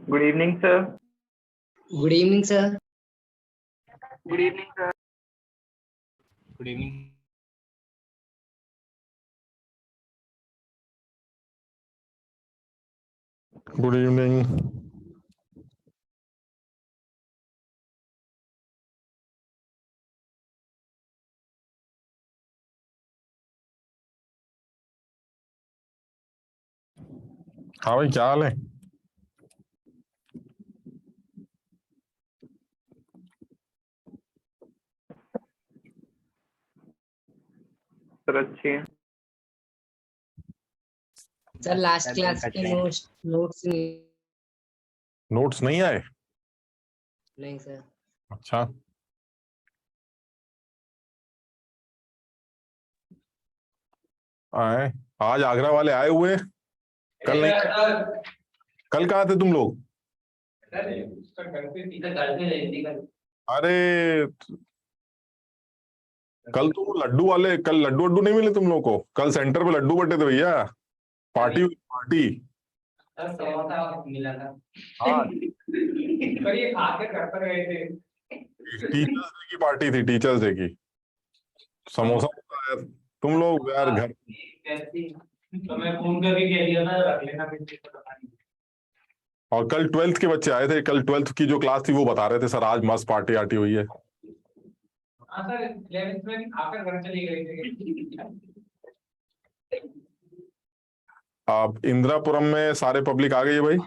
Good evening, sir. Good evening, sir. Good evening, sir. Good evening. Good evening. हाँ भाई, क्या हाल है? Sir अच्छे हैं। सर लास्ट क्लास के नोट्स नोट्स नहीं आए? नहीं सर। अच्छा, आए आज आगरा वाले आए हुए हैं। कल नहीं, कल कहाँ थे तुम लोग? अरे कल तो वो लड्डू वाले, कल लड्डू वड्डू नहीं मिले तुम लोग को? कल सेंटर पे लड्डू बटे थे भैया। पार्टी हुई, पार्टी। मिला था। हाँ, पर ये खा के घर पर गए थे। टीचर्स डे की पार्टी थी, टीचर्स डे की। समोसा होता है, तुम लोग यार घर। तो मैं फोन करके कह दिया था रख लेना फिर। और कल 12th के बच्चे आए थे, कल 12th की जो क्लास थी वो बता रहे थे सर आज मस्त पार्टी आर्टी हुई है। हाँ सर 11th में आकर घर चले गए थे। आप इंदिरापुरम में सारे पब्लिक आ गई है भाई?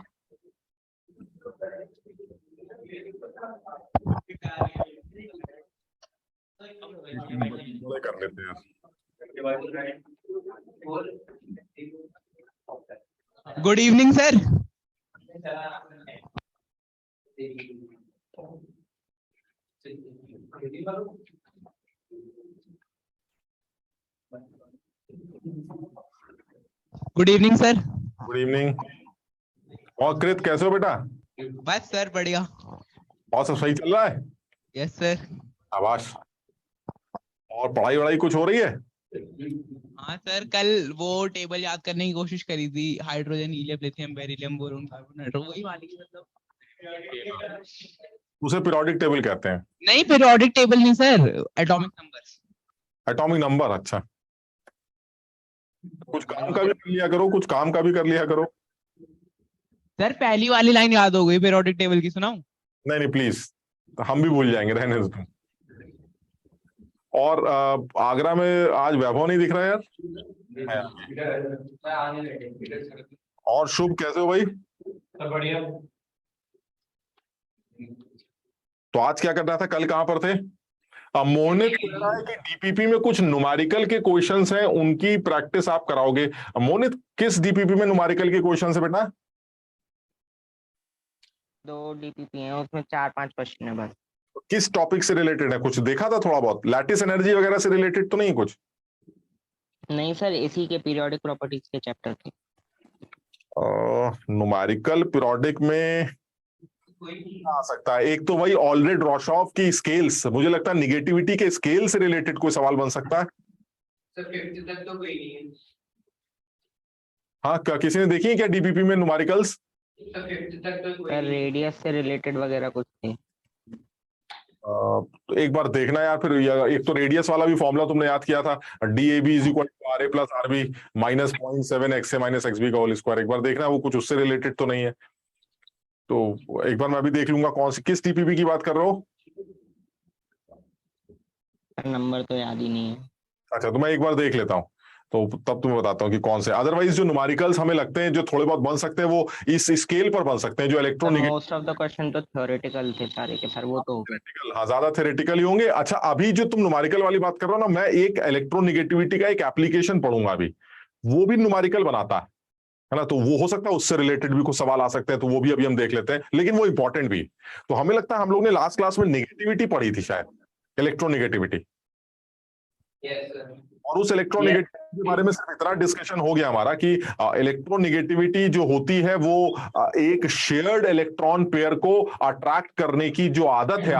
कर लेते हैं। Good evening sir. Good evening sir. Good evening. और कृत कैसे हो बेटा? बस सर बढ़िया। और सब सही चल रहा है? Yes sir. शाबाश। और पढ़ाई वढ़ाई कुछ हो रही है? हाँ सर, कल वो टेबल याद करने की कोशिश करी थी, hydrogen helium lithium beryllium boron carbon nitrogen, वही वाली मतलब। उसे पीरियोडिक टेबल कहते हैं। नहीं पीरियोडिक टेबल नहीं sir, atomic numbers. Atomic number, अच्छा। कुछ काम का भी कर लिया करो, कुछ काम का भी कर लिया करो। सर पहली वाली लाइन याद हो गई पीरियोडिक टेबल की, सुनाऊं? नहीं नहीं प्लीज, हम भी भूल जाएंगे, रहने दो तुम। और आगरा में आज वैभव नहीं दिख रहा यार। और शुभ कैसे हो भाई? बढ़िया। तो आज क्या कर रहा था, कल कहां पर थे? मोनित कह रहा है कि डीपीपी में कुछ न्यूमेरिकल के क्वेश्चंस हैं, उनकी प्रैक्टिस आप कराओगे। मोनित, किस डीपीपी में न्यूमेरिकल के क्वेश्चंस है बेटा? 2 डीपीपी हैं, उसमें 4-5 क्वेश्चन है बस। किस टॉपिक से रिलेटेड है? कुछ देखा था थोड़ा बहुत, लैटिस एनर्जी वगैरह से रिलेटेड तो नहीं कुछ? नहीं सर, इसी के पीरियोडिक प्रॉपर्टीज के चैप्टर थे। न्यूमेरिकल पीरियोडिक में आ सकता है एक तो वही ऑलरेड रॉशॉफ की स्केल्स, मुझे लगता है निगेटिविटी के स्केल से रिलेटेड कोई सवाल बन सकता है। सर 50 तक तो कोई नहीं है। हाँ, किसी ने देखी है क्या डीपीपी में न्यूमेरिकल्स? सर 50 तक तो कोई सर नहीं। रेडियस से रिलेटेड वगैरह कुछ थे। तो एक बार देखना यार फिर। एक तो रेडियस वाला भी फॉर्मूला तुमने याद किया था, DAB is equal to RA plus RB minus 0.7 XA minus XB का होल स्क्वायर। एक बार देखना वो कुछ उससे रिलेटेड तो नहीं है। तो एक बार मैं भी देख लूंगा कौन सी, किस टीपीपी की बात कर रहे हो? नंबर तो याद ही नहीं है। अच्छा, तो मैं एक बार देख लेता हूँ, तो तब तुम्हें बताता हूँ कि कौन से। अदरवाइज जो न्यूमेरिकल्स हमें लगते हैं जो थोड़े बहुत बन सकते हैं वो इस स्केल पर बन सकते हैं, जो electronegative. Most of the question तो थ्योरेटिकल थे सारे के सर, वो तो थ्योरेटिकल, हाँ ज्यादा थ्योरेटिकल ही होंगे। अच्छा, अभी जो तुम न्यूमेरिकल वाली बात कर रहे हो ना, मैं एक इलेक्ट्रोनिगेटिविटी का एक एप्लीकेशन पढ़ूंगा अभी, वो भी न्यूमेरिकल बनाता है ना। तो वो हो सकता है उससे रिलेटेड भी कुछ सवाल आ सकते हैं, तो वो भी अभी हम देख लेते हैं, लेकिन वो इंपॉर्टेंट भी। तो हमें लगता है हम लोग ने लास्ट क्लास में नेगेटिविटी पढ़ी थी शायद, इलेक्ट्रोनिगेटिविटी। Yes sir. और उस इलेक्ट्रोनिगेटिविटी के बारे में सिर्फ इतना डिस्कशन हो गया हमारा कि इलेक्ट्रोनिगेटिविटी जो होती है वो एक शेयर्ड इलेक्ट्रॉन पेयर को अट्रैक्ट करने की जो आदत है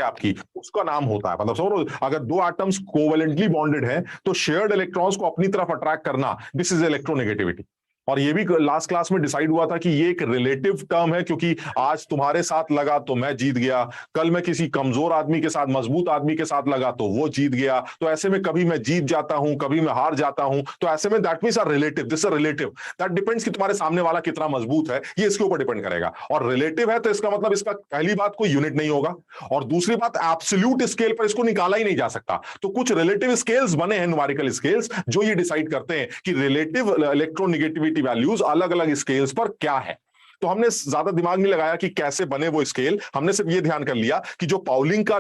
आपकी, उसका नाम होता है। मतलब समझो, अगर दो एटम्स कोवेलेंटली बॉन्डेड हैं तो शेयर्ड इलेक्ट्रॉन्स को अपनी तरफ अट्रैक्ट करना, दिस इज इलेक्ट्रोनिगेटिविटी। और ये भी लास्ट क्लास में डिसाइड हुआ था कि ये एक रिलेटिव टर्म है, क्योंकि आज तुम्हारे साथ लगा तो मैं जीत गया, कल मैं किसी कमजोर आदमी के साथ, मजबूत आदमी के साथ लगा तो वो जीत गया। तो ऐसे में कभी मैं जीत जाता हूं, कभी मैं हार जाता हूं। तो ऐसे में that means relative, this is relative, that depends कि तुम्हारे सामने वाला कितना मजबूत है, ये इसके ऊपर डिपेंड करेगा। और रिलेटिव है तो इसका मतलब इसका पहली बात कोई यूनिट नहीं होगा, और दूसरी बात एब्सोल्यूट स्केल पर इसको निकाला ही नहीं जा सकता। तो कुछ रिलेटिव स्केल्स बने हैं, न्यूमेरिकल स्केल्स, जो ये डिसाइड करते हैं कि रिलेटिव इलेक्ट्रोनेगेटिविटी वैल्यूज अलग अलग स्केल्स पर क्या है। तो हमने ज्यादा दिमाग नहीं लगाया कि कैसे बने वो स्केल, हमने सिर्फ ये ध्यान कर लिया कि जो पाउलिंग का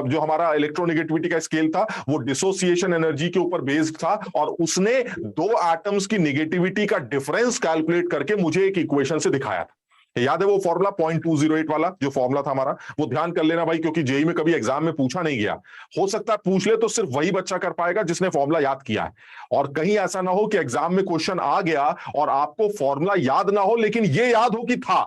जो हमारा इलेक्ट्रोनेगेटिविटी का स्केल था वो डिसोसिएशन एनर्जी के ऊपर बेस्ड था, और उसने दो एटम्स की नेगेटिविटी का डिफरेंस कैलकुलेट करके मुझे एक इक्वेशन से दिखाया था। याद है वो फॉर्मूला 0.208 वाला जो फॉर्मूला था हमारा, वो ध्यान कर लेना भाई, क्योंकि जेई में कभी एग्जाम में पूछा नहीं गया। हो सकता है पूछ ले तो सिर्फ वही बच्चा कर पाएगा जिसने फॉर्मूला याद किया है, और कहीं ऐसा ना हो कि एग्जाम में क्वेश्चन आ गया और आपको फॉर्मूला याद ना हो लेकिन ये याद हो कि था।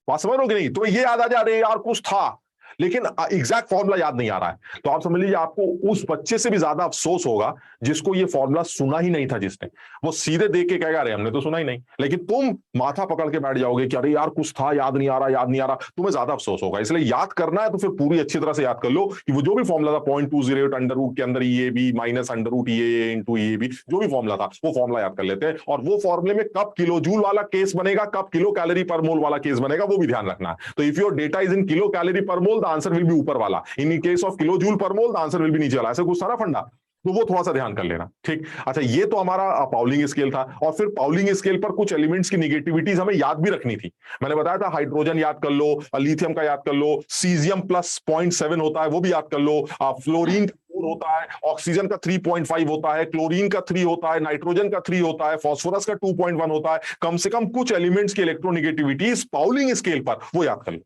बात समझ रहे हो कि नहीं? तो ये याद आ जा रही है यार कुछ था, लेकिन एग्जैक्ट फॉर्मूला याद नहीं आ रहा है। तो आप समझ लीजिए आपको उस बच्चे से भी ज्यादा अफसोस होगा जिसको ये फॉर्मूला सुना ही नहीं था, जिसने वो सीधे देख के कहेगा अरे हमने तो सुना ही नहीं, लेकिन तुम माथा पकड़ के बैठ जाओगे कि अरे यार कुछ था, याद नहीं आ रहा, याद नहीं आ रहा, तुम्हें ज्यादा अफसोस होगा। इसलिए याद करना है तो फिर पूरी अच्छी तरह से याद कर लो कि वो जो भी फॉर्मूला था 0.208 अंडर रूट के अंदर ये बी माइनस अंडर रूट ये इंटू ये बी, जो भी फॉर्मूला था वो फॉर्मूला याद कर लेते हैं। और वो फॉर्मूले में कब किलो जूल वाला केस बनेगा, कब किलो कैलोरी पर मोल वाला केस बनेगा, वो भी ध्यान रखना है। तो if your data is in kilo calorie per mole the answer will be ऊपर वाला, in case of kilo joule per mole the answer will be नीचे वाला। ऐसा कुछ सारा फंडा, तो वो थोड़ा सा ध्यान कर लेना, ठीक। अच्छा, ये तो हमारा पाउलिंग स्केल था, और फिर पाउलिंग स्केल पर कुछ एलिमेंट्स की नेगेटिविटीज हमें याद भी रखनी थी। मैंने बताया था हाइड्रोजन याद कर लो, लिथियम का याद कर लो, सीजियम प्लस 0.7 होता है वो भी याद कर लो, फ्लोरीन 4 होता है, ऑक्सीजन का 3.5 होता है, क्लोरीन का 3 होता है, नाइट्रोजन का 3 होता है, फास्फोरस का 2.1 होता है। कम से कम कुछ एलिमेंट्स की इलेक्ट्रोनेगेटिविटीज पाउलिंग स्केल पर वो याद कर लो।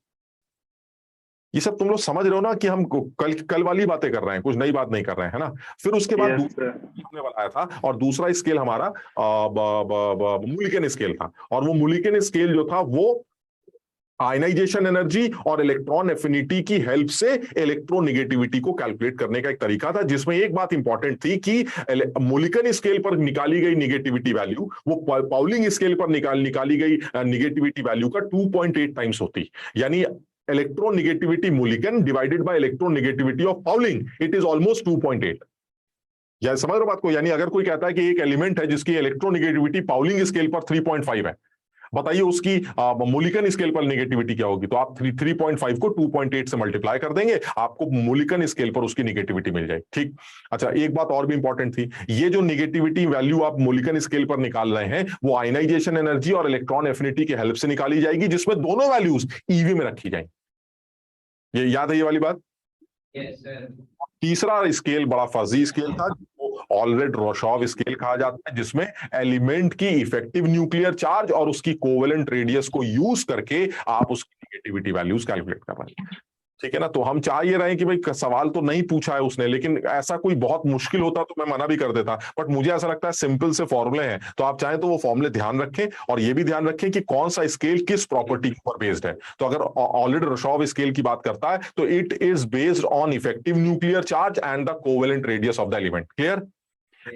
ये सब तुम लोग समझ रहे हो ना कि हम कल वाली बातें कर रहे हैं, कुछ नई बात नहीं कर रहे हैं, है ना। फिर उसके बाद दूसरा बताया था, और दूसरा स्केल हमारा मुलिकन स्केल था, और वो मुलिकन स्केल जो था वो आयनाइजेशन एनर्जी और इलेक्ट्रॉन एफिनिटी की हेल्प से इलेक्ट्रोनेगेटिविटी को कैलकुलेट करने का एक तरीका था, जिसमें एक बात इंपॉर्टेंट थी कि मुलिकन स्केल पर निकाली गई नेगेटिविटी वैल्यू वो पाउलिंग स्केल पर निकाली गई नेगेटिविटी वैल्यू का 2.8 टाइम्स होती, यानी electronegativity Mulliken divided by electronegativity of Pauling, it is almost 2.8। या समझ रहे हो बात को? यानी अगर कोई कहता है कि एक एलिमेंट है जिसकी इलेक्ट्रोनेगेटिविटी पाउलिंग स्केल पर 3.5 है, बताइए उसकी मुलिकन स्केल पर नेगेटिविटी क्या होगी? तो आप 3.5 को 2.8 से मल्टीप्लाई कर देंगे, आपको मुलिकन स्केल पर उसकी नेगेटिविटी मिल जाएगी, ठीक। अच्छा, एक बात और भी इंपॉर्टेंट थी, ये जो नेगेटिविटी वैल्यू आप मुलिकन स्केल पर निकाल रहे हैं वो आयनाइजेशन एनर्जी और इलेक्ट्रॉन एफिनिटी की हेल्प से निकाली जाएगी, जिसमें दोनों वैल्यूज ईवी में रखी जाएंगी। ये याद है ये वाली बात? Yes sir. तीसरा स्केल बड़ा फजी स्केल था, ऑलरेड रोशॉव स्केल कहा जाता है, जिसमें एलिमेंट की इफेक्टिव न्यूक्लियर चार्ज और उसकी कोवेलेंट रेडियस को यूज करके आप उसकी नेगेटिविटी वैल्यूज कैलकुलेट कर रहे हैं, ठीक है ना। तो हम चाह ये रहे हैं कि भाई सवाल तो नहीं पूछा है उसने, लेकिन ऐसा कोई बहुत मुश्किल होता तो मैं मना भी कर देता, बट मुझे ऐसा लगता है सिंपल से फॉर्मूले हैं, तो आप चाहें तो वो फॉर्मूले ध्यान रखें, और ये भी ध्यान रखें कि कौन सा स्केल किस प्रॉपर्टी पर बेस्ड है। तो अगर ऑलरेडी रोशॉव स्केल की बात करता है तो it is based on effective nuclear charge and the covalent radius of the element, clear.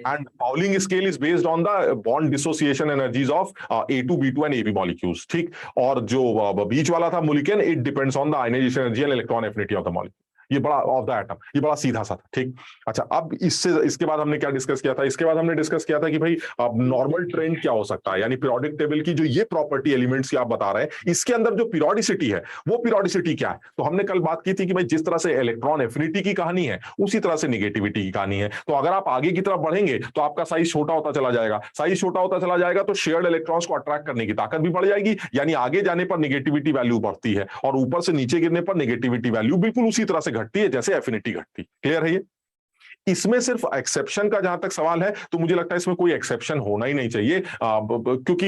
And Pauling scale is based on the bond dissociation energies of A2, B2 and AB molecules, ठीक। और जो बीच वाला था Mulliken, it depends on the ionization energy and electron affinity of the molecule, ये बड़ा of the atom, ये बड़ा सीधा सा था, ठीक। अच्छा, अब इसके बाद हमने क्या डिस्कस किया था? इसके बाद हमने डिस्कस किया था कि भाई अब नॉर्मल ट्रेंड क्या हो सकता है, यानी पीरियोडिक टेबल की जो ये प्रॉपर्टी एलिमेंट्स की आप बता रहे हैं, इसके अंदर जो पीरियोडिसिटी है वो पीरियोडिसिटी क्या है। तो हमने कल बात की थी कि भाई जिस तरह से इलेक्ट्रॉन एफिनिटी की कहानी है उसी तरह से नेगेटिविटी की कहानी है। तो अगर आप आगे की तरफ बढ़ेंगे तो आपका साइज छोटा होता चला जाएगा, साइज छोटा होता चला जाएगा तो शेयर्ड इलेक्ट्रॉन्स को अट्रैक्ट करने की ताकत भी बढ़ जाएगी, यानी आगे जाने पर नेगेटिविटी वैल्यू बढ़ती है, और ऊपर से नीचे गिरने पर नेगेटिविटी वैल्यू बिल्कुल उसी तरह से घटती है जैसे एफिनिटी घटती। क्लियर है ये? इसमें सिर्फ एक्सेप्शन का जहां तक सवाल है तो मुझे लगता है इसमें कोई एक्सेप्शन होना ही नहीं चाहिए, क्योंकि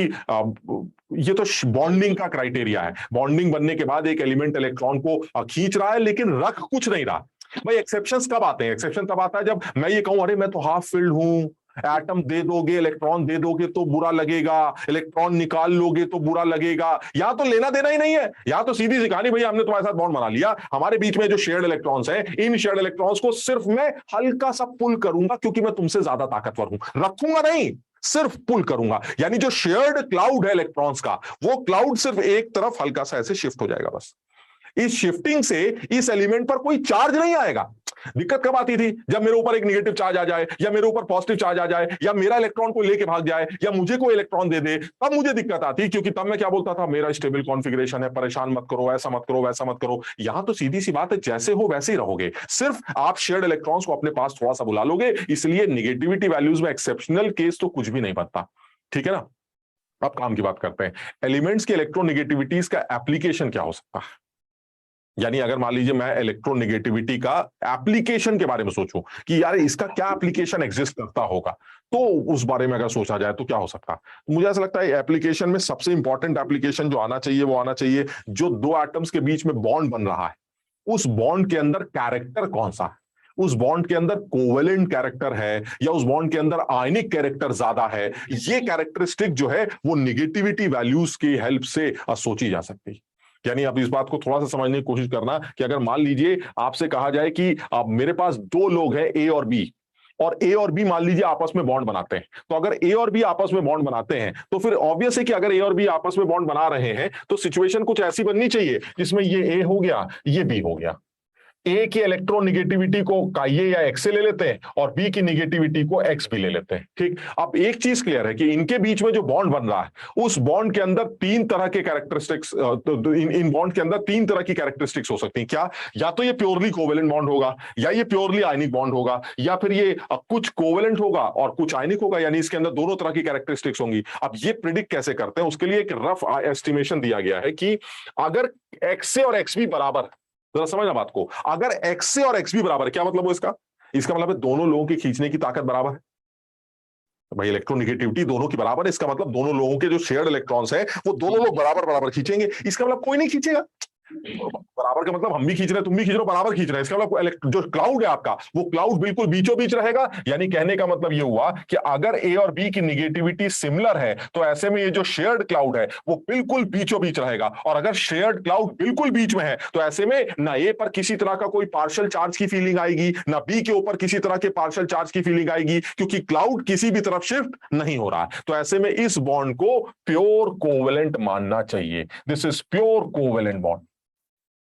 ये तो बॉन्डिंग का क्राइटेरिया है। बॉन्डिंग बनने के बाद एक एलिमेंट इलेक्ट्रॉन को खींच रहा है लेकिन रख कुछ नहीं रहा। भाई एक्सेप्शंस कब आते हैं? एक्सेप्शन तब आता है जब मैं ये कहूं अरे मैं तो हाफ फिल्ड हूं, एटम दे दोगे, इलेक्ट्रॉन दे दोगे तो बुरा लगेगा, इलेक्ट्रॉन निकाल लोगे तो बुरा लगेगा। या तो लेना देना ही नहीं है, या तो सीधी सी कहानी, भैया हमने तुम्हारे साथ बॉन्ड बना लिया, हमारे बीच में जो शेयर्ड इलेक्ट्रॉन्स हैं, इन शेयर्ड इलेक्ट्रॉन्स को सिर्फ मैं हल्का सा पुल करूंगा क्योंकि मैं तुमसे ज्यादा ताकतवर हूं, रखूंगा नहीं, सिर्फ पुल करूंगा, यानी जो शेयर्ड क्लाउड है इलेक्ट्रॉन्स का, वो क्लाउड सिर्फ एक तरफ हल्का सा ऐसे शिफ्ट हो जाएगा बस। इस शिफ्टिंग से इस एलिमेंट पर कोई चार्ज नहीं आएगा। दिक्कत कब आती थी? जब मेरे ऊपर एक नेगेटिव चार्ज आ जाए, या मेरे ऊपर पॉजिटिव चार्ज आ जाए, या मेरा इलेक्ट्रॉन को लेके भाग जाए, या मुझे कोई इलेक्ट्रॉन दे दे, तब मुझे दिक्कत आती, क्योंकि तब मैं क्या बोलता था, मेरा स्टेबल कॉन्फ़िगरेशन है, परेशान मत करो, ऐसा मत करो, वैसा मत करो। यहां तो सीधी सी बात है, जैसे हो वैसे ही रहोगे, सिर्फ आप शेयर्ड इलेक्ट्रॉन्स को अपने पास थोड़ा सा बुला लोगे। इसलिए नेगेटिविटी वैल्यूज में एक्सेप्शनल केस तो कुछ भी नहीं बनता, ठीक है ना। अब काम की बात करते हैं, एलिमेंट्स की इलेक्ट्रोनेगेटिविटीज का एप्लीकेशन क्या हो सकता है। यानी अगर मान लीजिए मैं इलेक्ट्रोनेगेटिविटी का एप्लीकेशन के बारे में सोचूं कि यार इसका क्या एप्लीकेशन एग्जिस्ट करता होगा, तो उस बारे में अगर सोचा जाए तो क्या हो सकता है। मुझे ऐसा लगता है एप्लीकेशन में सबसे इंपॉर्टेंट एप्लीकेशन जो आना चाहिए वो आना चाहिए, जो दो एटम्स के बीच में बॉन्ड बन रहा है, उस बॉन्ड के अंदर कैरेक्टर कौन सा है, उस बॉन्ड के अंदर कोवेलेंट कैरेक्टर है या उस बॉन्ड के अंदर आयनिक कैरेक्टर ज्यादा है। ये कैरेक्टरिस्टिक जो है वो नेगेटिविटी वैल्यूज की हेल्प से सोची जा सकती है। यानी आप इस बात को थोड़ा सा समझने की कोशिश करना कि अगर मान लीजिए आपसे कहा जाए कि आप मेरे पास दो लोग हैं ए और बी, और ए और बी मान लीजिए आपस में बॉन्ड बनाते हैं, तो अगर ए और बी आपस में बॉन्ड बनाते हैं तो फिर ऑब्वियस है कि अगर ए और बी आपस में बॉन्ड बना रहे हैं तो सिचुएशन कुछ ऐसी बननी चाहिए जिसमें ये ए हो गया, ये बी हो गया। ए की इलेक्ट्रोनेगेटिविटी को ये या एक्स से ले लेते हैं और बी की नेगेटिविटी को एक्स भी ले लेते हैं, ठीक। अब एक चीज क्लियर है कि इनके बीच में जो बॉन्ड बन रहा है उस बॉन्ड के अंदर तीन तरह के कैरेक्टरिस्टिक्स, इन बॉन्ड के अंदर तीन तरह की कैरेक्टरिस्टिक्स हो सकती हैं। क्या? या तो ये प्योरली कोवेलेंट बॉन्ड होगा, या ये प्योरली आयनिक बॉन्ड होगा, या फिर ये कुछ कोवेलेंट होगा और कुछ आयनिक होगा, यानी इसके अंदर दोनों तरह की कैरेक्टरिस्टिक्स होंगी। अब ये प्रिडिक्ट कैसे करते हैं, उसके लिए एक रफ एस्टिमेशन दिया गया है कि अगर एक्स से और एक्स भी बराबर, जरा समझना बात को, अगर एक्स से और एक्स भी बराबर है, क्या मतलब हो इसका मतलब है दोनों लोगों की खींचने की ताकत बराबर है। भाई इलेक्ट्रोनेगेटिविटी दोनों की बराबर है, इसका मतलब दोनों लोगों के जो शेयर्ड इलेक्ट्रॉन्स हैं वो दोनों लोग बराबर बराबर खींचेंगे। इसका मतलब कोई नहीं खींचेगा, बराबर का मतलब हम भी खींच रहे हैं, तुम भी खींच रहे हो, बराबर खींच रहे हैं। इसका मतलब जो क्लाउड है आपका वो क्लाउड बिल्कुल बीचों बीच रहेगा। यानी कहने का मतलब ये हुआ कि अगर ए और बी की नेगेटिविटी सिमिलर है तो ऐसे में ये जो शेयर्ड क्लाउड है वो बिल्कुल बीचों बीच रहेगा। और अगर शेयर्ड क्लाउड बिल्कुल बीच में है तो ऐसे में ना ए पर किसी तरह का कोई पार्शियल चार्ज की फीलिंग आएगी, ना बी के ऊपर किसी तरह के पार्शियल चार्ज की फीलिंग आएगी, क्योंकि क्लाउड किसी भी तरफ शिफ्ट नहीं हो रहा है। तो ऐसे में इस बॉन्ड को प्योर कोवेलेंट मानना चाहिए। This is pure covalent bond,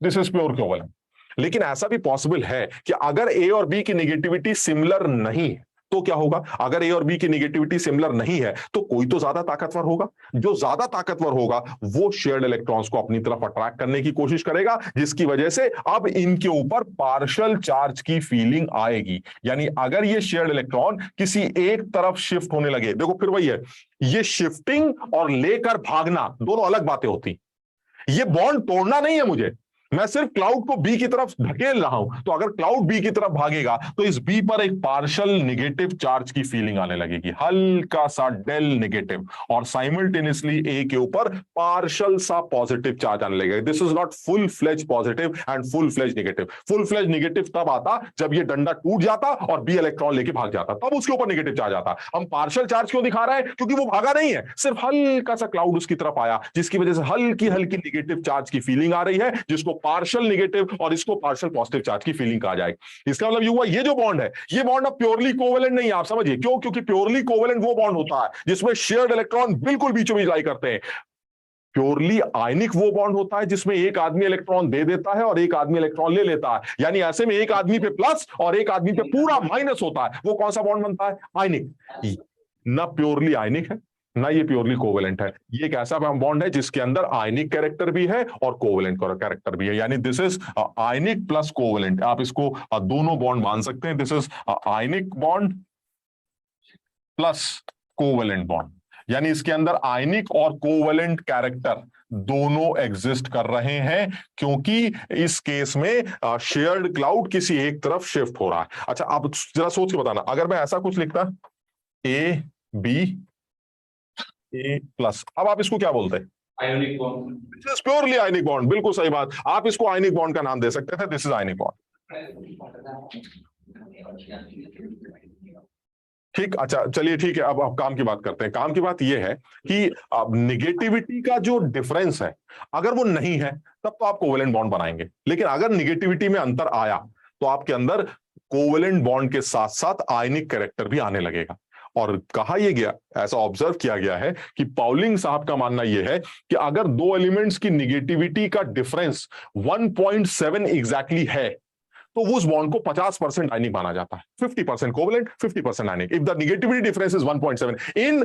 this is pure covalent. लेकिन ऐसा भी पॉसिबल है कि अगर ए और बी की नेगेटिविटी सिमिलर नहीं है तो क्या होगा। अगर ए और बी की नेगेटिविटी सिमिलर नहीं है तो कोई तो ज्यादा ताकतवर होगा, जो ज्यादा ताकतवर होगा वो शेयर्ड इलेक्ट्रॉन्स को अपनी तरफ अट्रैक्ट करने की कोशिश करेगा, जिसकी वजह से अब इनके ऊपर पार्शियल चार्ज की फीलिंग आएगी। यानी अगर ये शेयर्ड इलेक्ट्रॉन किसी एक तरफ शिफ्ट होने लगे, देखो फिर वही है, ये शिफ्टिंग और लेकर भागना दोनों अलग बातें होती। ये बॉन्ड तोड़ना नहीं है मुझे, मैं सिर्फ क्लाउड को बी की तरफ धकेल रहा हूं। तो अगर क्लाउड बी की तरफ भागेगा तो इस बी पर एक पार्शियल नेगेटिव चार्ज की फीलिंग आने लगेगी, हल्का सा डेल नेगेटिव, और साइमल्टेनियसली ए के ऊपर पार्शियल सा पॉजिटिव चार्ज आने लगेगा। This is not full fledge positive and full fledge negative. Full fledge negative तब आता जब ये डंडा टूट जाता और बी इलेक्ट्रॉन लेके भाग जाता, तब उसके ऊपर नेगेटिव चार्ज आता। हम पार्शियल चार्ज क्यों दिखा रहे हैं? क्योंकि वो भागा नहीं है, सिर्फ हल्का सा क्लाउड उसकी तरफ आया, जिसकी वजह से हल्की हल्की नेगेटिव चार्ज की फीलिंग आ रही है, जिसको पार्शियल नेगेटिव और इसको पार्शियल पॉजिटिव चार्ज की फीलिंग कहा जाएगी। इसका मतलब ये हुआ, ये जो बॉन्ड है ये बॉन्ड अब प्योरली कोवेलेंट नहीं है। आप समझिए क्यों? क्योंकि प्योरली कोवेलेंट वो बॉन्ड होता है जिसमें शेयर्ड इलेक्ट्रॉन बिल्कुल बीचों बीच लाई करते हैं। प्योरली आयनिक वो बॉन्ड होता है जिसमें एक आदमी इलेक्ट्रॉन दे देता है और एक आदमी इलेक्ट्रॉन ले लेता है। यानी ऐसे में एक आदमी पे प्लस और एक आदमी पे पूरा माइनस होता है। वो कौन सा बॉन्ड बनता है? आयनिक। ना प्योरली आयनिक है ना ये प्योरली कोवेलेंट है। ये एक ऐसा बॉन्ड है जिसके अंदर आयनिक कैरेक्टर भी है और कोवेलेंट कैरेक्टर भी है। यानी this is ionic plus covalent. आप इसको दोनों बॉन्ड मान सकते हैं। This is ionic bond plus covalent bond, यानी इसके अंदर आयनिक और कोवेलेंट कैरेक्टर दोनों एग्जिस्ट कर रहे हैं, क्योंकि इस केस में शेयर्ड क्लाउड किसी एक तरफ शिफ्ट हो रहा है। अच्छा, आप जरा सोच के बताना, अगर मैं ऐसा कुछ लिखता ए बी ए प्लस, अब आप इसको क्या बोलते हैं? Ionic bond. This is purely ionic bond. बिल्कुल सही बात, आप इसको आयनिक बॉन्ड का नाम दे सकते थे। दिस इज आयनिक बॉन्ड, ठीक। अच्छा चलिए ठीक है, अब काम की बात करते हैं। काम की बात यह है कि अब नेगेटिविटी का जो डिफरेंस है अगर वो नहीं है तब तो आप कोवेलेंट बॉन्ड बनाएंगे, लेकिन अगर नेगेटिविटी में अंतर आया तो आपके अंदर कोवेलेंट बॉन्ड के साथ साथ आयनिक कैरेक्टर भी आने लगेगा। और कहा यह गया, ऐसा ऑब्जर्व किया गया है कि पाउलिंग साहब का मानना यह है कि अगर दो एलिमेंट्स की निगेटिविटी का डिफरेंस 1.7 एग्जैक्टली है तो वो उस बॉन्ड को 50% आयनिक माना जाता है, 50% covalent, 50% ionic, if the negativity difference is 1.7 in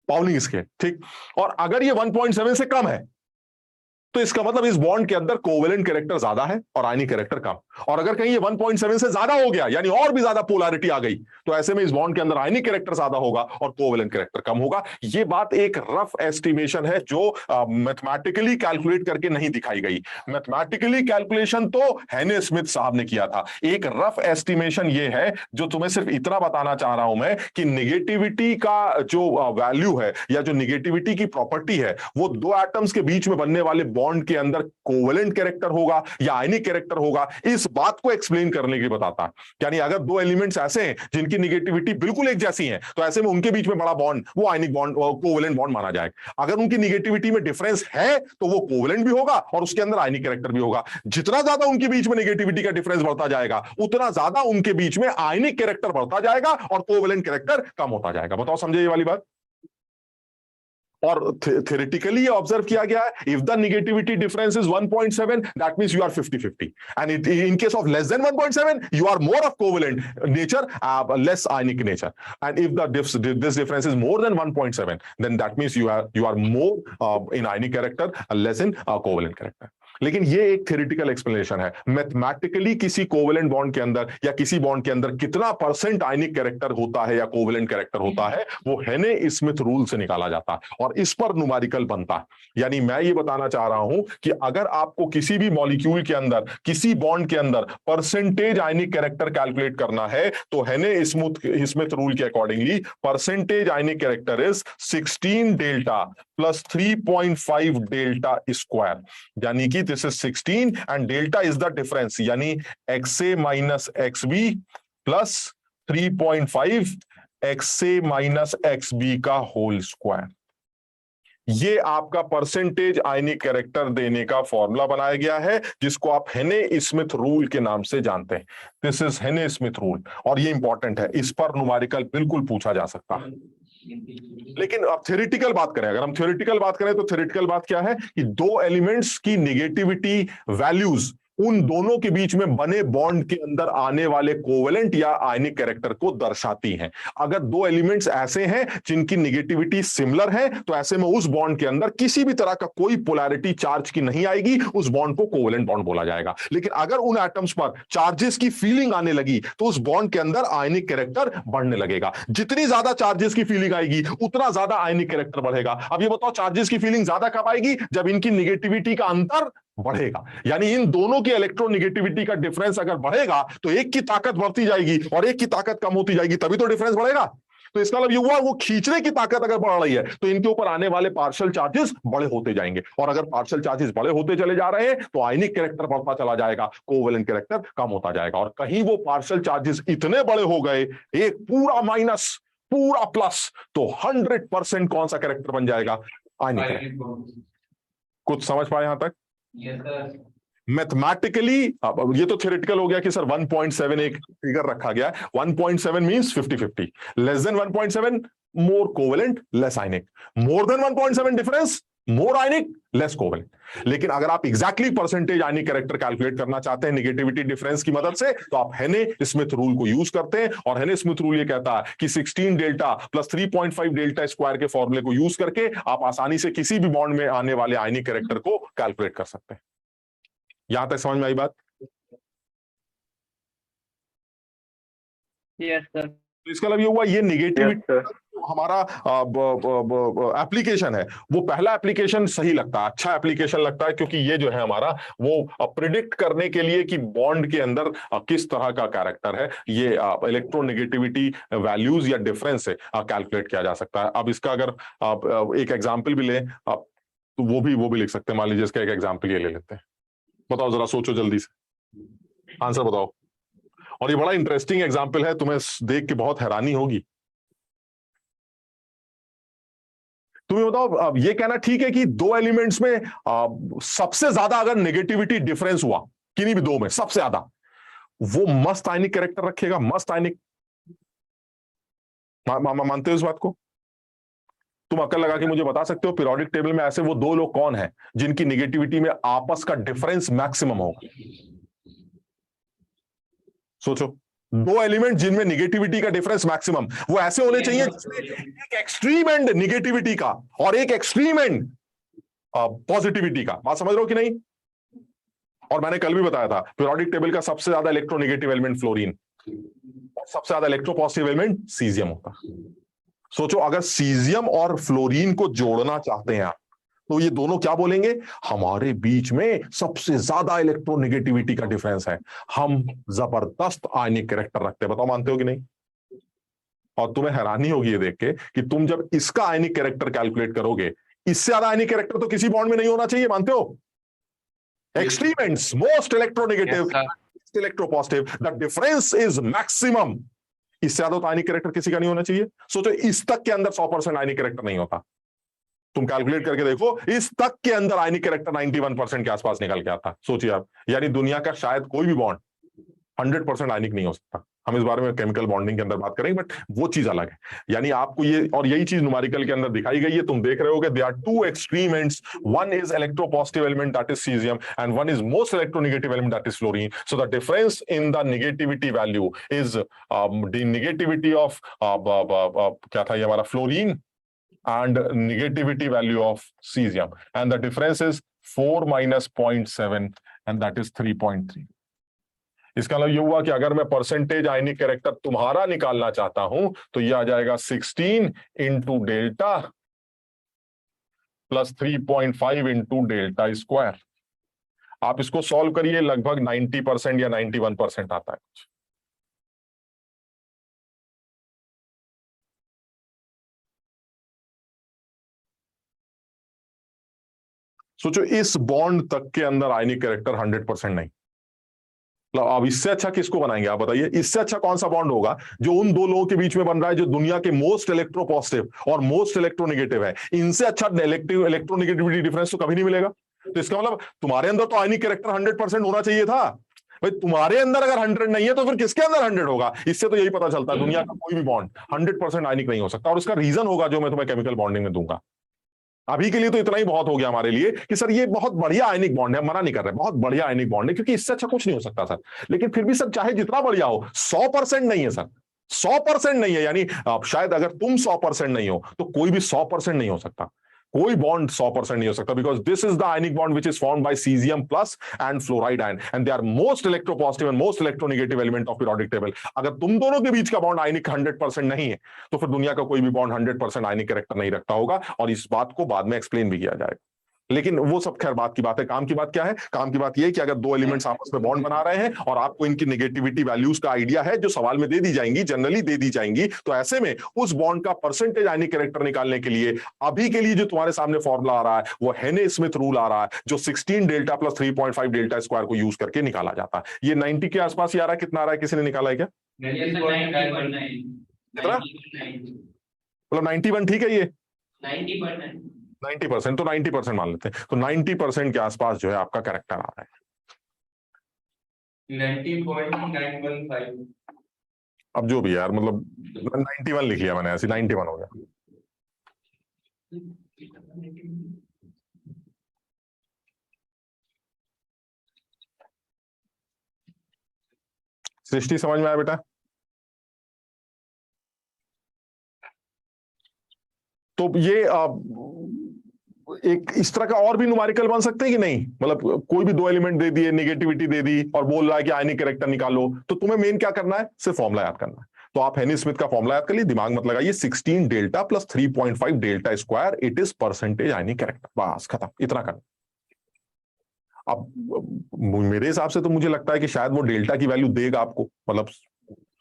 Pauling scale. ठीक, और अगर ये 1.7 से कम है तो इसका मतलब इस बॉन्ड के अंदर कोवेलेंट कैरेक्टर ज्यादा है और आयनिक कैरेक्टर कम। और अगर कहीं ये 1.7 से ज्यादा हो गया, यानी और भी ज्यादा पोलैरिटी आ गई, तो ऐसे में इस बॉन्ड के अंदर आयनिक कैरेक्टर ज्यादा होगा और कोवेलेंट कैरेक्टर कम होगा। ये बात एक रफ एस्टिमेशन है जो मैथमेटिकली कैलकुलेट करके नहीं दिखाई गई। मैथमेटिकली कैलकुलेशन तो हेने स्मिथ साहब ने किया था। एक रफ एस्टिमेशन ये है जो तुम्हें सिर्फ इतना बताना चाह रहा हूं मैं कि निगेटिविटी का जो वैल्यू है या जो निगेटिविटी की प्रॉपर्टी है वो दो एटम्स के बीच में बनने वाले बॉन्ड के अंदर कोवेलेंट कैरेक्टर होगा या आयनिक कैरेक्टर होगा, इस बात को एक्सप्लेन करने के लिए बताता है। यानी अगर दो एलिमेंट्स ऐसे हैं जिनकी निगेटिविटी बिल्कुल एक जैसी है तो ऐसे में उनके बीच में बड़ा बॉन्ड वो आयनिक बॉन्ड, कोवेलेंट बॉन्ड माना जाएगा। अगर उनकी निगेटिविटी में डिफरेंस है तो वो कोवेलेंट भी होगा और उसके अंदर आयनिक कैरेक्टर भी होगा। जितना ज्यादा उनके बीच में निगेटिविटी का डिफरेंस बढ़ता जाएगा उतना ज्यादा उनके बीच में आयनिक कैरेक्टर बढ़ता जाएगा और कोवेलेंट कैरेक्टर कम होता जाएगा। बताओ समझे ये वाली बात? और theoretically ये ऑब्जर्व किया गया है, if the negativity difference is 1.7 that means you are 50-50 and in case of less than 1.7 you are more of covalent nature, less ionic nature, and if this difference is more than 1.7 then that means you are more in ionic character, less in covalent character। लेकिन ये एक theoretical explanation है। Mathematically किसी covalent bond के अंदर या किसी bond के अंदर कितना % आयनिक कैरेक्टर होता है या कोवेलेंट कैरेक्टर होता है वो हेने स्मिथ रूल से निकाला जाता है और इस पर न्यूमेरिकल बनता है। यानी मैं ये बताना चाह रहा हूं कि अगर आपको किसी भी मॉलिक्यूल के अंदर किसी बॉन्ड के अंदर % आयनिक कैरेक्टर कैलकुलेट करना है तो हेने स्मिथ रूल के accordingly % ionic character is 16 delta plus 3.5 delta square, यानी कि this is 16 and delta is the difference, यानी XA minus XB plus 3.5 XA minus XB का होल स्क्वायर। ये आपका % आयनिक कैरेक्टर देने का फॉर्मूला बनाया गया है जिसको आप हेने स्मिथ रूल के नाम से जानते हैं। दिस इज हेने स्मिथ रूल और ये इंपॉर्टेंट है, इस पर न्यूमेरिकल बिल्कुल पूछा जा सकता है। लेकिन अब थ्योरेटिकल बात करें, अगर हम थ्योरेटिकल बात करें तो थ्योरेटिकल बात क्या है कि दो एलिमेंट्स की निगेटिविटी वैल्यूज उन दोनों के बीच में बने बॉन्ड के अंदर आने वाले कोवेलेंट या आयनिक कैरेक्टर को दर्शाती हैं। अगर दो एलिमेंट्स ऐसे हैं जिनकी निगेटिविटी सिमिलर है तो ऐसे में उस बॉन्ड के अंदर किसी भी तरह का कोई पोलैरिटी चार्ज की नहीं आएगी, उस बॉन्ड को कोवेलेंट बॉन्ड बोला जाएगा। लेकिन अगर उन एटम्स पर चार्जेस की फीलिंग आने लगी तो उस बॉन्ड के अंदर आयनिक कैरेक्टर बढ़ने लगेगा। जितनी ज्यादा चार्जेस की फीलिंग आएगी उतना ज्यादा आयनिक कैरेक्टर बढ़ेगा। अब ये बताओ चार्जेस की फीलिंग ज्यादा कब आएगी? जब इनकी निगेटिविटी का अंतर बढ़ेगा, यानी इन दोनों की इलेक्ट्रोनिगेटिविटी का डिफरेंस अगर बढ़ेगा तो एक की ताकत बढ़ती जाएगी और एक की ताकत कम होती जाएगी, तभी तो डिफरेंस बढ़ेगा। तो इसका मतलब ये हुआ वो खींचने की ताकत अगर बढ़ रही है तो इनके ऊपर आने वाले पार्शियल चार्जेस बड़े होते जाएंगे और अगर पार्शियल चार्जेस बड़े होते चले जा रहे हैं तो आयनिक कैरेक्टर बढ़ता चला जाएगा, कोवेलेंट कैरेक्टर कम होता जाएगा। और कहीं वो पार्शियल चार्जेस इतने बड़े हो गए, एक पूरा माइनस पूरा प्लस, तो 100% कौन सा कैरेक्टर बन जाएगा? आयनिक कैरेक्टर। कुछ समझ पाए यहां तक? मैथमेटिकली ये तो थ्योरेटिकल हो गया कि सर 1.7 एक फिगर रखा गया है। 1.7 मींस 50-50, लेस देन 1.7 मोर कोवेलेंट लेस आयनिक, मोर देन 1.7 डिफरेंस मोर आयनिक लेस कोवेलेंट। लेकिन अगर आप एग्जैक्टली % आयनिक कैरेक्टर कैलकुलेट करना चाहते हैं निगेटिविटी डिफरेंस की मदद से तो आप हेने स्मिथ रूल को यूज करते हैं और हेने स्मिथ रूल ये कहता है कि 16 डेल्टा प्लस 3.5 डेल्टा स्क्वायर के फॉर्मूले को यूज करके आप आसानी से किसी भी बॉन्ड में आने वाले आयनिक कैरेक्टर को कैलकुलेट कर सकते हैं। यहां तक समझ में आई बात? Yes sir. तो इसका मतलब ये हुआ ये निगेटिविटी हमारा एप्लीकेशन है वो पहला एप्लीकेशन सही लगता है, अच्छा एप्लीकेशन लगता है, क्योंकि ये जो है हमारा वो प्रिडिक्ट करने के लिए कि बॉन्ड के अंदर किस तरह का कैरेक्टर है, ये इलेक्ट्रोनेगेटिविटी वैल्यूज या डिफरेंस से कैलकुलेट किया जा सकता है। अब इसका अगर आप एक एग्जाम्पल भी लें तो वो भी लिख सकते हैं। मान लीजिए इसका एक एग्जाम्पल ये ले लेते हैं। बताओ जरा, सोचो जल्दी से, आंसर बताओ। और ये बड़ा इंटरेस्टिंग एग्जाम्पल है, तुम्हें देख के बहुत हैरानी होगी। तुम्हें बताओ, अब ये कहना ठीक है कि दो एलिमेंट्स में सबसे ज्यादा अगर नेगेटिविटी डिफरेंस हुआ किन्हीं भी दो में सबसे ज्यादा, वो मस्त आयनिक कैरेक्टर रखेगा? मस्त आयनिक मानते हो इस बात को? तुम अक्ल लगा के मुझे बता सकते हो पीरियोडिक टेबल में ऐसे वो दो लोग कौन है जिनकी निगेटिविटी में आपस का डिफरेंस मैक्सिमम होगा? सोचो, दो एलिमेंट जिनमें निगेटिविटी का डिफरेंस मैक्सिमम, वो ऐसे होने चाहिए जिसमें एक एक्सट्रीम एंड निगेटिविटी का और एक एक्सट्रीम एंड पॉजिटिविटी का। बात समझ रहे हो कि नहीं? और मैंने कल भी बताया था पीरियोडिक टेबल का सबसे ज्यादा इलेक्ट्रोनेगेटिव एलिमेंट फ्लोरीन और सबसे ज्यादा इलेक्ट्रोपॉजिटिव एलिमेंट सीजियम होता। सोचो, अगर सीजियम और फ्लोरीन को जोड़ना चाहते हैं आप, तो ये दोनों क्या बोलेंगे? हमारे बीच में सबसे ज्यादा इलेक्ट्रोनेगेटिविटी का डिफरेंस है, हम जबरदस्त आयनिक कैरेक्टर रखते हैं। बताओ मानते हो कि नहीं? और तुम्हें हैरानी होगी ये देख के कि तुम जब इसका आयनिक कैरेक्टर कैलकुलेट करोगे, इससे ज्यादा आयनिक कैरेक्टर तो किसी बॉन्ड में नहीं होना चाहिए। मानते हो? Extreme ends, most electronegative, electropositive, the difference is maximum. इससे ज्यादा तो आयनिक कैरेक्टर किसी का नहीं होना चाहिए। सोचो, इस तक के अंदर 100% आयनिक कैरेक्टर नहीं होता। तुम कैलकुलेट करके देखो, इस तक के अंदर आयनिक कैरेक्टर 91% के आसपास निकल के आता। सोचिए आप, यानी दुनिया का शायद कोई भी बॉन्ड 100% आयनिक नहीं हो सकता। हम इस बारे में केमिकल बॉन्डिंग के अंदर बात करेंगे, बट वो चीज अलग है। यानी आपको ये, और यही चीज न्यूमेरिकल के अंदर दिखाई गई है। तुम देख रहे हो कि they are two extreme ends, one is electropositive element that is caesium and one is most electronegative element that is fluorine. So the difference in the negativity value is the negativity of क्या था ये हमारा fluorine and negativity value of cesium, and the difference is 4 minus 0.7 and that is 3.3. इसका मतलब ये हुआ कि अगर मैं परसेंटेज आयनिक कैरेक्टर तुम्हारा निकालना चाहता हूं तो ये आ जाएगा 16 into delta plus 3.5 into delta square. आप इसको सॉल्व करिए, लगभग 90% या 91% आता है। सोचो, इस बॉन्ड तक के अंदर आयनिक कैरेक्टर 100% नहीं। अब इससे अच्छा किसको बनाएंगे आप बताइए? इससे अच्छा कौन सा बॉन्ड होगा जो उन दो लोगों के बीच में बन रहा है जो दुनिया के मोस्ट इलेक्ट्रोपॉजिटिव और मोस्ट इलेक्ट्रोनेगेटिव है? इनसे अच्छा इलेक्ट्रोनेगेटिविटी डिफरेंस तो कभी नहीं मिलेगा। तो इसका मतलब तुम्हारे अंदर तो आयनिक कैरेक्टर 100% होना चाहिए था। भाई, तुम्हारे अंदर अगर 100 नहीं है तो फिर किसके अंदर 100 होगा? इससे तो यही पता चलता है दुनिया का कोई भी बॉन्ड 100% आयनिक नहीं हो सकता। और इसका रीजन होगा जो मैं तुम्हें केमिकल बॉन्डिंग में दूंगा। अभी के लिए तो इतना ही बहुत हो गया हमारे लिए कि सर ये बहुत बढ़िया आयनिक बॉन्ड है, मना नहीं कर रहे, बहुत बढ़िया आयनिक बॉन्ड है, क्योंकि इससे अच्छा कुछ नहीं हो सकता सर। लेकिन फिर भी सर चाहे जितना बढ़िया हो, 100% नहीं है सर, 100% नहीं है। यानी शायद अगर तुम 100% नहीं हो तो कोई भी 100% नहीं हो सकता। कोई बॉन्ड 100% नहीं हो सकता, because this is the ionic bond which is formed by caesium plus and fluoride ion and they are most electropositive and most electronegative element of periodic table. अगर तुम दोनों के बीच का बॉन्ड आयनिक 100% नहीं है तो फिर दुनिया का कोई भी बॉन्ड 100% आयनिक कैरेक्टर नहीं रखता होगा। और इस बात को बाद में एक्सप्लेन भी किया जाएगा, लेकिन वो सब खैर बात की बात है। काम की बात क्या है? काम की बात ये है कि अगर दो एलिमेंट्स आपस में बॉन्ड बना रहे हैं और आपको इनकी नेगेटिविटी वैल्यूज का आइडिया है जो सवाल में दे दी जाएंगी, जनरली दे दी जाएंगी, तो ऐसे में उस बॉन्ड का परसेंटेज आयनिक कैरेक्टर निकालने के लिए अभी के लिए जो तुम्हारे सामने फॉर्मूला आ रहा है वो हेने स्मिथ रूल आ रहा है, जो 16 डेल्टा प्लस 3.5 डेल्टा स्क्वायर को यूज करके निकाला जाता है। ये 90 के आसपास ही आ रहा है। कितना आ रहा है? किसी ने निकाला है क्या? कितना? मतलब 91 ठीक है ये 90%, तो 90% मान लेते हैं। तो 90% के आसपास जो है आपका कैरेक्टर आ रहा है। 90.915। अब जो भी यार, मतलब 91 लिख लिया मैंने, ऐसे 91 हो गया। सृष्टि समझ में आया बेटा? तो ये एक इस तरह का और भी न्यूमेरिकल बन सकते हैं कि नहीं? मतलब कोई भी दो एलिमेंट दे दिए, नेगेटिविटी दे दी और बोल रहा है कि आयनिक कैरेक्टर निकालो, तो तुम्हें मेन क्या करना है? सिर्फ फॉर्मूला याद करना है। तो आप हेनी स्मिथ का फॉर्मूला याद कर लीजिए, दिमाग मत लगाइए। 16 delta plus 3.5 delta square, it is percentage ionic character. बस खत्म, इतना करना। अब मेरे हिसाब से तो मुझे लगता है कि शायद वो डेल्टा की वैल्यू देगा आपको, मतलब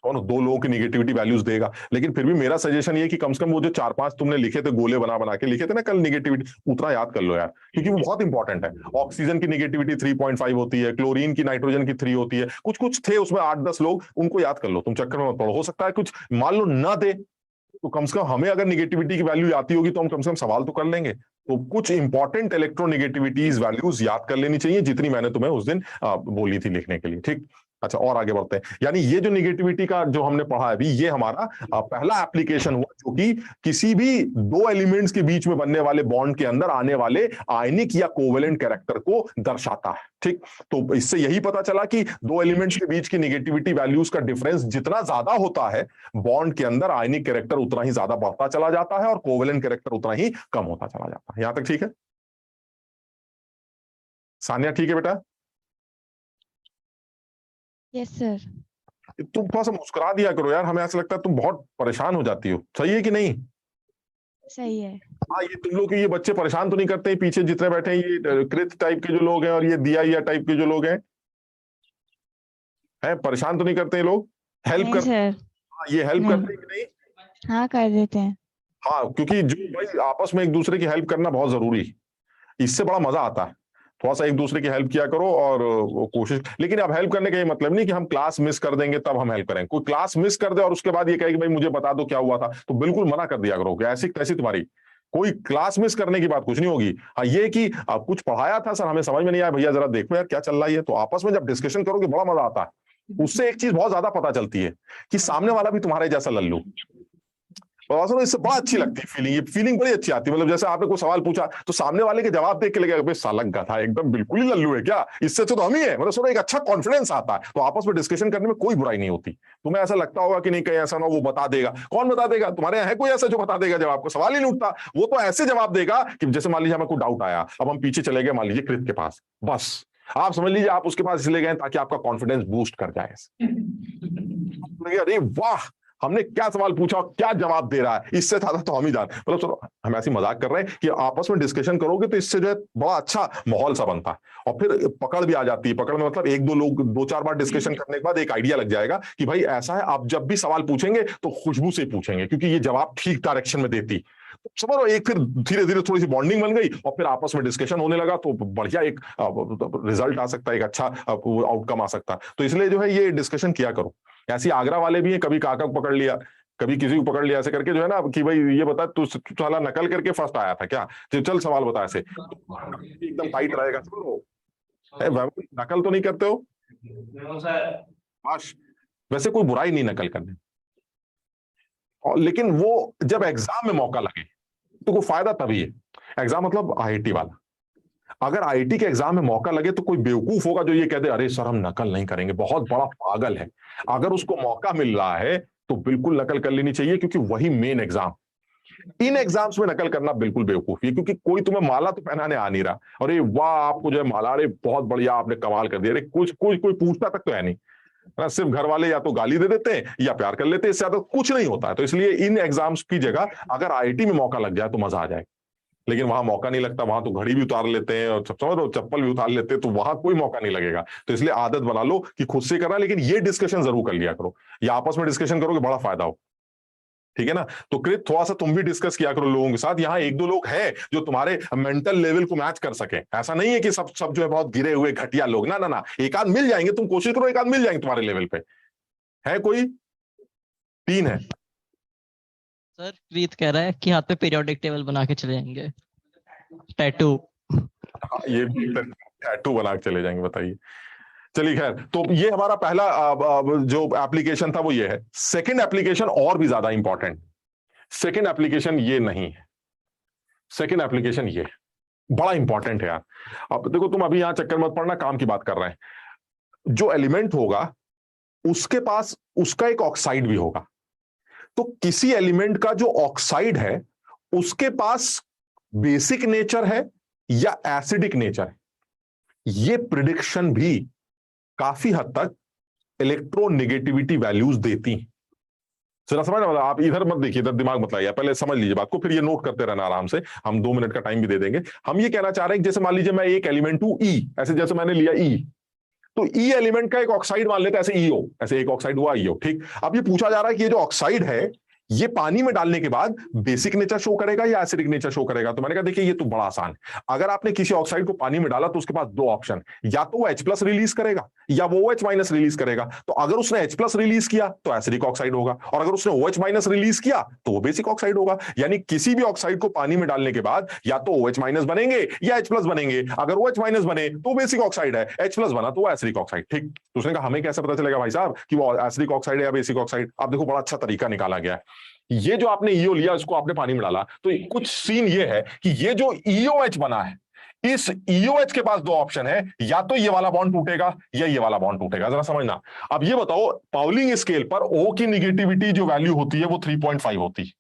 दो लोगों की नेगेटिविटी वैल्यूज देगा, लेकिन फिर भी मेरा सजेशन ये कि कम से कम वो जो 4-5 तुमने लिखे थे, गोले बना बना के लिखे थे ना कल नेगेटिविटी, उतना याद कर लो यार, क्योंकि वो बहुत इंपॉर्टेंट है। ऑक्सीजन की नेगेटिविटी 3.5 होती है, क्लोरीन की, नाइट्रोजन की 3 होती है, कुछ कुछ थे उसमें 8-10 लोग, उनको याद कर लो, तुम चक्कर में मत पड़ो। हो सकता है कुछ मान लो ना दे तो कम से कम हमें अगर निगेटिविटी की वैल्यू आती होगी तो हम कम से कम सवाल तो कर लेंगे। तो कुछ इंपॉर्टेंट इलेक्ट्रोनेगेटिविटीज वैल्यूज याद कर लेनी चाहिए, जितनी मैंने तुम्हें उस दिन बोली थी लिखने के लिए, ठीक। अच्छा और आगे बढ़ते हैं। यानी ये जो निगेटिविटी का जो हमने पढ़ा है अभी, ये हमारा पहला एप्लीकेशन हुआ जो कि किसी भी दो एलिमेंट्स के बीच में बनने वाले बॉन्ड के अंदर आने वाले आयनिक या कोवेलेंट कैरेक्टर को दर्शाता है। ठीक, तो इससे यही पता चला कि दो एलिमेंट्स के बीच की निगेटिविटी वैल्यूज का डिफरेंस जितना ज्यादा होता है, बॉन्ड के अंदर आयनिक कैरेक्टर उतना ही ज्यादा बढ़ता चला जाता है और कोवेलेंट कैरेक्टर उतना ही कम होता चला जाता है। यहां तक ठीक है? सानिया ठीक है बेटा? Yes sir. तुम थोड़ा सा मुस्कुरा दिया करो यार, हमें ऐसा लगता है तुम बहुत परेशान हो जाती हो। सही है कि नहीं? सही है। हाँ, ये तुम लोग के ये बच्चे परेशान तो नहीं करते हैं? पीछे जितने बैठे हैं ये कृत टाइप के जो लोग हैं और ये दिया टाइप के जो लोग हैं परेशान तो नहीं करते हैं लोग? हेल्प नहीं कर सर। हाँ, ये हेल्प नहीं। करते हैं कि नहीं? हाँ कर देते हैं। हाँ, क्योंकि जो भाई आपस में एक दूसरे की हेल्प करना बहुत जरूरी है, इससे बड़ा मजा आता है। थोड़ा सा एक दूसरे की हेल्प किया करो और कोशिश। लेकिन अब हेल्प करने का ये मतलब नहीं कि हम क्लास मिस कर देंगे तब हम हेल्प करें। कोई क्लास मिस कर दे और उसके बाद ये कहे कि भाई मुझे बता दो क्या हुआ था, तो बिल्कुल मना कर दिया करो कि ऐसी कैसी तुम्हारी कोई क्लास मिस करने की बात कुछ नहीं होगी। हाँ, ये कि आप कुछ पढ़ाया था सर, हमें समझ में नहीं आया, भैया जरा देखो यार क्या चल रहा है, तो आपस में जब डिस्कशन करोगे बड़ा मजा आता है। उससे एक चीज बहुत ज्यादा पता चलती है कि सामने वाला भी तुम्हारे जैसा लल्लू। और इससे बड़ा अच्छी लगती है फीलिंग, ये फीलिंग बड़ी अच्छी आती है। मतलब जैसे आपने कोई सवाल पूछा तो सामने वाले के जवाब देख के लगे भाई साला गधा एकदम बिल्कुल ही लल्लू है क्या, इससे तो हम ही है। मतलब थोड़ा एक अच्छा कॉन्फिडेंस आता है, तो आपस में डिस्कशन करने में कोई बुराई नहीं होती। तुम्हें ऐसा लगता होगा कि नहीं कहीं ऐसा ना वो बता देगा, कौन बता देगा? तुम्हारे यहाँ है कोई ऐसा जो बता देगा जवाब को? सवाल ही नहीं उठता। वो तो ऐसे जवाब देगा कि जैसे मान लीजिए हमें कोई डाउट आया, अब हम पीछे चले गए मान लीजिए कृत के पास, बस आप समझ लीजिए आप उसके पास इसलिए गए ताकि आपका कॉन्फिडेंस बूस्ट कर जाए। अरे वाह, हमने क्या सवाल पूछा क्या जवाब दे रहा है, इससे ज्यादा तो हम ही जान। मतलब चलो हम ऐसी मजाक कर रहे हैं कि आपस में डिस्कशन करोगे तो इससे जो है बड़ा अच्छा माहौल सा बनता है और फिर पकड़ भी आ जाती है। पकड़ में मतलब एक दो लोग दो चार बार डिस्कशन करने के बाद एक आइडिया लग जाएगा कि भाई ऐसा है, आप जब भी सवाल पूछेंगे तो खुशबू से पूछेंगे क्योंकि ये जवाब ठीक डायरेक्शन में देती। तो समझो एक फिर धीरे धीरे थोड़ी सी बॉन्डिंग बन गई और फिर आपस में डिस्कशन होने लगा तो बढ़िया एक रिजल्ट आ सकता है, एक अच्छा आउटकम आ सकता है। तो इसलिए जो है ये डिस्कशन किया करो। ऐसी आगरा वाले भी हैं, कभी काका को पकड़ लिया, कभी किसी को पकड़ लिया, ऐसे करके जो है ना कि भाई ये बता तू साला नकल करके फर्स्ट आया था क्या, चल सवाल बता। ऐसे एकदम टाइट रहेगा। नकल तो नहीं करते हो? वैसे कोई बुराई नहीं नकल करने, और लेकिन वो जब एग्जाम में मौका लगे तो कोई फायदा तभी है। एग्जाम मतलब आईआईटी वाला, अगर आईआईटी के एग्जाम में मौका लगे तो कोई बेवकूफ होगा जो ये कह दे अरे सर हम नकल नहीं करेंगे, बहुत बड़ा पागल है। अगर उसको मौका मिल रहा है तो बिल्कुल नकल कर लेनी चाहिए क्योंकि वही मेन एग्जाम। इन एग्जाम्स में नकल करना बिल्कुल बेवकूफी है क्योंकि कोई तुम्हें माला तो पहनाने आ नहीं रहा। अरे वाह आपको जो है माला, अरे बहुत बढ़िया आपने कमाल कर दिया, अरे कुछ कोई पूछता तक तो है नहीं ना, सिर्फ घर वाले या तो गाली दे देते हैं या प्यार कर लेते हैं, इससे ज्यादा कुछ नहीं होता है। तो इसलिए इन एग्जाम्स की जगह अगर आईआईटी में मौका लग जाए तो मजा आ जाए। लेकिन वहां मौका नहीं लगता, वहां तो घड़ी भी उतार लेते हैं और समझ लो चप्पल भी उतार लेते हैं, तो वहां कोई मौका नहीं लगेगा। तो इसलिए आदत बना लो कि खुद से करना, लेकिन ये डिस्कशन जरूर कर लिया करो, या आपस में डिस्कशन करोगे बड़ा फायदा हो। ठीक है ना? तो कृत थोड़ा सा तुम भी डिस्कस किया करो लोगों के साथ। यहाँ एक दो लोग हैं जो तुम्हारे मेंटल लेवल को मैच कर सके। ऐसा नहीं है कि सब जो है बहुत गिरे हुए घटिया लोग, ना ना ना, एक आध मिल जाएंगे, तुम कोशिश करो एक आध मिल जाएंगे तुम्हारे लेवल पे। है कोई? 3 है सर प्रीत कह रहा है कि हाथ पे पीरियोडिक टेबल बना के चले जाएंगे, टैटू। ये टैटू बना के चले जाएंगे, बताइए। चलिए खैर, तो ये हमारा पहला जो एप्लीकेशन था वो ये है। सेकंड एप्लीकेशन और भी ज्यादा इंपॉर्टेंट, सेकंड एप्लीकेशन ये नहीं है, सेकंड एप्लीकेशन ये बड़ा इंपॉर्टेंट है यार। अब देखो तुम अभी यहां चक्कर मत पड़ना, काम की बात कर रहे हैं। जो एलिमेंट होगा उसके पास उसका एक ऑक्साइड भी होगा, तो किसी एलिमेंट का जो ऑक्साइड है उसके पास बेसिक नेचर है या एसिडिक नेचर है, ये प्रिडिक्शन भी काफी हद तक इलेक्ट्रोनेगेटिविटी वैल्यूज देती हैं। जरा समझ ना, आप इधर मत देखिए, इधर दिमाग मत लगाइए, पहले समझ लीजिए बात को, फिर ये नोट करते रहना आराम से। हम 2 मिनट का टाइम भी दे देंगे। हम ये कहना चाह रहे हैं कि जैसे मान लीजिए मैं एक एलिमेंट हूं ई, ऐसे जैसे मैंने लिया ई, तो ई एलिमेंट का एक ऑक्साइड मान लेते हैं, ऐसे ईओ, ऐसे एक ऑक्साइड हुआ ईओ। ठीक, अब ये पूछा जा रहा है कि ये जो ऑक्साइड है ये पानी में डालने के बाद बेसिक नेचर शो करेगा या एसिडिक नेचर शो करेगा? तो मैंने कहा देखिए ये तो बड़ा आसान है। अगर आपने किसी ऑक्साइड को पानी में डाला तो उसके पास दो ऑप्शन, या तो वो H+ रिलीज करेगा या वो OH- रिलीज करेगा। तो अगर उसने H+ रिलीज किया तो एसिडिक ऑक्साइड होगा, और अगर उसने OH- रिलीज किया तो वो बेसिक ऑक्साइड होगा। यानी किसी भी ऑक्साइड को पानी में डालने के बाद या तो OH- बनेंगे या H+ बनेंगे। अगर OH- बने तो बेसिक ऑक्साइड है, H+ बना तो वो एसिडिक ऑक्साइड। ठीक, तो उसने कहा हमें कैसे पता चलेगा भाई साहब कि वो एसिडिक ऑक्साइड है या बेसिक ऑक्साइड? आप देखो बड़ा अच्छा तरीका निकाला गया है। ये जो आपने ईओ लिया इसको आपने पानी में डाला, तो कुछ सीन ये है कि ये जो EOH बना है, इस EOH के पास दो ऑप्शन है, या तो ये वाला बॉन्ड टूटेगा या ये वाला बॉन्ड टूटेगा। जरा समझना। अब ये बताओ, पाउलिंग स्केल पर O की निगेटिविटी जो वैल्यू होती है वो 3.5 होती है।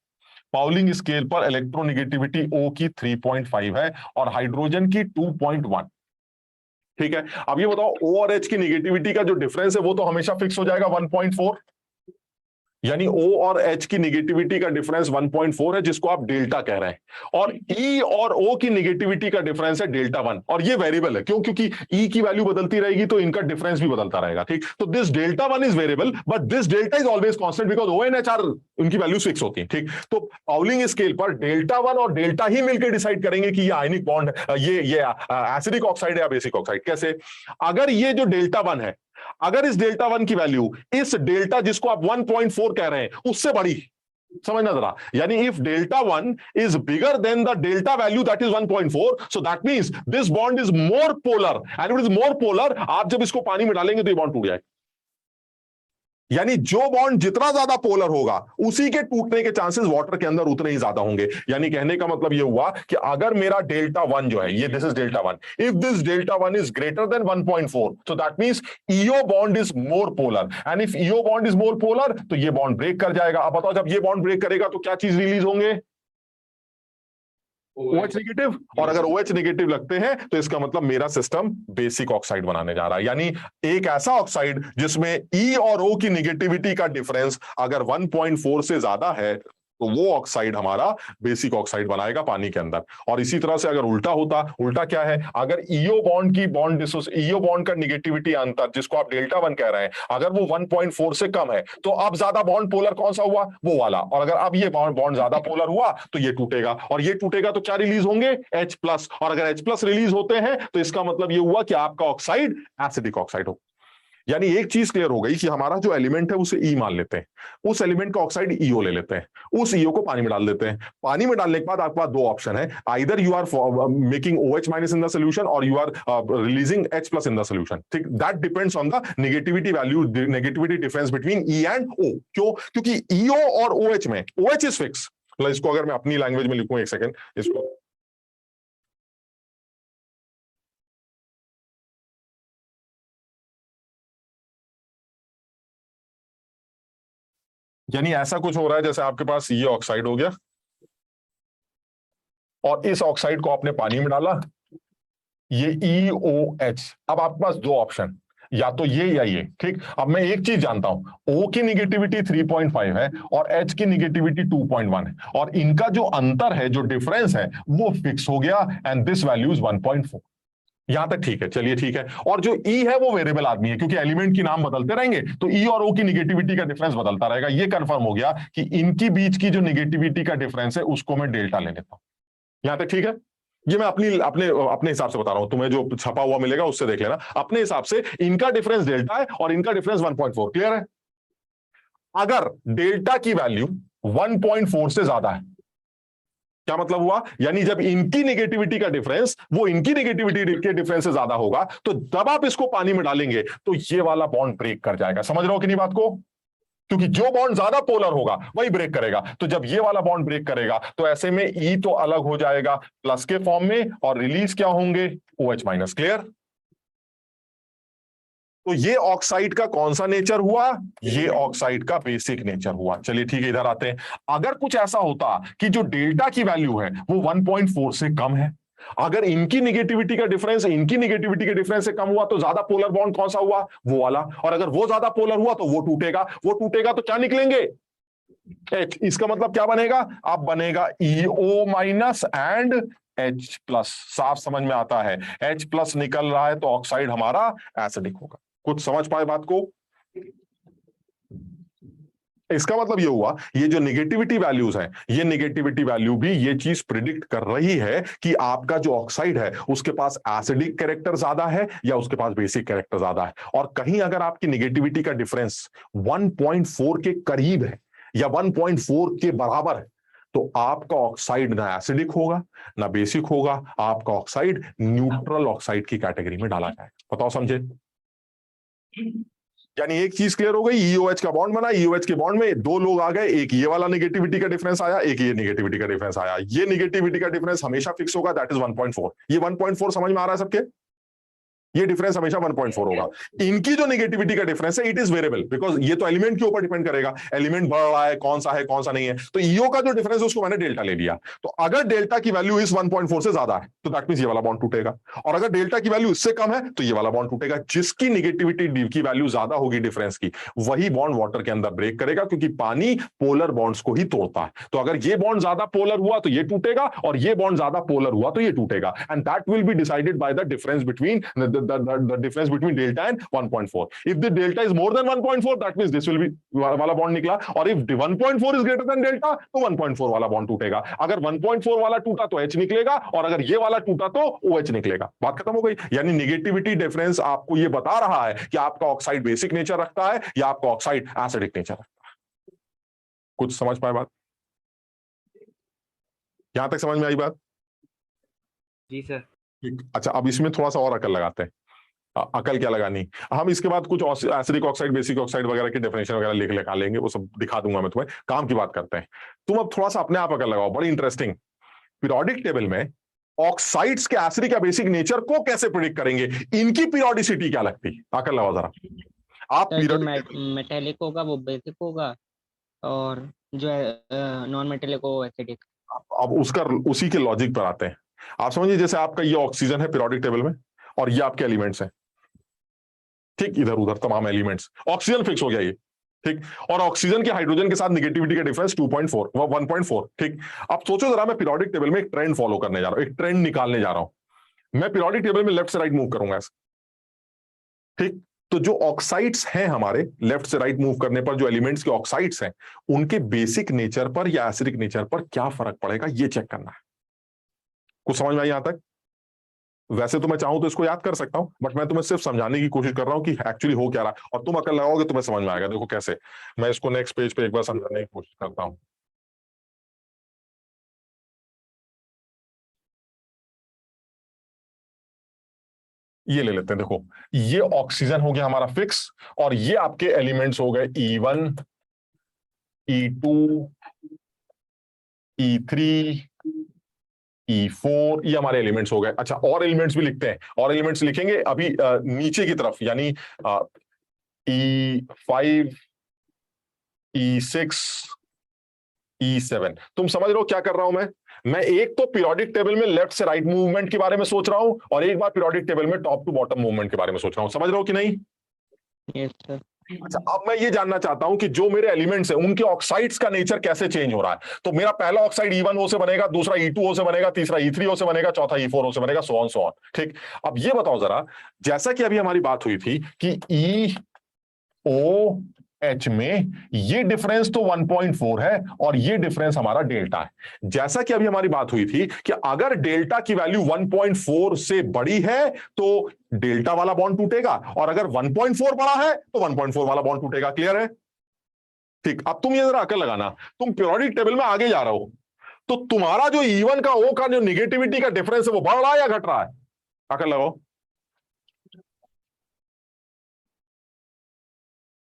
पाउलिंग स्केल पर इलेक्ट्रोनिगेटिविटी O की 3.5 है और हाइड्रोजन की 2.1। ठीक है, अब ये बताओ O और H की निगेटिविटी का जो डिफरेंस है वो तो हमेशा फिक्स हो जाएगा 1.4, यानी O और H की निगेटिविटी का डिफरेंस 1.4 है, जिसको आप डेल्टा कह रहे हैं, और E और O की निगेटिविटी का डिफरेंस है Δ1, और ये वेरिएबल है। क्यों? क्योंकि E की वैल्यू बदलती रहेगी तो इनका डिफरेंस भी बदलता रहेगा। ठीक, तो this Δ1 is variable but this delta is always constant because O and H are, उनकी वैल्यूज फिक्स होती है। ठीक, तो पाउलिंग स्केल पर Δ1 और डेल्टा ही मिलकर डिसाइड करेंगे कि ये आयनिक बॉन्ड, ये एसिडिक ऑक्साइड है या बेसिक ऑक्साइड। कैसे? अगर ये जो Δ1 है, अगर इस Δ1 की वैल्यू इस डेल्टा जिसको आप 1.4 कह रहे हैं उससे बड़ी, समझना जरा, यानी if Δ1 is bigger than the delta value that is 1.4, so that means this bond is more polar, and it is more polar, आप जब इसको पानी में डालेंगे तो ये बॉन्ड टूट जाएगा। यानी जो बॉन्ड जितना ज्यादा पोलर होगा उसी के टूटने के चांसेस वाटर के अंदर उतने ही ज्यादा होंगे। यानी कहने का मतलब ये हुआ कि अगर मेरा Δ1 जो है, ये this is Δ1, if this Δ1 is greater than 1.4, so that means EO bond is more polar, and if EO bond is more polar तो ये बॉन्ड ब्रेक कर जाएगा। अब बताओ, जब ये बॉन्ड ब्रेक करेगा तो क्या चीज रिलीज होंगे? OH नेगेटिव, और अगर OH नेगेटिव लगते हैं तो इसका मतलब मेरा सिस्टम बेसिक ऑक्साइड बनाने जा रहा है। यानी एक ऐसा ऑक्साइड जिसमें E और O की निगेटिविटी का डिफरेंस अगर 1.4 से ज्यादा है तो वो ऑक्साइड हमारा बेसिक ऑक्साइड बनाएगा पानी के अंदर। और इसी तरह से अगर उल्टा होता, उल्टा क्या है, अगर EO बॉन्ड की EO बॉन्ड का निगेटिविटी अंतर जिसको आप Δ1 कह रहे हैं, अगर वो 1.4 से कम है तो अब ज्यादा बॉन्ड पोलर कौन सा हुआ? वो वाला। और अगर अब ये बॉन्ड ज्यादा पोलर हुआ तो ये टूटेगा, और ये टूटेगा तो क्या रिलीज होंगे? H+, और अगर H+ रिलीज होते हैं तो इसका मतलब ये हुआ कि आपका ऑक्साइड एसिडिक ऑक्साइड हो। यानी एक चीज क्लियर हो गई कि हमारा जो एलिमेंट है उसे E मान लेते हैं, उस एलिमेंट का ऑक्साइड EO ले लेते हैं, उस EO को पानी में डाल देते हैं। पानी में डालने के बाद आपके पास दो ऑप्शन है, either you are making OH- in the solution और you are releasing H+ in the solution. ठीक, that depends on the negativity value, negativity difference between E and O। क्यों? क्योंकि EO और OH में OH इज फिक्स। इसको अगर मैं अपनी लैंग्वेज में लिखूं, एक सेकेंड, इसको यानी ऐसा कुछ हो रहा है जैसे आपके पास ये ऑक्साइड हो गया और इस ऑक्साइड को आपने पानी में डाला, ये EOH। अब आपके पास दो ऑप्शन, या तो ये या ये। ठीक, अब मैं एक चीज जानता हूं, O की निगेटिविटी 3.5 है और H की निगेटिविटी 2.1 है, और इनका जो अंतर है, जो डिफरेंस है, वो फिक्स हो गया, एंड दिस वैल्यू इज 1.4। यहां तक ठीक है, चलिए ठीक है। और जो E है वो वेरिएबल आदमी है, क्योंकि एलिमेंट की नाम बदलते रहेंगे तो E और O की निगेटिविटी का डिफरेंस बदलता रहेगा। ये कंफर्म हो गया कि इनकी बीच की जो निगेटिविटी का डिफरेंस है उसको मैं डेल्टा ले लेता हूं। यहां तक ठीक है? ये मैं अपने हिसाब से बता रहा हूं, तुम्हें जो छपा हुआ मिलेगा उससे देख लेना। अपने हिसाब से इनका डिफरेंस डेल्टा है और इनका डिफरेंस 1.4। क्लियर है? अगर डेल्टा की वैल्यू 1.4 से ज्यादा है, क्या मतलब हुआ? यानी जब इनकी नेगेटिविटी का डिफरेंस वो इनकी नेगेटिविटी के डिफरेंस से ज्यादा होगा, तो जब आप इसको पानी में डालेंगे तो ये वाला बॉन्ड ब्रेक कर जाएगा। समझ रहे हो कि नहीं बात को? क्योंकि जो बॉन्ड ज्यादा पोलर होगा वही ब्रेक करेगा। तो जब ये वाला बॉन्ड ब्रेक करेगा तो ऐसे में E तो अलग हो जाएगा प्लस के फॉर्म में, और रिलीज क्या होंगे? OH-। क्लियर? तो ये ऑक्साइड का कौन सा नेचर हुआ? ये ऑक्साइड का बेसिक नेचर हुआ। चलिए ठीक है, इधर आते हैं। अगर कुछ ऐसा होता कि जो डेल्टा की वैल्यू है वो 1.4 से कम है, अगर इनकी निगेटिविटी का डिफरेंस इनकी निगेटिविटी के डिफरेंस से कम हुआ तो ज्यादा पोलर बॉन्ड कौन सा हुआ? वो वाला। और अगर वो ज्यादा पोलर हुआ तो वो टूटेगा, वो टूटेगा तो क्या निकलेंगे? H। इसका मतलब क्या बनेगा? अब बनेगा EO- एंड H+। साफ समझ में आता है, H+ निकल रहा है तो ऑक्साइड हमारा एसिडिक होगा। कुछ समझ पाए बात को? इसका मतलब ये हुआ, ये जो निगेटिविटी वैल्यूज हैं, ये निगेटिविटी वैल्यू भी ये चीज प्रिडिक्ट कर रही है कि आपका जो ऑक्साइड है उसके पास एसिडिक कैरेक्टर ज्यादा है या उसके पास बेसिक कैरेक्टर ज्यादा है। और कहीं अगर आपकी निगेटिविटी का डिफरेंस 1.4 के करीब है या 1.4 के बराबर है, तो आपका ऑक्साइड ना एसिडिक होगा ना बेसिक होगा, आपका ऑक्साइड न्यूट्रल ऑक्साइड की कैटेगरी में डाला जाएगा। बताओ समझे? यानी एक चीज क्लियर हो गई, EOH का बॉन्ड बना, EOH के बॉन्ड में दो लोग आ गए, एक ये वाला निगेटिविटी का डिफरेंस आया, एक ये निगेटिविटी का डिफरेंस आया। ये निगेटिविटी का डिफरेंस हमेशा फिक्स होगा, दैट इज 1.4। ये 1.4 समझ में आ रहा है सबके? ये डिफरेंस हमेशा 1.4 होगा। इनकी जो निगेटिविटी का डिफरेंस है, इट इज वेरिएबल, बिकॉज ये तो एलिमेंट के ऊपर डिपेंड करेगा, एलिमेंट बढ़ रहा है कौन सा नहीं है। तो ईओ का जो डिफरेंस है उसको मैंने डेल्टा ले लिया। तो अगर डेल्टा की वैल्यू इस 1.4 से ज्यादा है तो दैट मींस ये वाला बॉन्ड टूटेगा, और अगर डेल्टा की वैल्यू इससे कम है तो ये वाला बॉन्ड टूटेगा। जिसकी निगेटिविटी की वैल्यू ज्यादा होगी डिफरेंस की, वही बॉन्ड वाटर के अंदर ब्रेक करेगा, क्योंकि पानी पोलर बॉन्ड्स को ही तोड़ता है। तो अगर ये बॉन्ड ज्यादा पोलर हुआ तो ये टूटेगा, और ये बॉन्ड ज्यादा पोलर हुआ तो ये टूटेगा। And that will be decided by the difference between the difference between delta and 1.4. If the delta is more than 1.4, that means this will be वाला बॉन्ड निकला, और if 1.4 is greater than delta, तो 1.4 वाला bond टूटेगा। अगर 1.4 वाला टूटा तो H निकलेगा, और अगर ये वाला टूटा तो OH निकलेगा। बात खत्म हो गई। यानी निगेटिविटी डिफरेंस आपको ये बता रहा है कि आपका ऑक्साइड बेसिक नेचर रखता है या आपका ऑक्साइड एसिडिक नेचर रखता है। कुछ समझ पाए बात? यहां तक समझ में आई बात? जी सर। अच्छा, अब इसमें थोड़ा सा और अकल लगाते हैं। अकल क्या लगानी, हम इसके बाद कुछ एसिडिक ऑक्साइड बेसिक ऑक्साइड वगैरह की डेफिनेशन वगैरह लिख लिखा लेंगे, वो सब दिखा दूंगा मैं तुम्हें। काम की बात करते हैं। तुम अब थोड़ा सा अपने आप अकल लगाओ, बड़ी इंटरेस्टिंग। पीरियोडिक टेबल में ऑक्साइड्स के एसिडिक या बेसिक नेचर को कैसे प्रिडिक्ट करेंगे, इनकी पीरियोडिसिटी क्या लगती है? अकल लगाओ जरा। आप मेटेलिक होगा वो बेसिक होगा, और जो नॉन मेटेलिक वो एसिडिक। अब उसका उसी के लॉजिक पर आते हैं। आप समझिए, जैसे आपका ये ऑक्सीजन है पीरियोडिक टेबल में, और ये आपके एलिमेंट्स हैं, ठीक, इधर उधर तमाम एलिमेंट्स। ऑक्सीजन फिक्स हो गया ये, ठीक, और ऑक्सीजन के हाइड्रोजन के साथ निगेटिविटी का डिफरेंस 2.4 1.4, ठीक। अब सोचो जरा, मैं पीरियोडिक टेबल में एक ट्रेंड फॉलो करने जा रहा हूं, एक ट्रेंड निकालने जा रहा हूं। मैं पीरियोडिक टेबल में लेफ्ट से राइट मूव करूंगा ऐसे, ठीक। तो जो ऑक्साइड्स हैं हमारे, लेफ्ट से राइट मूव करने पर जो एलिमेंट्स के ऑक्साइड्स हैं, उनके बेसिक नेचर पर या एसिडिक नेचर पर क्या फर्क पड़ेगा, ये चेक करना है। कुछ समझ में आई यहां तक? वैसे तो मैं चाहूं तो इसको याद कर सकता हूं, बट मैं तुम्हें सिर्फ समझाने की कोशिश कर रहा हूं कि एक्चुअली हो क्या रहा है, और तुम अकल लगाओगे तुम्हें समझ में आएगा। देखो कैसे, मैं इसको नेक्स्ट पेज पे एक बार समझाने की कोशिश करता हूं। ये ले लेते हैं। देखो, ये ऑक्सीजन हो गया हमारा फिक्स, और ये आपके एलिमेंट्स हो गए E1 E2 E3 E4, ये हमारे एलिमेंट्स हो गए। अच्छा, और एलिमेंट्स भी लिखते हैं, और एलिमेंट्स लिखेंगे अभी नीचे की तरफ, यानी E5 E6 E7। तुम समझ रहे हो क्या कर रहा हूं मैं एक तो पीरियोडिक टेबल में लेफ्ट से राइट मूवमेंट के बारे में सोच रहा हूं, और एक बार पीरियोडिक टेबल में टॉप टू बॉटम मूवमेंट के बारे में सोच रहा हूं। समझ रहे हो कि नहीं? Yes sir. अच्छा, अब मैं ये जानना चाहता हूं कि जो मेरे एलिमेंट्स हैं उनके ऑक्साइड्स का नेचर कैसे चेंज हो रहा है। तो मेरा पहला ऑक्साइड E1O से बनेगा, दूसरा E2O से बनेगा, तीसरा E3O से बनेगा, चौथा E4O से बनेगा, सो ऑन। ठीक, अब ये बताओ जरा, जैसा कि अभी हमारी बात हुई थी कि EOH में ये डिफरेंस तो 1.4 है, और ये डिफरेंस हमारा डेल्टा है। जैसा कि अभी हमारी बात हुई थी कि अगर डेल्टा की वैल्यू 1.4 से बड़ी है तो डेल्टा वाला बॉन्ड टूटेगा, और अगर 1.4 बड़ा है तो 1.4 वाला बॉन्ड टूटेगा। क्लियर है? ठीक, अब तुम ये जरा अकल लगाना, तुम पीरियोडिक टेबल में आगे जा रहे हो, तो तुम्हारा जो E1 का O का जो निगेटिविटी का डिफरेंस है वो बढ़ रहा है या घट रहा है? अकल लगाओ।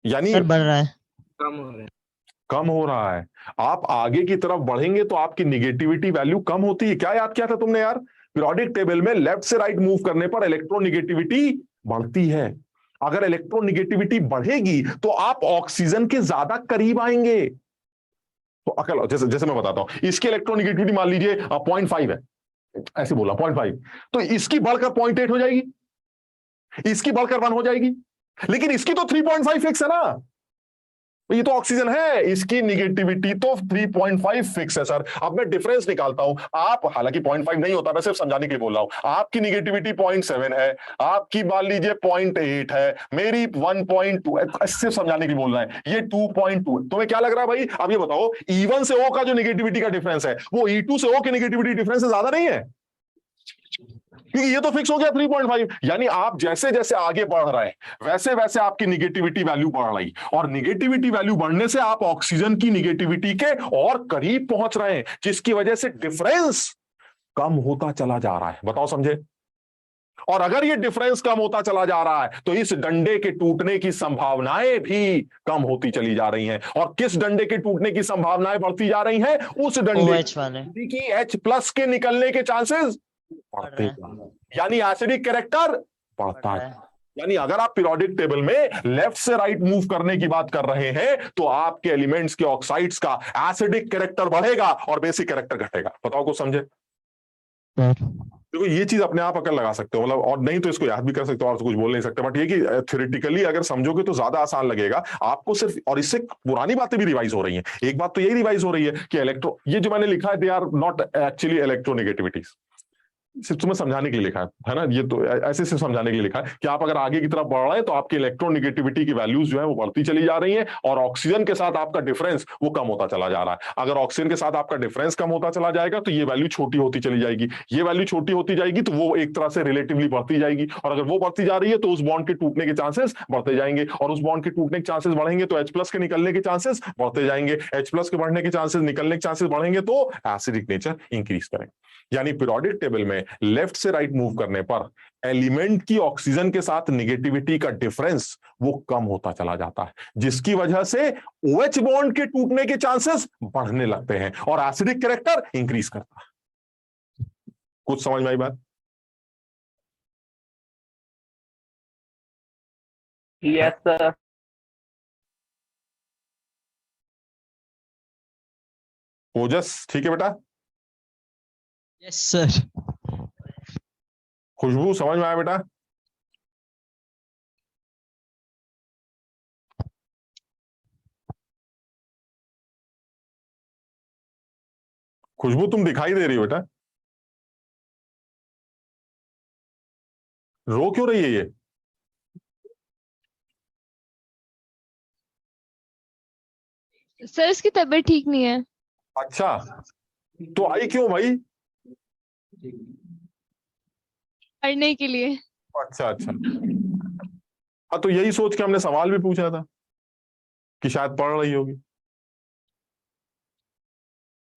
यानी सर बढ़ रहा है। कम हो रहा है। कम हो रहा है। आप आगे की तरफ बढ़ेंगे तो आपकी निगेटिविटी वैल्यू कम होती है। क्या याद किया था तुमने यार? पीरियोडिक टेबल में लेफ्ट से राइट मूव करने पर इलेक्ट्रोनिगेटिविटी बढ़ती है। अगर इलेक्ट्रोनिगेटिविटी बढ़ेगी तो आप ऑक्सीजन के ज्यादा करीब आएंगे। तो अकल, जैसे मैं बताता हूं, इसकी इलेक्ट्रोनिगेटिविटी मान लीजिए 0.5 है, ऐसे बोला 0.5, तो इसकी बढ़कर 0.8 हो जाएगी, इसकी बढ़कर 1 हो जाएगी, लेकिन इसकी तो 3.5 फिक्स है ना। तो ये तो ऑक्सीजन है, इसकी निगेटिविटी तो 3.5 फिक्स है सर। अब मैं डिफरेंस निकालता हूं, आप हालांकि 0.5 नहीं होता, मैं सिर्फ समझाने के लिए बोल रहा हूं। आपकी निगेटिविटी 0.7 है, आपकी मान लीजिए 0.8 है, मेरी 1.2, सिर्फ समझाने के लिए बोल रहा है, ये 2.2। तुम्हें क्या लग रहा है भाई? अब ये बताओ, E1 से O का जो निगेटिविटी का डिफरेंस है वो E2 से O की निगेटिविटी डिफरेंस से ज्यादा नहीं है, क्योंकि ये तो फिक्स हो गया 3.5। यानी आप जैसे जैसे आगे बढ़ रहे हैं वैसे वैसे आपकी निगेटिविटी वैल्यू बढ़ रही, और निगेटिविटी वैल्यू बढ़ने से आप ऑक्सीजन की निगेटिविटी के और करीब पहुंच रहे हैं, जिसकी वजह से डिफरेंस कम होता चला जा रहा है। बताओ समझे? और अगर ये डिफरेंस कम होता चला जा रहा है तो इस डंडे के टूटने की संभावनाएं भी कम होती चली जा रही हैं। और किस डंडे के टूटने की संभावनाएं बढ़ती जा रही हैं? उस डंडे OH वाले की H+ के निकलने के चांसेस बढ़ते हैं, यानी एसिडिक कैरेक्टर बढ़ता है। यानी अगर आप पीरियोडिक टेबल में लेफ्ट से राइट मूव करने की बात कर रहे हैं तो आपके एलिमेंट्स के ऑक्साइड्स का एसिडिक कैरेक्टर बढ़ेगा और बेसिक कैरेक्टर घटेगा। बताओ को समझे? देखो ये चीज अपने आप अकल लगा सकते हो, मतलब, और नहीं तो इसको याद भी कर सकते हो और तो कुछ बोल नहीं सकते, बट ये कि थ्योरेटिकली अगर समझोगे तो ज्यादा आसान लगेगा आपको सिर्फ। और इससे पुरानी बातें भी रिवाइज हो रही हैं। एक बात तो यही रिवाइज हो रही है कि इलेक्ट्रो, ये जो मैंने लिखा है, they are not actually electronegativities, सिर्फ तुम्हें समझाने के लिए लिखा है ना, ये तो ऐसे सिर्फ समझाने के लिए लिखा है कि आप अगर आगे की तरफ बढ़ रहे हैं तो आपकी इलेक्ट्रोनेगेटिविटी की वैल्यूज जो है वो बढ़ती चली जा रही हैं, और ऑक्सीजन के साथ आपका डिफरेंस वो कम होता चला जा रहा है। अगर ऑक्सीजन के साथ आपका डिफरेंस कम होता चला जाएगा तो ये वैल्यू छोटी होती चली जाएगी, ये वैल्यू छोटी होती जाएगी तो वो एक तरह से रिलेटिवली बढ़ती जाएगी, और अगर वो बढ़ती जा रही है तो उस बॉन्ड के टूटने के चांसेस बढ़ते जाएंगे, और उस बॉन्ड के टूटने के चांसेस बढ़ेंगे तो H+ के निकलने के चांसेस बढ़ते जाएंगे, H+ के बढ़ने के चांसेस, निकलने के चांसेस बढ़ेंगे तो एसिडिक नेचर इंक्रीज करेंगे। यानी पीरियोडिक टेबल में लेफ्ट से राइट मूव करने पर एलिमेंट की ऑक्सीजन के साथ निगेटिविटी का डिफरेंस वो कम होता चला जाता है, जिसकी वजह से OH बॉन्ड के टूटने के चांसेस बढ़ने लगते हैं और एसिडिक कैरेक्टर इंक्रीज करता है। कुछ समझ में आई बात? Yes sir. ओजस ठीक है बेटा? Yes sir. खुशबू समझ में आया बेटा? खुशबू तुम दिखाई दे रही हो बेटा? रो क्यों रही है ये? सर इसकी तबीयत ठीक नहीं है। अच्छा, तो आई क्यों भाई? पढ़ने के लिए। अच्छा अच्छा, हाँ तो यही सोच के हमने सवाल भी पूछा था कि शायद पढ़ रही होगी।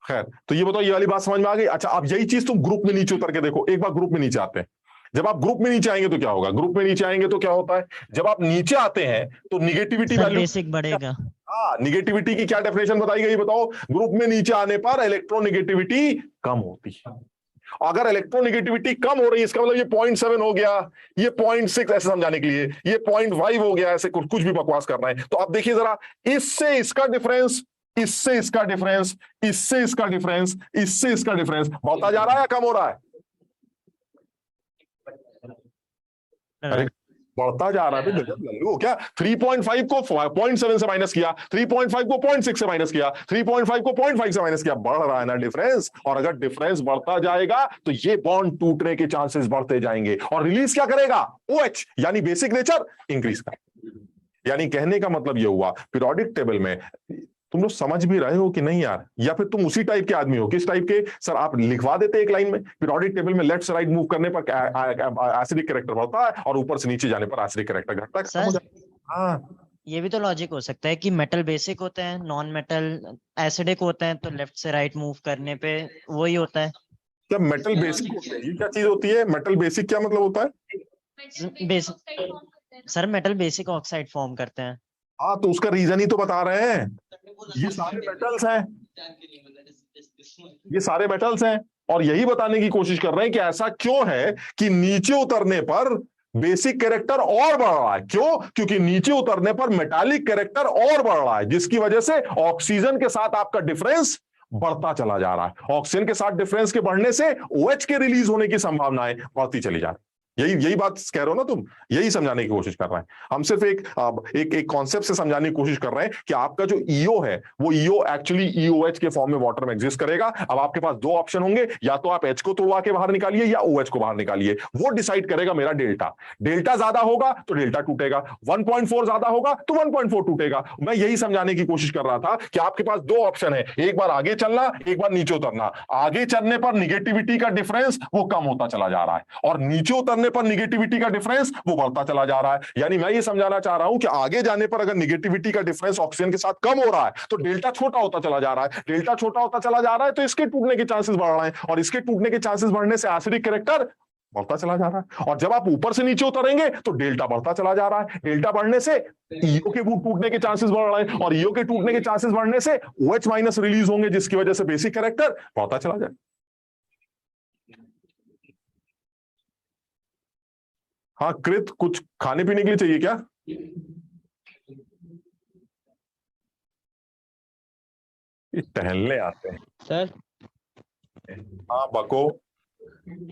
खैर, तो ये बताओ, ये वाली बात समझ में आ गई? अच्छा, अब यही चीज तुम ग्रुप में नीचे उतर के देखो। एक बार ग्रुप में नीचे आते हैं, जब आप ग्रुप में नीचे आएंगे तो क्या होगा? ग्रुप में नीचे आएंगे तो क्या होता है? जब आप नीचे आते हैं तो निगेटिविटी वैल्यू बेसिक बढ़ेगा। हाँ, निगेटिविटी की क्या डेफिनेशन बताई गई बताओ? ग्रुप में नीचे आने पर इलेक्ट्रोनेगेटिविटी कम होती है। अगर इलेक्ट्रोनेगेटिविटी कम हो रही है इसका मतलब ये 0.7 हो गया, ये 0.6, ऐसे समझाने के लिए ये 0.5 हो गया, ऐसे कुछ भी बकवास करना है तो अब देखिए जरा, इससे इसका डिफरेंस, इससे इसका डिफरेंस, इससे इसका डिफरेंस, इससे इसका डिफरेंस बढ़ता जा रहा है या कम हो रहा है? अरे बढ़ता जा रहा है। गजब लल्लू क्या? 3.5 को 0.7 से माइनस किया, 3.5 को 0.6 से माइनस किया, 3.5 को 0.5 से माइनस किया, बढ़ रहा है ना डिफरेंस। और अगर डिफरेंस बढ़ता जाएगा तो ये बॉन्ड टूटने के चांसेस बढ़ते जाएंगे और रिलीज क्या करेगा? OH, यानी बेसिक नेचर इंक्रीज करेगा। यानी कहने का मतलब ये हुआ, पीरियोडिक टेबल में तुम लोग समझ भी रहे हो कि नहीं यार? या फिर तुम उसी टाइप के आदमी हो? किस टाइप के? सर आप लिखवा देते एक लाइन में, पीरियोडिक टेबल में लेफ्ट से राइट मूव करने पर एसिडिक कैरेक्टर बढ़ता है और ऊपर से नीचे जाने पर एसिडिक कैरेक्टर घटता है। सर हाँ, ये भी तो लॉजिक हो सकता है कि मेटल बेसिक होते हैं, नॉन मेटल एसिडिक होते हैं, तो लेफ्ट से राइट मूव करने पे वही होता है। क्या मेटल बेसिक होते हैं? ये क्या चीज होती है मेटल बेसिक? क्या मतलब होता है? Basic sir, metal basic oxide form करते हैं। हाँ, तो उसका रीजन ही तो बता रहे हैं। ये सारे मेटल्स हैं, ये सारे मेटल्स हैं, और यही बताने की कोशिश कर रहे हैं कि ऐसा क्यों है कि नीचे उतरने पर बेसिक कैरेक्टर और बढ़ रहा है। क्यों? क्योंकि नीचे उतरने पर मेटालिक कैरेक्टर और बढ़ रहा है, जिसकी वजह से ऑक्सीजन के साथ आपका डिफरेंस बढ़ता चला जा रहा है। ऑक्सीजन के साथ डिफरेंस के बढ़ने से OH के रिलीज होने की संभावनाएं बढ़ती चली जा रही। यही बात कह रहे हो ना तुम, यही समझाने की कोशिश कर रहे हैं हम। सिर्फ एक कॉन्सेप्ट से समझाने की कोशिश कर रहे हैं कि आपका जो ईओ है वो ईओ एक्चुअली ईओएच के फॉर्म में वाटर में एग्जिस्ट करेगा। अब आपके पास दो ऑप्शन होंगे, या तो आप एच को तोड़वा के बाहर निकालिए या ओएच को बाहर निकालिए, वो डिसाइड करेगा मेरा डेल्टा। डेल्टा ज्यादा होगा तो डेल्टा टूटेगा, 1.4 ज्यादा होगा तो 1.4 टूटेगा। मैं यही समझाने की कोशिश कर रहा था कि आपके पास दो ऑप्शन है, एक बार आगे चलना, एक बार नीचे उतरना। आगे चलने पर निगेटिविटी का डिफरेंस वो कम होता चला जा रहा है, और नीचे उतरने पर निगेटिविटी का डिफरेंस वो बढ़ता चला जा रहा है। यानी मैं ये समझाना चाह रहा हूं कि आगे जाने पर अगर निगेटिविटी का डिफरेंस ऑक्सीजन के साथ कम हो रहा है तो डेल्टा छोटा होता चला जा रहा है। डेल्टा छोटा होता चला जा रहा है तो इसके टूटने के चांसेस बढ़ रहे हैं, और इसके टूटने के चांसेस बढ़ने से एसिडिक कैरेक्टर बढ़ता चला जा रहा है। और जब आप ऊपर से नीचे उतरेंगे तो डेल्टा बढ़ता चला जा रहा है। डेल्टा बढ़ने से ईओ के टूटने के चांसेस बढ़ रहे हैं, और ईओ के टूटने के चांसेस बढ़ने से OH माइनस रिलीज होंगे, जिसकी वजह से बेसिक कैरेक्टर बढ़ता चला जाए। हाँ कृत, कुछ खाने पीने के लिए चाहिए क्या? ये टहलने आते हैं सर। हाँ बको।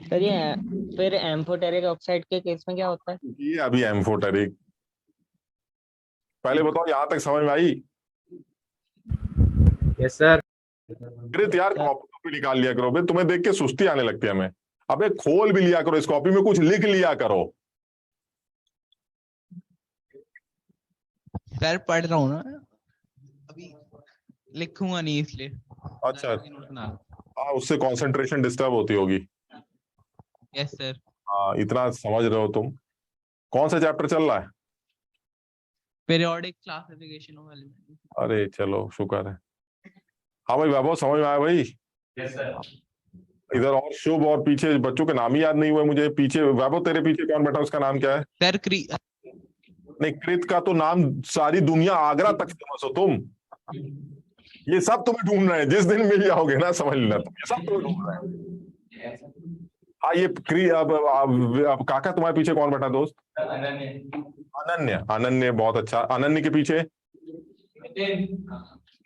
सर ये फिर एम्फोटेरिक ऑक्साइड के केस में क्या होता है? ये अभी एम्फोटेरिक, पहले बताओ यहां तक समझ में आई? Yes sir. कृत यार कॉपी निकाल लिया करो बे, तुम्हें देख के सुस्ती आने लगती है हमें। अबे खोल भी लिया करो, इस कॉपी में कुछ लिख लिया करो। सर पढ़ रहा हूँ ना अभी, लिखूंगा नहीं इसलिए। अच्छा, हाँ उससे कंसंट्रेशन डिस्टर्ब होती होगी। Yes sir. हाँ इतना समझ रहे हो तुम। कौन सा चैप्टर चल रहा है? Periodic classification of elements. अरे चलो शुक्र है। हाँ भाई वैभव, समझ में आया भाई? Yes sir. इधर और शुभ, और पीछे बच्चों के नाम ही याद नहीं हुए मुझे। पीछे वैभव तेरे पीछे कौन बैठा, उसका नाम क्या है? सर नहीं, कृत का तो नाम सारी दुनिया आगरा तक फेमस हो तुम। ये सब तुम्हें ढूंढ रहे हैं, जिस दिन मिल जाओगे ना समझ लेना तुम, ये सब तुम्हें ढूंढ रहे हैं। हाँ ये अब काका तुम्हारे पीछे कौन बैठा दोस्त? अनन्य। अनन्य बहुत अच्छा। अनन्य के पीछे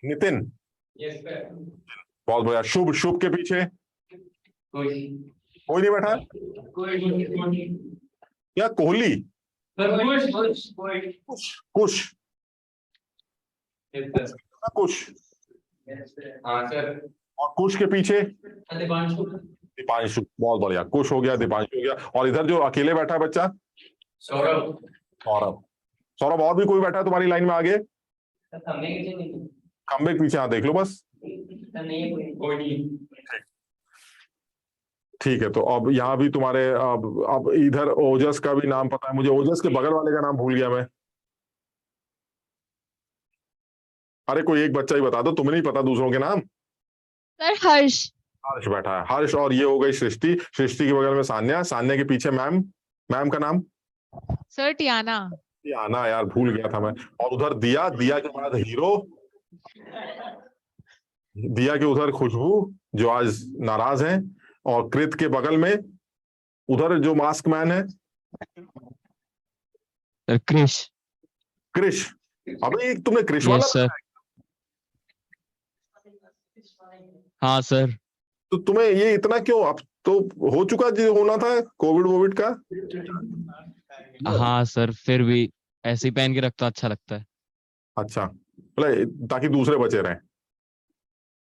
नितिन। बहुत बढ़िया। शुभ। शुभ के पीछे कोई नहीं बैठा या कोहली? कुश। कुश। और कुश के पीछे दीपांशु। बहुत बढ़िया, कुश हो गया, दीपांशु हो गया। और इधर जो अकेले बैठा है बच्चा? सौरभ। सौरभ। सौरभ, और भी कोई बैठा है तुम्हारी लाइन में आगे? खंबे के पीछे, हाँ देख लो बस। ठीक है, तो अब यहाँ भी तुम्हारे अब इधर ओजस का भी नाम पता है मुझे। ओजस के बगल वाले का नाम भूल गया मैं। अरे कोई एक बच्चा ही बता दो, तुम्हें नहीं पता दूसरों के नाम। सर हर्ष। हर्ष बैठा है, हर्ष। और ये हो गई सृष्टि। सृष्टि के बगल में सान्या। सान्या के पीछे मैम। मैम का नाम? Sir Tiana. टियाना, यार भूल गया था मैं। और उधर दिया। दिया के बाद हीरो। दिया के उधर खुशबू जो आज नाराज हैं। और कृत के बगल में उधर जो मास्क मैन है सर क्रिश। क्रिश। अबे तुमने क्रिश वाला सर। हाँ सर। तो तुम्हें ये इतना क्यों? अब तो हो चुका जो होना था, कोविड वोविड का। हाँ सर, फिर भी ऐसे ही पहन के रखता अच्छा लगता है। अच्छा, मतलब ताकि दूसरे बचे रहें।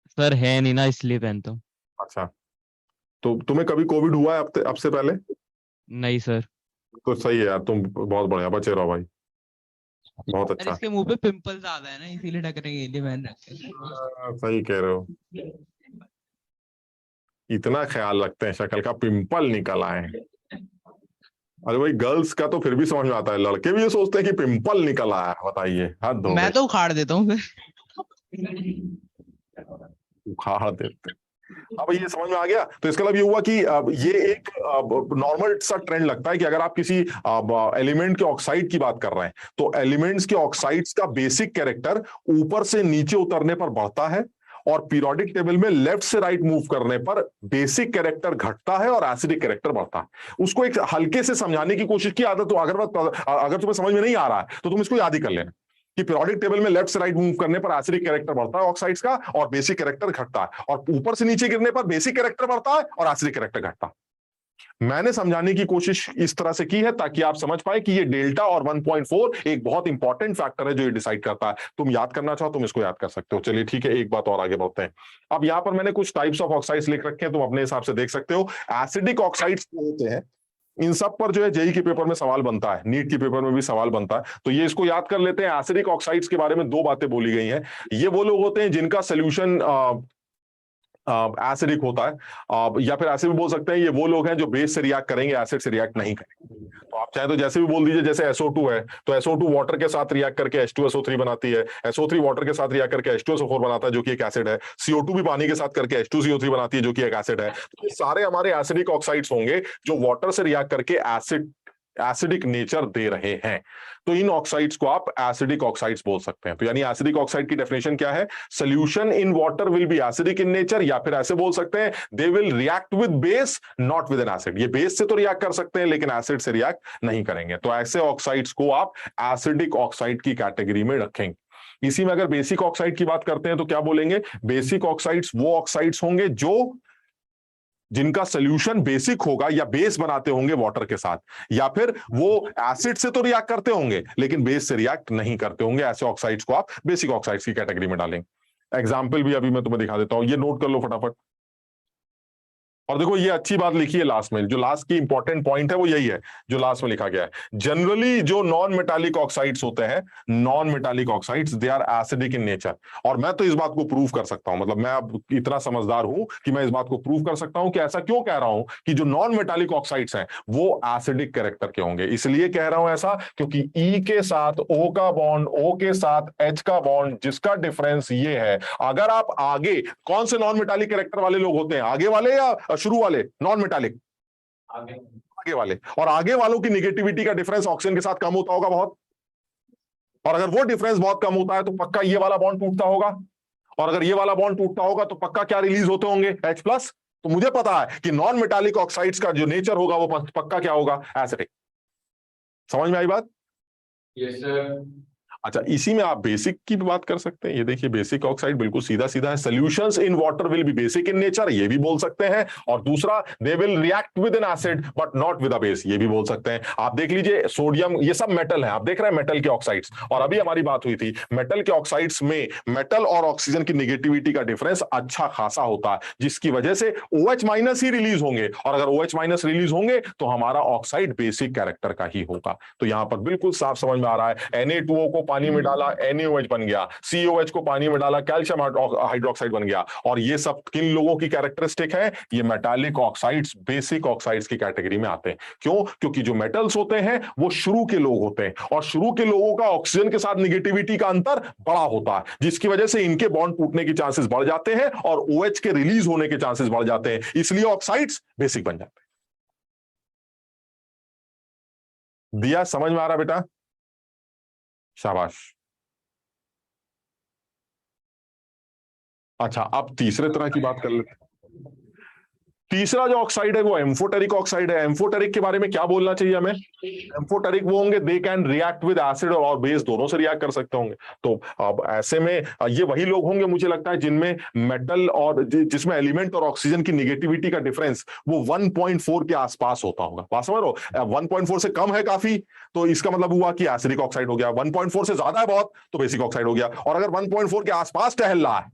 सर है नहीं ना, इसलिए पहनता हूँ। अच्छा, तो तुम्हें कभी कोविड हुआ है अब से पहले? नहीं सर। तो सही है यार, तुम बहुत बढ़िया, बचे रहो भाई, बहुत सर अच्छा। इसके मुंह पे पिंपल ज्यादा है ना, इसीलिए ढकने के लिए मैंने रखे। सही कह रहे हो, इतना ख्याल रखते हैं शक्ल का, पिंपल निकल आए। अरे भाई गर्ल्स का तो फिर भी समझ में आता है, लड़के भी ये सोचते हैं कि पिंपल निकल आया। बताइए, हद हो मैं गई। तो उखाड़ देता हूँ फिर। उखाड़ देते। अब ये समझ में आ गया। तो इसका मतलब ये हुआ कि ये एक नॉर्मल सा ट्रेंड लगता है कि अगर आप किसी एलिमेंट के ऑक्साइड की बात कर रहे हैं तो एलिमेंट्स के ऑक्साइड्स का बेसिक कैरेक्टर ऊपर से नीचे उतरने पर बढ़ता है, और पीरियोडिक टेबल में लेफ्ट से राइट मूव करने पर बेसिक कैरेक्टर घटता है और एसिडिक कैरेक्टर बढ़ता है। उसको एक हल्के से समझाने की कोशिश की आदत, तो अगर तुम्हें समझ में नहीं आ रहा है तो तुम इसको याद ही कर लेना कि पीरियोडिक टेबल में लेफ्ट से राइट मूव करने पर एसिडिक कैरेक्टर बढ़ता है ऑक्साइड्स का, और बेसिक कैरेक्टर घटता है, और ऊपर से नीचे गिरने पर बेसिक कैरेक्टर बढ़ता है और एसिडिक कैरेक्टर घटता है। मैंने समझाने की कोशिश इस तरह से की है ताकि आप समझ पाए कि ये डेल्टा और 1.4 एक बहुत इंपॉर्टेंट फैक्टर है जो ये डिसाइड करता है। तुम याद करना चाहो तुम इसको याद कर सकते हो। चलिए ठीक है, एक बात और आगे बढ़ते हैं। अब यहां पर मैंने कुछ टाइप्स ऑफ ऑक्साइड्स लिख रखे हैं, तुम अपने हिसाब से देख सकते हो। एसिडिक ऑक्साइड्स होते हैं, इन सब पर जो है जेई के पेपर में सवाल बनता है, नीट के पेपर में भी सवाल बनता है, तो ये इसको याद कर लेते हैं। एसिडिक ऑक्साइड्स के बारे में दो बातें बोली गई हैं। ये वो लोग होते हैं जिनका सोल्यूशन एसिडिक होता है, या फिर ऐसे भी बोल सकते हैं ये वो लोग हैं जो बेस से रिएक्ट करेंगे, एसिड से रिएक्ट नहीं करेंगे। तो आप चाहे तो जैसे भी बोल दीजिए, जैसे SO2 है तो SO2 वाटर के साथ रिएक्ट करके H2SO3 बनाती है, SO3 वाटर के साथ रिएक्ट करके H2SO4 बनाता है जो कि एक एसिड है, CO2 भी पानी के साथ करके H2CO3 बनाती है जो कि एक एसिड है। तो ये सारे हमारे एसिडिक ऑक्साइड्स होंगे जो वाटर से रिएक्ट करके एसिडिक नेचर दे रहे हैं। तो इन ऑक्साइड्स को आप एसिडिक ऑक्साइड्स बोल सकते हैं। तो यानी एसिडिक ऑक्साइड की डेफिनेशन क्या है? Solution in water will be acidic in nature, या फिर ऐसे बोल सकते हैं they will react with base not with N acid. ये बेस से तो रिएक्ट कर सकते हैं लेकिन एसिड से रिएक्ट नहीं करेंगे। तो ऐसे ऑक्साइड्स को आप एसिडिक ऑक्साइड की कैटेगरी में रखेंगे। इसी में अगर बेसिक ऑक्साइड की बात करते हैं तो क्या बोलेंगे? बेसिक ऑक्साइड्स वो ऑक्साइड्स होंगे जो जिनका सोल्यूशन बेसिक होगा या बेस बनाते होंगे वाटर के साथ, या फिर वो एसिड से तो रिएक्ट करते होंगे लेकिन बेस से रिएक्ट नहीं करते होंगे। ऐसे ऑक्साइड्स को आप बेसिक ऑक्साइड्स की कैटेगरी में डालेंगे। एग्जाम्पल भी अभी मैं तुम्हें दिखा देता हूं, ये नोट कर लो फटाफट। और देखो ये अच्छी बात लिखी है लास्ट में, जो लास्ट की इंपॉर्टेंट पॉइंट है वो यही है जो लास्ट में लिखा गया है। जनरली जो नॉन मेटालिक ऑक्साइड्स होते हैं, non metallic oxides, they are acidic in nature. और मैं तो इस बात को प्रूव कर सकता हूं, मतलब मैं अब इतना समझदार हूं कि मैं इस बात को प्रूव कर सकता हूं कि ऐसा क्यों कह रहा हूं कि जो नॉन मेटालिक ऑक्साइड्स हैं वो एसिडिक कैरेक्टर के होंगे। इसलिए कह रहा हूं ऐसा क्योंकि E के साथ O का बॉन्ड, O के साथ H का बॉन्ड, जिसका डिफरेंस ये है, अगर आप आगे कौन से नॉन मेटालिक कैरेक्टर वाले लोग होते हैं, आगे वाले या शुरू वाले? नॉन मेटालिक आगे वाले। और आगे वालों की निगेटिविटी का डिफरेंस ऑक्सीजन के साथ कम होता होगा बहुत, और अगर वो डिफरेंस बहुत कम होता है तो पक्का ये वाला बॉन्ड टूटता होगा, और अगर ये वाला बॉन्ड टूटता होगा तो पक्का क्या रिलीज होते होंगे? H+। तो मुझे पता है कि नॉन मेटालिक ऑक्साइड्स का जो नेचर होगा वो पक्का क्या होगा? एसिडिक। समझ में आई बात? Yes sir. अच्छा, इसी में आप बेसिक की भी बात कर सकते हैं। ये देखिए बेसिक ऑक्साइड बिल्कुल सीधा सीधा है। Solutions in water will be basic in nature, ये भी बोल सकते हैं। और दूसरा, they will react with N acid but not with a base, ये भी बोल सकते हैं। आप देख लीजिए सोडियम, ये सब मेटल है, आप देख रहे हैं मेटल के ऑक्साइड्स। और अभी हमारी बात हुई थी मेटल के ऑक्साइड्स में मेटल और ऑक्सीजन की निगेटिविटी का डिफरेंस अच्छा खासा होता है, जिसकी वजह से OH- ही रिलीज होंगे, और अगर OH- रिलीज होंगे तो हमारा ऑक्साइड बेसिक कैरेक्टर का ही होगा। तो यहां पर बिल्कुल साफ समझ में आ रहा है। Na2O को पानी में डाला, NaOH बन गया, COH को पानी में डाला, कैल्शियम हाइड्रोक्साइड बन गया। और ये सब किन लोगों की कैरेक्टरिस्टिक है? ये मेटालिक ऑक्साइड्स, बेसिक ऑक्साइड्स की कैटेगरी में आते हैं। क्यों? क्योंकि जो मेटल्स होते हैं वो शुरू के लोग होते हैं, और शुरू के लोगों का ऑक्सीजन के साथ निगेटिविटी का अंतर बड़ा होता है, जिसकी वजह से इनके बॉन्ड टूटने के चांसेस बढ़ जाते हैं और OH के रिलीज होने के चांसेस बढ़ जाते हैं, इसलिए ऑक्साइड्स बेसिक बन जाते हैं। दिया समझ में आ रहा बेटा? शाबाश। अच्छा, अब तीसरे तरह की बात कर लेते हैं। तीसरा जो ऑक्साइड है वो एम्फोटेरिक ऑक्साइड है। एम्फोटेरिक के बारे में क्या बोलना चाहिए हमें? एम्फोटेरिक वो होंगे they can react with acid और बेस, दोनों से रिएक्ट कर सकते होंगे। तो अब ऐसे में ये वही लोग होंगे मुझे लगता है जिनमें मेटल और जिसमें एलिमेंट और ऑक्सीजन की निगेटिविटी का डिफरेंस वो 1.4 के आसपास होता होगा। बात समझ लो, 1.4 से कम है काफी तो इसका मतलब हुआ कि एसिडिक ऑक्साइड हो गया, 1.4 से ज्यादा है बहुत तो बेसिक ऑक्साइड हो गया, और अगर 1.4 के आसपास टहल रहा है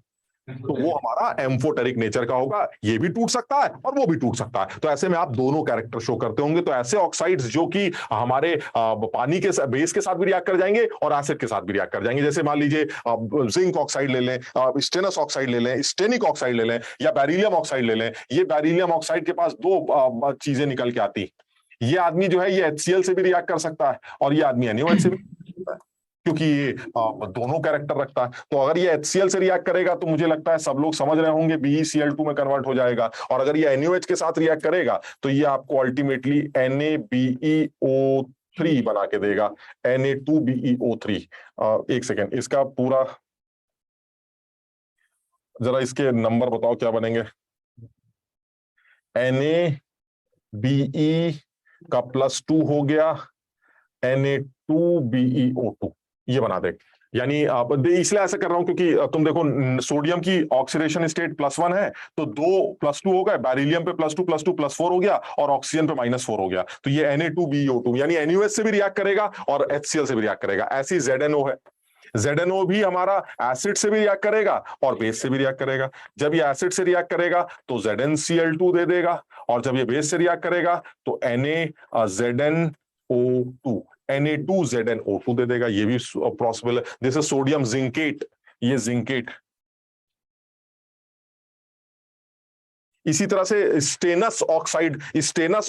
तो वो हमारा एम्फोटेरिक नेचर का होगा। ये भी टूट सकता है और वो भी टूट सकता है। तो ऐसे में आप दोनों कैरेक्टर शो करते होंगे। तो ऐसे ऑक्साइड्स जो कि हमारे पानी के बेस के साथ भी रिएक्ट कर जाएंगे और एसिड के साथ भी रिएक्ट कर जाएंगे। जैसे मान लीजिए जिंक ऑक्साइड ले लें, स्टेनस ऑक्साइड ले लें, स्टेनिक ऑक्साइड ले लें, या बेरिलियम ऑक्साइड ले लें। ये बेरिलियम ऑक्साइड के पास दो चीजें निकल के आती। ये आदमी जो है ये HCl से भी रिएक्ट कर सकता है और ये आदमी NaOH से भी, क्योंकि ये दोनों कैरेक्टर रखता है। तो अगर ये HCl से रिएक्ट करेगा तो मुझे लगता है सब लोग समझ रहे होंगे BeCl2 में कन्वर्ट हो जाएगा, और अगर ये NaOH के साथ रिएक्ट करेगा तो ये आपको अल्टीमेटली NaBeO3 बना के देगा, Na2BeO3। एक सेकेंड, इसका पूरा जरा इसके नंबर बताओ क्या बनेंगे? NaBe का +2 हो गया, Na2BeO2, ये बना देगा। यानी इसलिए ऐसा कर रहा हूं क्योंकि तुम देखो सोडियम की ऑक्सीडेशन स्टेट +1 है, तो 2 +2 हो गए, बेरिलियम पे +2 +2 +4 हो गया, और ऑक्सीजन पे -4 हो गया। तो ये Na2BeO2 यानी NaOH से भी रिएक्ट करेगा और HCl से भी रिएक्ट करेगा। ऐसी ZNO है, ZNO भी हमारा एसिड से भी रिएक्ट करेगा और बेस से भी रिएक्ट करेगा। जब ये एसिड से रिएक्ट करेगा तो ZnCl2 दे देगा, और जब ये बेस से रिएक्ट करेगा तो NaZnO2 Na2ZnO2 दे देगा। ये भी पॉसिबल है। दिस इज सोडियम जिंकेट, ये जिंकेट। इसी तरह से स्टेनस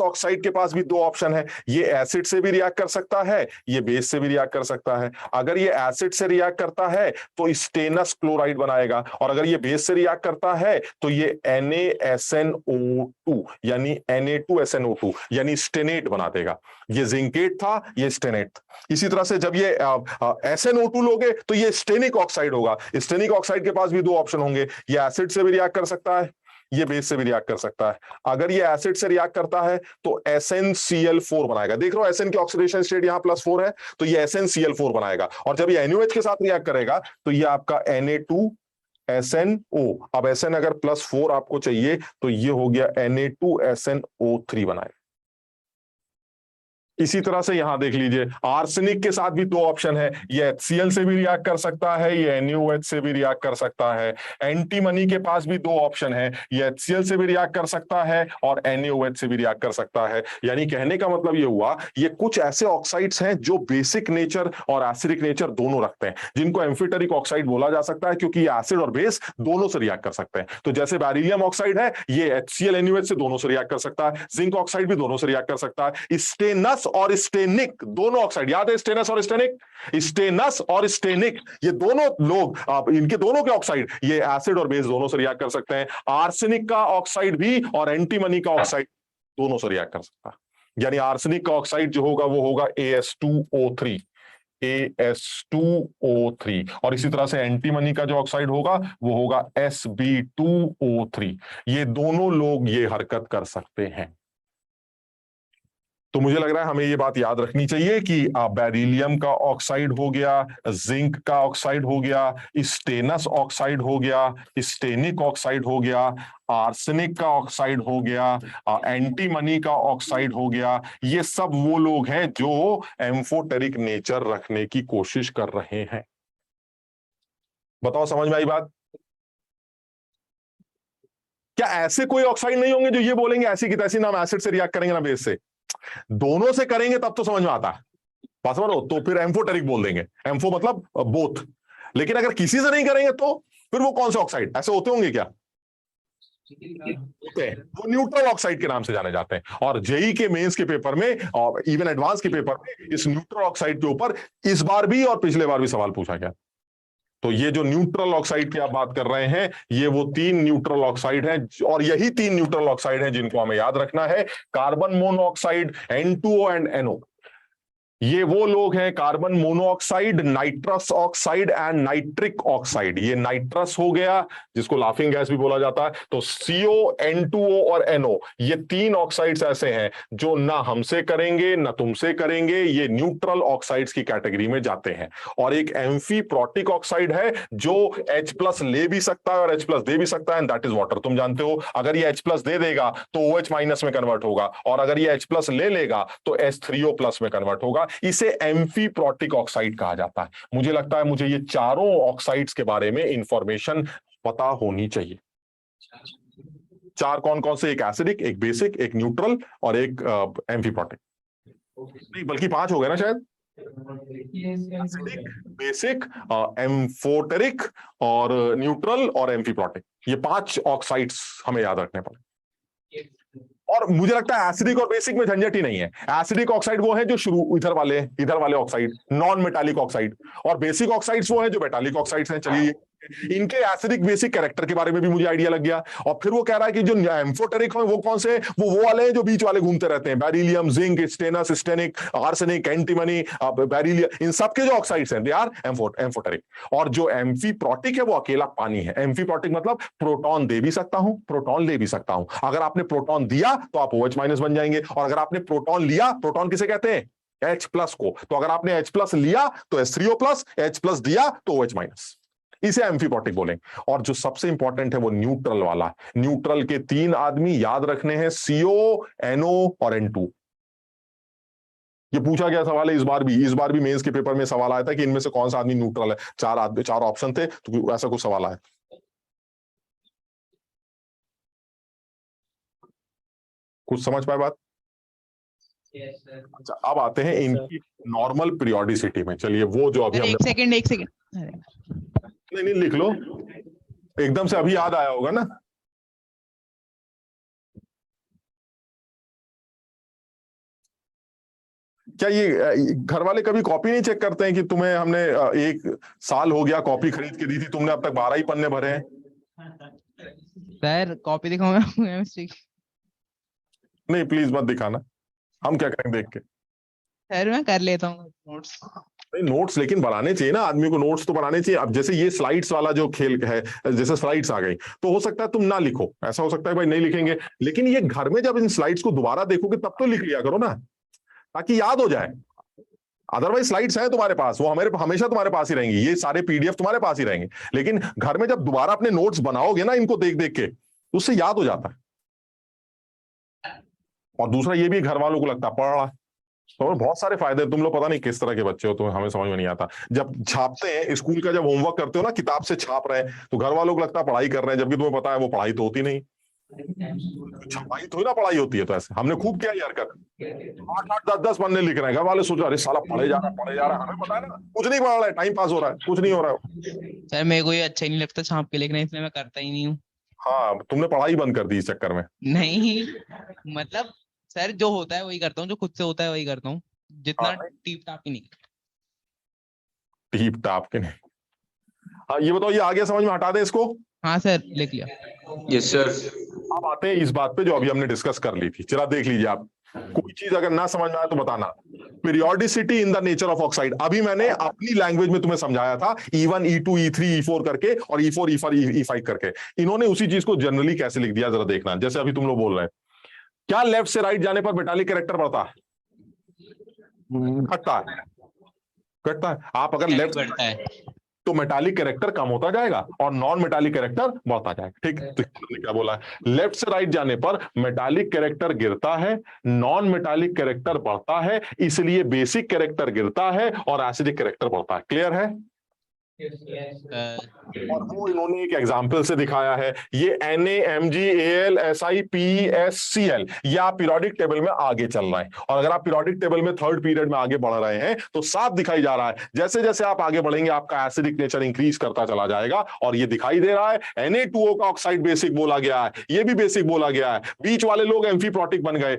ऑक्साइड के पास भी 2 ऑप्शन है। ये एसिड से भी रिएक्ट कर सकता है, ये बेस से भी रिएक्ट कर सकता है। अगर ये एसिड से रिएक्ट करता है तो स्टेनस क्लोराइड बनाएगा, और अगर ये बेस से रिएक्ट करता है तो ये NaSnO2 यानी Na2SnO2 यानी स्टेनेट बना देगा। ये जिंकेट था, ये स्टेनेट। इसी तरह से जब ये SnO2 लोगे तो ये स्टेनिक ऑक्साइड होगा। स्टेनिक ऑक्साइड के पास भी 2 ऑप्शन होंगे, ये एसिड से भी रिएक्ट कर सकता है, ये बेस से भी रिएक्ट कर सकता है। अगर ये एसिड से रिएक्ट करता है तो SnCl4 बनाएगा। देख रहे हो SN की ऑक्सीडेशन स्टेट यहां +4 है, तो ये SnCl4 बनाएगा। और जब ये NaOH के साथ रिएक्ट करेगा तो ये आपका Na2SnO। अब SN अगर +4 आपको चाहिए तो ये हो गया Na2SnO3 बनाएगा। इसी तरह से यहां देख लीजिए, आर्सेनिक के साथ भी 2 ऑप्शन है। ये HCl से भी रिएक्ट कर सकता है, ये NaOH से भी रिएक्ट कर सकता है। एंटीमनी के पास भी 2 ऑप्शन है, ये HCl से भी रिएक्ट कर सकता है और NaOH से भी रिएक्ट कर सकता है। यानी कहने का मतलब ये हुआ, ये कुछ ऐसे ऑक्साइड्स हैं जो बेसिक नेचर और एसिडिक नेचर दोनों रखते हैं, जिनको एम्फीटेरिक ऑक्साइड बोला जा सकता है, क्योंकि ये एसिड और बेस दोनों से रिएक्ट कर सकते हैं। तो जैसे बेरिलियम ऑक्साइड है, ये HCl NaOH से दोनों से रिएक्ट कर सकता है। जिंक ऑक्साइड भी दोनों से रिएक्ट कर सकता है। स्टेनस और स्टेनिक दोनों ऑक्साइड, याद है स्टेनस और स्टेनिक? स्टेनस और स्टेनिक ये दोनों लोग, इनके दोनों के ऑक्साइड ये एसिड और बेस दोनों से रिएक्ट कर सकते हैं। आर्सेनिक का ऑक्साइड भी और एंटीमनी का ऑक्साइड दोनों से रिएक्ट कर सकता है। यानी आर्सेनिक का ऑक्साइड जो होगा वो होगा AS2O3 और इसी तरह से एंटीमनी का जो ऑक्साइड होगा वो होगा Sb2O3। ये दोनों लोग ये हरकत कर सकते हैं। तो मुझे लग रहा है हमें ये बात याद रखनी चाहिए कि बेरिलियम का ऑक्साइड हो गया, जिंक का ऑक्साइड हो गया, स्टेनस ऑक्साइड हो गया, स्टेनिक ऑक्साइड हो गया, आर्सेनिक का ऑक्साइड हो गया, एंटीमनी का ऑक्साइड हो गया। ये सब वो लोग हैं जो एम्फोटेरिक नेचर रखने की कोशिश कर रहे हैं। बताओ समझ में आई बात? क्या ऐसे कोई ऑक्साइड नहीं होंगे जो ये बोलेंगे ऐसी की तैसी, ना हम एसिड से रिएक्ट करेंगे ना बेस से? दोनों से करेंगे तब तो समझ में आता है, बात समझो, तो फिर एम्फोटेरिक बोल देंगे। एम्फो मतलब बोथ। लेकिन अगर किसी से नहीं करेंगे तो फिर वो कौन से ऑक्साइड ऐसे होते होंगे? क्या होते हैं? वो न्यूट्रल ऑक्साइड के नाम से जाने जाते हैं। और जेई के मेंस के पेपर में और इवन एडवांस के पेपर में इस न्यूट्रल ऑक्साइड के ऊपर इस बार भी और पिछले बार भी सवाल पूछा गया। तो ये जो न्यूट्रल ऑक्साइड की आप बात कर रहे हैं, ये वो 3 न्यूट्रल ऑक्साइड हैं, और यही 3 न्यूट्रल ऑक्साइड हैं जिनको हमें याद रखना है। Carbon monoxide, N2O and NO, ये वो लोग हैं। Carbon monoxide, nitrous oxide and nitric oxide. ये नाइट्रस हो गया जिसको लाफिंग गैस भी बोला जाता है। तो CO, N2O और NO, ये 3 ऑक्साइड्स ऐसे हैं जो ना हमसे करेंगे ना तुमसे करेंगे, ये न्यूट्रल ऑक्साइड्स की कैटेगरी में जाते हैं। और एक एम्फीप्रोटिक ऑक्साइड है जो H+ ले भी सकता है और H+ दे भी सकता है, दैट इज वाटर। तुम जानते हो अगर ये H+ दे देगा तो OH- में कन्वर्ट होगा, और अगर ये H+ ले लेगा तो H3O+ में कन्वर्ट होगा। इसे एम्फीप्रोटिक ऑक्साइड कहा जाता है। मुझे लगता है मुझे ये चारों ऑक्साइड्स के बारे में इंफॉर्मेशन पता होनी चाहिए। 4 कौन कौन से? एक एसिडिक, एक बेसिक, एक न्यूट्रल और एक एम्फीप्रोटिक। नहीं बल्कि 5 हो गए ना शायद। एसिडिक, बेसिक, एम्फोटेरिक और न्यूट्रल और एम्फीप्रोटिक। ये 5 ऑक्साइड्स हमें याद रखने पड़े। और मुझे लगता है एसिडिक और बेसिक में झंझट ही नहीं है। एसिडिक ऑक्साइड वो है जो शुरू इधर वाले ऑक्साइड, नॉन मेटालिक ऑक्साइड, और बेसिक ऑक्साइड्स वो है जो मेटालिक ऑक्साइड्स हैं। चलिए इनके एसिडिक बेसिक कैरेक्टर के बारे में भी मुझे आइडिया लग गया। और फिर वो कह रहा है कि जो एम्फोटेरिक हैं वो कौन से? वो वाले हैं जो बीच वाले घूमते रहते हैं, beryllium, zinc, stannous, stannic, arsenic, antimony, beryllium, इन सब के जो ऑक्साइड्स हैं दे आर एम्फोटेरिक। और जो एम्फीप्रोटिक है वो अकेला पानी है। एम्फीप्रोटिक मतलब प्रोटॉन दे भी सकता हूं, प्रोटॉन ले भी सकता हूं। अगर आपने प्रोटॉन दिया तो आप OH- बन जाएंगे, और अगर आपने प्रोटॉन लिया, प्रोटॉन किसे कहते हैं? H+ को। तो अगर आपने H+ लिया तो H3O+, H+ दिया तो OH-। इसे एम्फीप्रॉटिक बोलेंगे। और जो सबसे इंपॉर्टेंट है वो न्यूट्रल वाला। न्यूट्रल के 3 आदमी याद रखने हैं, CO, NO और N2। ये पूछा गया सवाल है इस बार भी मेंस के पेपर में सवाल आया था कि इनमें से कौन सा आदमी न्यूट्रल है। 4 ऑप्शन थे, तो ऐसा कुछ सवाल आया। कुछ समझ पाए बात? अच्छा, अब आते हैं इनकी नॉर्मल पीरियोडिसिटी में। चलिए वो जो अभी सर हमने एक सेकंड नहीं लिख लो, एकदम से अभी याद आया होगा ना। क्या ये घर वाले कभी कॉपी नहीं चेक करते हैं कि तुम्हें हमने 1 साल हो गया कॉपी खरीद के दी थी, तुमने अब तक 12 ही पन्ने भरे हैं? सर कॉपी दिखाऊंगा मिस्टेक। नहीं प्लीज मत दिखाना, हम क्या करेंगे देख के। सर मैं कर लेता हूँ नोट्स। नहीं नोट्स लेकिन बनाने चाहिए ना, आदमी को नोट्स तो बनाने चाहिए। अब जैसे ये स्लाइड्स वाला जो खेल है, जैसे स्लाइड्स आ गई तो हो सकता है तुम ना लिखो, ऐसा हो सकता है भाई नहीं लिखेंगे, लेकिन ये घर में जब इन स्लाइड्स को दोबारा देखोगे तब तो लिख लिया करो ना, ताकि याद हो जाए। अदरवाइज स्लाइड्स हैं तुम्हारे पास, वो हमेशा तुम्हारे पास ही रहेंगी, ये सारे PDF तुम्हारे पास ही रहेंगे, लेकिन घर में जब दोबारा अपने नोट्स बनाओगे ना इनको देख देख के, उससे याद हो जाता है। और दूसरा ये भी घर वालों को लगता है पढ़ रहा है, तो बहुत सारे फायदे। तुम लोग पता नहीं किस तरह के बच्चे हो, तो हमें समझ में नहीं आता। जब छापते हैं स्कूल का, जब होमवर्क करते हो ना, किताब से छाप रहे हैं, तो घर वालों को लगता है पढ़ाई कर रहे हैं, जबकि तुम्हें पता है वो पढ़ाई तो होती नहीं, छपाई तो ही ना पढ़ाई होती है। तो ऐसे हमने खूब किया यार, कर 8-8, 10-10 पन्ने लिख रहे हैं, घर वाले सोच रहे अरे साला पढ़े जा रहा है, हमें पता है ना कुछ नहीं पढ़ रहा है, टाइम पास हो रहा है, कुछ नहीं हो रहा है। सर मेरे को ये अच्छा ही नहीं लगता छाप के लिखना, इसलिए मैं करता ही नहीं हूँ। हाँ तुमने पढ़ाई बंद कर दी इस चक्कर में। नहीं मतलब सर जो होता है वही करता हूँ, जो खुद से होता है वही करता हूँ, जितना टीप टाप ही नहीं। टीप टाप के नहीं। हाँ ये बताओ, ये आ गया समझ में, हटा दें इसको? हाँ सर लिख लिया। Yes sir. अब आते हैं इस बात पे जो अभी हमने डिस्कस कर ली थी, चला देख लीजिए आप, कोई चीज अगर ना समझ में आए तो बताना। Periodicity in the nature of oxide, अभी मैंने अपनी लैंग्वेज में तुम्हें समझाया था, E1 E2 E3 E4 करके और E4 E5 E5 करके। इन्होंने उसी चीज को जनरली कैसे लिख दिया जरा देखना। जैसे अभी तुम लोग बोल रहे हैं, क्या लेफ्ट से राइट जाने पर मेटालिक कैरेक्टर बढ़ता है? घटता है? घटता है। आप अगर लेफ्ट बढ़ता है तो मेटालिक कैरेक्टर कम होता जाएगा और नॉन मेटालिक कैरेक्टर बढ़ता जाएगा। ठीक, तो क्या बोला है, लेफ्ट से राइट जाने पर मेटालिक कैरेक्टर गिरता है, नॉन मेटालिक कैरेक्टर बढ़ता है, इसलिए बेसिक कैरेक्टर गिरता है और एसिडिक कैरेक्टर बढ़ता है। क्लियर है? और वो इन्होंने एक एग्जाम्पल से दिखाया है, ये NaMgAlSiPsCl, ये आप पीरियोडिक टेबल में आगे चल रहे हैं। और अगर आप पीरियोडिक टेबल में 3rd पीरियड में आगे बढ़ रहे हैं तो साफ दिखाई जा रहा है, जैसे जैसे आप आगे बढ़ेंगे आपका एसिडिक नेचर इंक्रीज करता चला जाएगा। और ये दिखाई दे रहा है, Na2O का ऑक्साइड बेसिक बोला गया है, ये भी बेसिक बोला गया है। बीच वाले लोग एम्फीप्रॉटिक बन गए,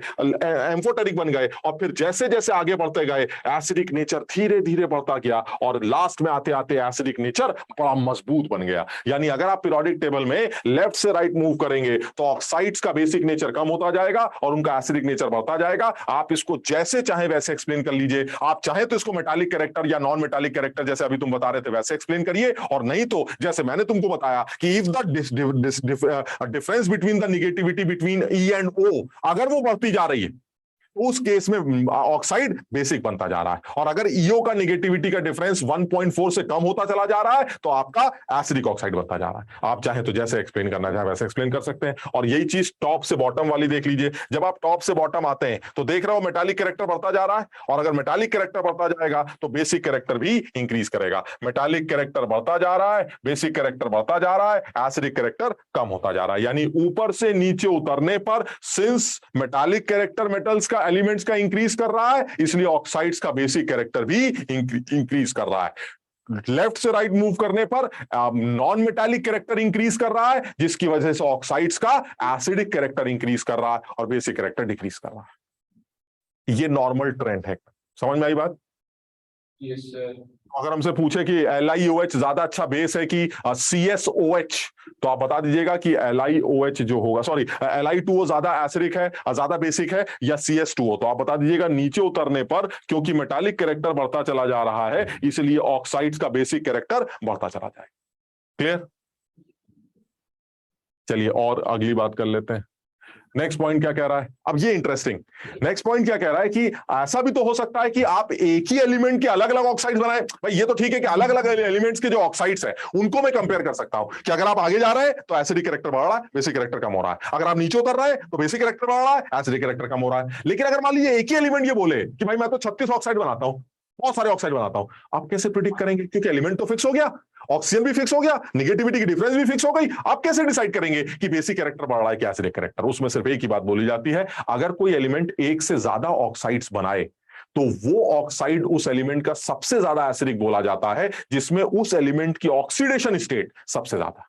एम्फोटेरिक बन गए, और फिर जैसे जैसे आगे बढ़ते गए एसिडिक नेचर धीरे धीरे बढ़ता गया और लास्ट में आते आते एसिडिक नेचर बड़ा मजबूत बन गया। यानी अगर आप पीरियोडिक टेबल में लेफ्ट से राइट मूव करेंगे तो ऑक्साइड्स का बेसिक नेचर कम होता जाएगा और उनका एसिडिक नेचर बढ़ता जाएगा। आप इसको जैसे चाहे वैसे एक्सप्लेन कर लीजिए, आप चाहे तो इसको मेटालिक कैरेक्टर या नॉन मेटालिक कैरेक्टर जैसे अभी तुम बता रहे थे वैसे एक्सप्लेन करिए, और नहीं तो जैसे मैंने तुमको बताया कि if the difference between the negativity between E and O अगर वो बढ़ती जा रही है उस केस में ऑक्साइड बेसिक बनता जा रहा है, और अगर ईओ का नेगेटिविटी का डिफरेंस 1.4 से कम होता चला जा रहा है तो आपका एसिडिक ऑक्साइड बनता जा रहा है। आप चाहे तो जैसे एक्सप्लेन करना चाहे वैसे एक्सप्लेन कर सकते हैं। और यही चीज टॉप से बॉटम वाली देख लीजिए, जब आप टॉप से बॉटम आते हैं तो देख रहे हो मेटालिक कैरेक्टर बढ़ता जा रहा है, और अगर मेटालिक कैरेक्टर बढ़ता जाएगा तो बेसिक कैरेक्टर भी इंक्रीज करेगा। मेटालिक कैरेक्टर बढ़ता जा रहा है, बेसिक कैरेक्टर बढ़ता जा रहा है, एसिडिक कैरेक्टर कम होता जा रहा है। यानी ऊपर से नीचे उतरने पर सिंस मेटालिक कैरेक्टर मेटल्स का एलिमेंट्स का इंक्रीज कर रहा है, इसलिए ऑक्साइड्स का बेसिक कैरेक्टर भी इंक्रीज कर रहा है। लेफ्ट से राइट मूव करने पर नॉन मेटालिक कैरेक्टर इंक्रीज कर रहा है, जिसकी वजह से ऑक्साइड्स का एसिडिक कैरेक्टर इंक्रीज कर रहा है और बेसिक कैरेक्टर डिक्रीज कर रहा है। ये नॉर्मल ट्रेंड है। समझ में आई बात? Yes sir. अगर हमसे पूछे कि LiOH ज्यादा अच्छा बेस है कि CSOH, तो आप बता दीजिएगा कि LiOH जो होगा, सॉरी Li2O ज्यादा एसिडिक है, ज्यादा बेसिक है, या CS2O। तो आप बता दीजिएगा नीचे उतरने पर, क्योंकि मेटालिक कैरेक्टर बढ़ता चला जा रहा है इसलिए ऑक्साइड्स का बेसिक कैरेक्टर बढ़ता चला जाएगा। क्लियर? चलिए और अगली बात कर लेते हैं। नेक्स्ट पॉइंट क्या कह रहा है, अब ये इंटरेस्टिंग, नेक्स्ट पॉइंट क्या कह रहा है कि ऐसा भी तो हो सकता है कि आप एक ही एलिमेंट के अलग अलग ऑक्साइड्स बनाए। भाई ये तो ठीक है कि अलग अलग एलिमेंट्स के जो ऑक्साइड्स हैं उनको मैं कंपेयर कर सकता हूं कि अगर आप आगे जा रहे हैं तो एसिडिक कैरेक्टर बढ़ रहा है, बेसिक कैरेक्टर कम हो रहा है, अगर आप नीचे उतर रहे हैं तो बेसिक कैरेक्टर बढ़ रहा है, एसिडिक कैरेक्टर कम हो रहा है। लेकिन अगर मान लीजिए एक ही एलिमेंट ये बोले कि भाई मैं तो 36 ऑक्साइड बनाता हूं, बहुत सारे ऑक्साइड बनाता हूं, आप कैसे प्रिडिक्ट करेंगे? क्योंकि एलिमेंट तो फिक्स हो गया, ऑक्सीजन भी फिक्स हो गया, नेगेटिविटी की डिफरेंस भी फिक्स हो गई, आप कैसे डिसाइड करेंगे कि बेसिक कैरेक्टर बढ़ रहा है कि एसिडिक कैरेक्टर? उसमें सिर्फ एक ही बात बोली जाती है, अगर कोई एलिमेंट एक से ज्यादा ऑक्साइड्स बनाए तो वो ऑक्साइड उस एलिमेंट का सबसे ज्यादा एसिडिक बोला जाता है, जिसमें उस एलिमेंट की ऑक्सीडेशन स्टेट सबसे ज्यादा।